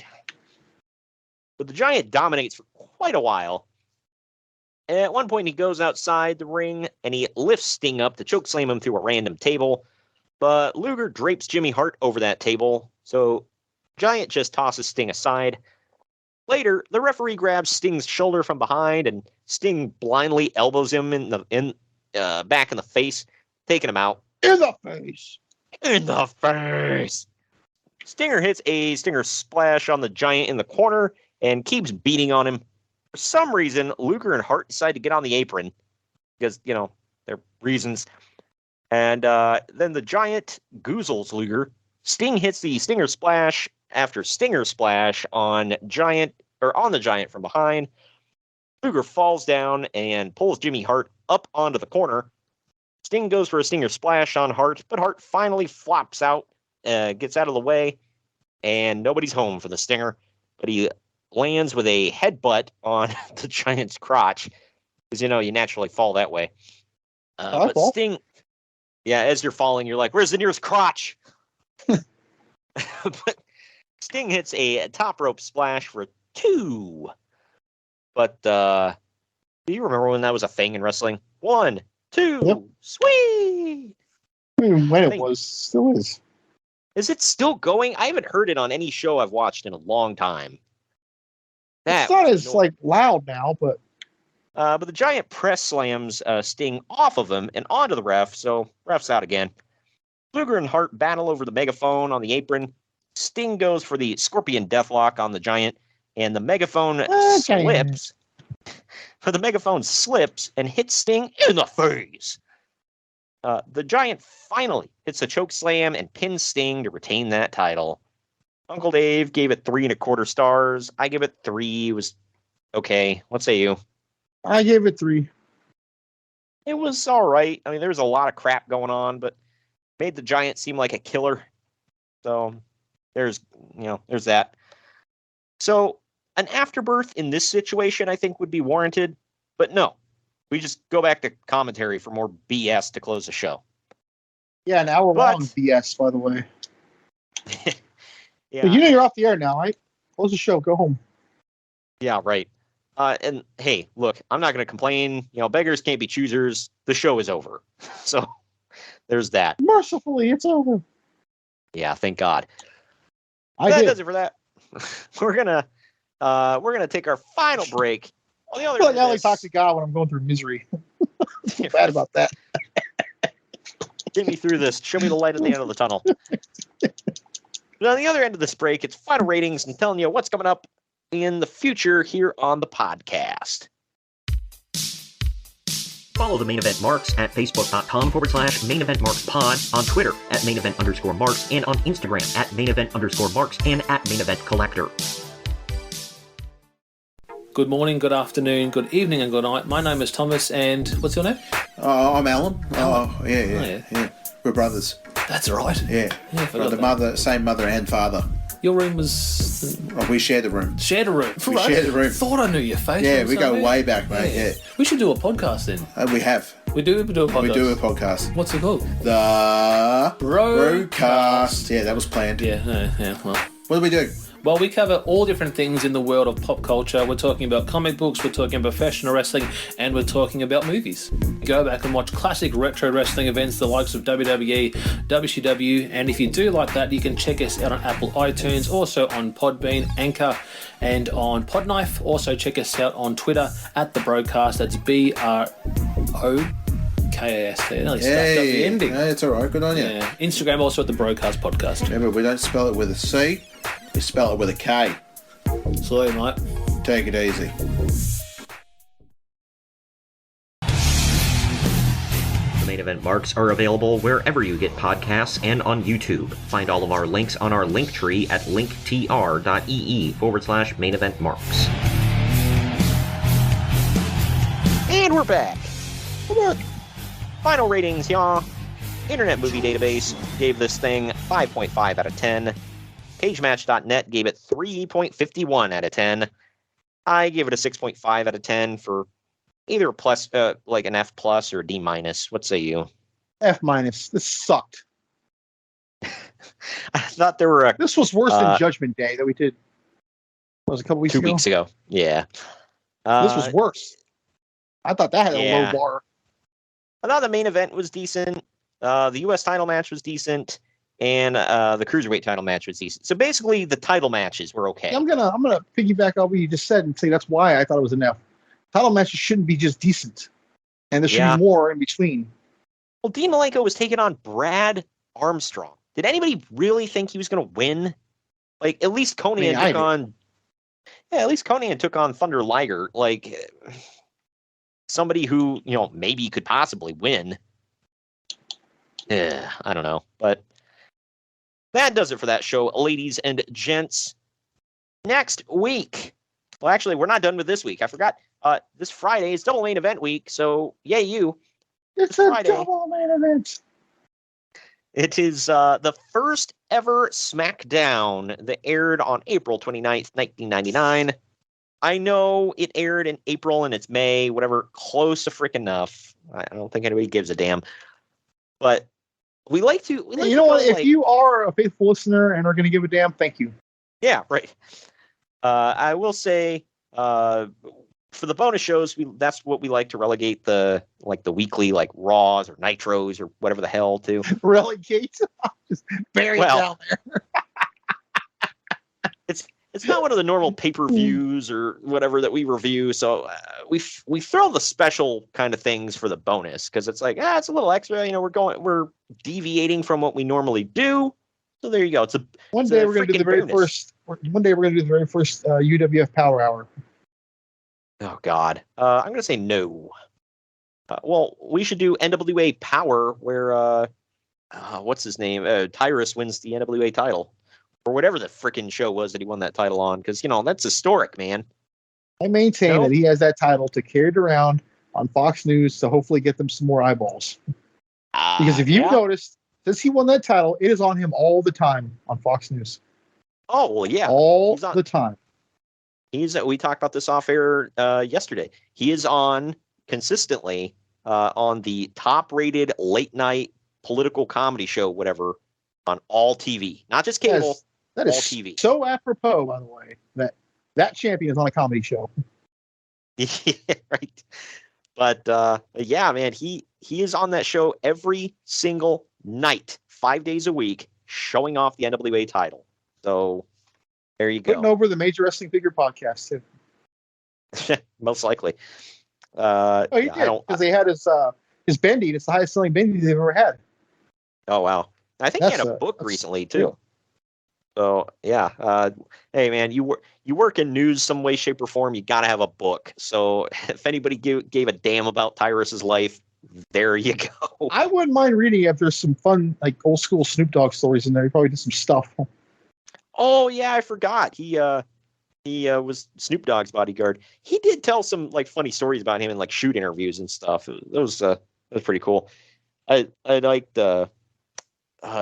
But the Giant dominates for quite a while. And at one point, he goes outside the ring, and he lifts Sting up to chokeslam him through a random table. But Luger drapes Jimmy Hart over that table, so Giant just tosses Sting aside. Later, the referee grabs Sting's shoulder from behind, and Sting blindly elbows him back in the face, taking him out. In the face! In the face! Stinger hits a Stinger splash on the Giant in the corner and keeps beating on him. For some reason, Luger and Hart decide to get on the apron because, their reasons. And then the Giant goozles Luger. Sting hits the Stinger splash after Stinger splash on the Giant from behind. Luger falls down and pulls Jimmy Hart up onto the corner. Sting goes for a Stinger splash on Hart, but Hart finally flops out, gets out of the way. and nobody's home for the Stinger, but he lands with a headbutt on the Giant's crotch, because, you naturally fall that way. But fall. Sting, as you're falling, you're like, where's the nearest crotch? But Sting hits a top rope splash for 2. But do you remember when that was a thing in wrestling? 1, 2, Yep. Sweet! I mean, when it was, still is. Is it still going? I haven't heard it on any show I've watched in a long time. It's not as loud now, but the Giant press slams Sting off of him and onto the ref, so ref's out again. Luger and Hart battle over the megaphone on the apron. Sting goes for the Scorpion Deathlock on the Giant, and the megaphone slips. But the megaphone slips and hits Sting in the face. The Giant finally hits a choke slam and pins Sting to retain that title. Uncle Dave gave it 3 1/4 stars. I give it 3. It was okay. What say you? I gave it 3. It was all right. I mean, there was a lot of crap going on, but made the Giant seem like a killer. So there's that. So an afterbirth in this situation, I think, would be warranted, but no. We just go back to commentary for more BS to close the show. Yeah, an hour long BS, by the way. Yeah. But you're off the air now, right? Close the show. Go home. Yeah, right. And hey, look, I'm not going to complain. Beggars can't be choosers. The show is over. So there's that. Mercifully, it's over. Yeah, thank God. That does it for that. We're gonna take our final break. I feel like I only talk to God when I'm going through misery. I feel bad about that. Get me through this. Show me the light at the end of the tunnel. But on the other end of this break, it's final ratings and telling you what's coming up in the future here on the podcast. Follow the Main Event Marks at facebook.com/Main Event Marks Pod, on Twitter at Main Event _Marks, and on Instagram at Main Event _Marks and at Main Event Collector. Good morning, good afternoon, good evening, and good night. My name is Thomas, and what's your name? I'm Alan. Yeah. We're brothers. That's right. Yeah. Same mother and father. Your room was... we shared a room. Shared a room. We shared a room. Thought I knew your face. Yeah, we go way back, mate. Yeah. We should do a podcast then. We have. We do a podcast. We do a podcast. What's it called? The Broadcast. Yeah, that was planned. Yeah. Well, what do we do? Well, we cover all different things in the world of pop culture. We're talking about comic books, we're talking about professional wrestling, and we're talking about movies. Go back and watch classic retro wrestling events, the likes of WWE, WCW, and if you do like that, you can check us out on Apple iTunes, also on Podbean, Anchor, and on Podknife. Also check us out on Twitter at The Broadcast. That's BROKAST. I nearly stuffed up the ending. Yeah, it's all right. Good on you. Yeah. Instagram also at The Broadcast Podcast. Remember, we don't spell it with a C. We spell it with a K. Sorry, mate. Take it easy. The Main Event Marks are available wherever you get podcasts and on YouTube. Find all of our links on our link tree at linktr.ee/Main Event Marks. And we're back. Final ratings, y'all. Internet Movie Database gave this thing 5.5 out of 10. PageMatch.net gave it 3.51 out of 10. I gave it a 6.5 out of 10 for either a plus, like an F plus or a D minus. What say you? F minus. This sucked. I thought there were This was worse than Judgment Day that we did. Was a couple weeks 2 ago. weeks ago. Yeah. This was worse. I thought that had a low bar. I thought the main event was decent. The U.S. title match was decent. And the Cruiserweight title match was decent. So basically, the title matches were okay. I'm gonna piggyback on what you just said and say that's why I thought it was an F. Title matches shouldn't be just decent, and there should be more in between. Well, Dean Malenko was taking on Brad Armstrong. Did anybody really think he was going to win? Like, at least Konnan took on. Yeah, at least Konnan took on Thunder Liger. Like, somebody who maybe could possibly win. Yeah, I don't know, but. That does it for that show, ladies and gents. Next week. Well, actually, we're not done with this week. I forgot. This Friday is double main event week, so yay you. It's a double main event. It is the first ever SmackDown that aired on April 29th, 1999. I know it aired in April and it's May, whatever, close to freaking enough. I don't think anybody gives a damn. But we like to... you know what? If you are a faithful listener and are going to give a damn, thank you. Yeah, right. I will say... for the bonus shows, that's what we like to relegate the weekly Raws or Nitros or whatever the hell to. Relegate? Just bury it down there. It's not one of the normal pay-per-views or whatever that we review, so we throw the special kind of things for the bonus because it's like it's a little extra. We're deviating from what we normally do. So there you go. One day we're going to do the very first UWF Power Hour. Oh, God. I'm going to say no. Well, we should do NWA Power where, what's his name? Tyrus wins the NWA title. Or whatever the frickin' show was that he won that title on. Because, that's historic, man. I maintain that he has that title to carry it around on Fox News to hopefully get them some more eyeballs. Because if you've noticed, since he won that title, it is on him all the time on Fox News. Oh, well, yeah. All the time. We talked about this off air yesterday. He is on consistently on the top rated late night political comedy show, whatever, on all TV, not just cable. That all is TV. So apropos, by the way, that champion is on a comedy show. Yeah, right. But yeah, man, he is on that show every single night, 5 days a week, showing off the NWA title. So there you go. Putting over the Major Wrestling Figure podcast too. Most likely. He did because they had his bendy. It's the highest selling bendy they've ever had. Oh wow! I think he had a book recently too. So yeah, hey man, you work in news some way, shape, or form. You got to have a book. So if anybody gave a damn about Tyrus's life, there you go. I wouldn't mind reading if there's some fun old school Snoop Dogg stories in there. He probably did some stuff. Oh yeah, I forgot. He was Snoop Dogg's bodyguard. He did tell some funny stories about him in shoot interviews and stuff. It was pretty cool. I liked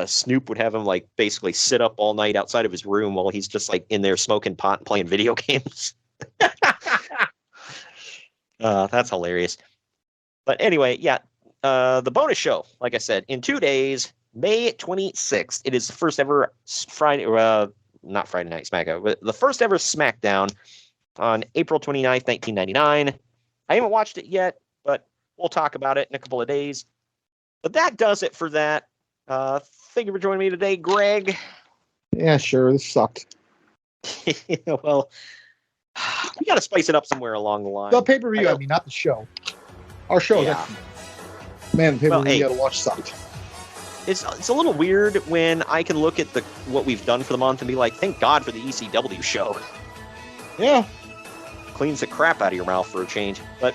Snoop would have him basically sit up all night outside of his room while he's just in there smoking pot and playing video games. That's hilarious. But anyway, yeah, the bonus show, like I said, in 2 days, May 26th. It is the first ever not Friday Night SmackDown, but the first ever SmackDown on April 29th, 1999. I haven't watched it yet, but we'll talk about it in a couple of days. But that does it for that. Thank you for joining me today, Greg. Yeah, sure. This sucked. Well, we got to spice it up somewhere along the line. The pay-per-view, I mean, not the show. Our show. Yeah. Man, the pay-per-view you got to watch sucked. It's a little weird when I can look at what we've done for the month and be like, thank God for the ECW show. Yeah. Cleans the crap out of your mouth for a change. But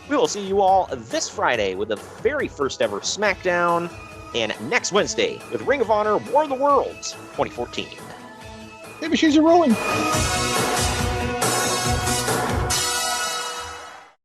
we will see you all this Friday with the very first ever SmackDown, and next Wednesday with Ring of Honor War of the Worlds 2014. Maybe she's a rolling.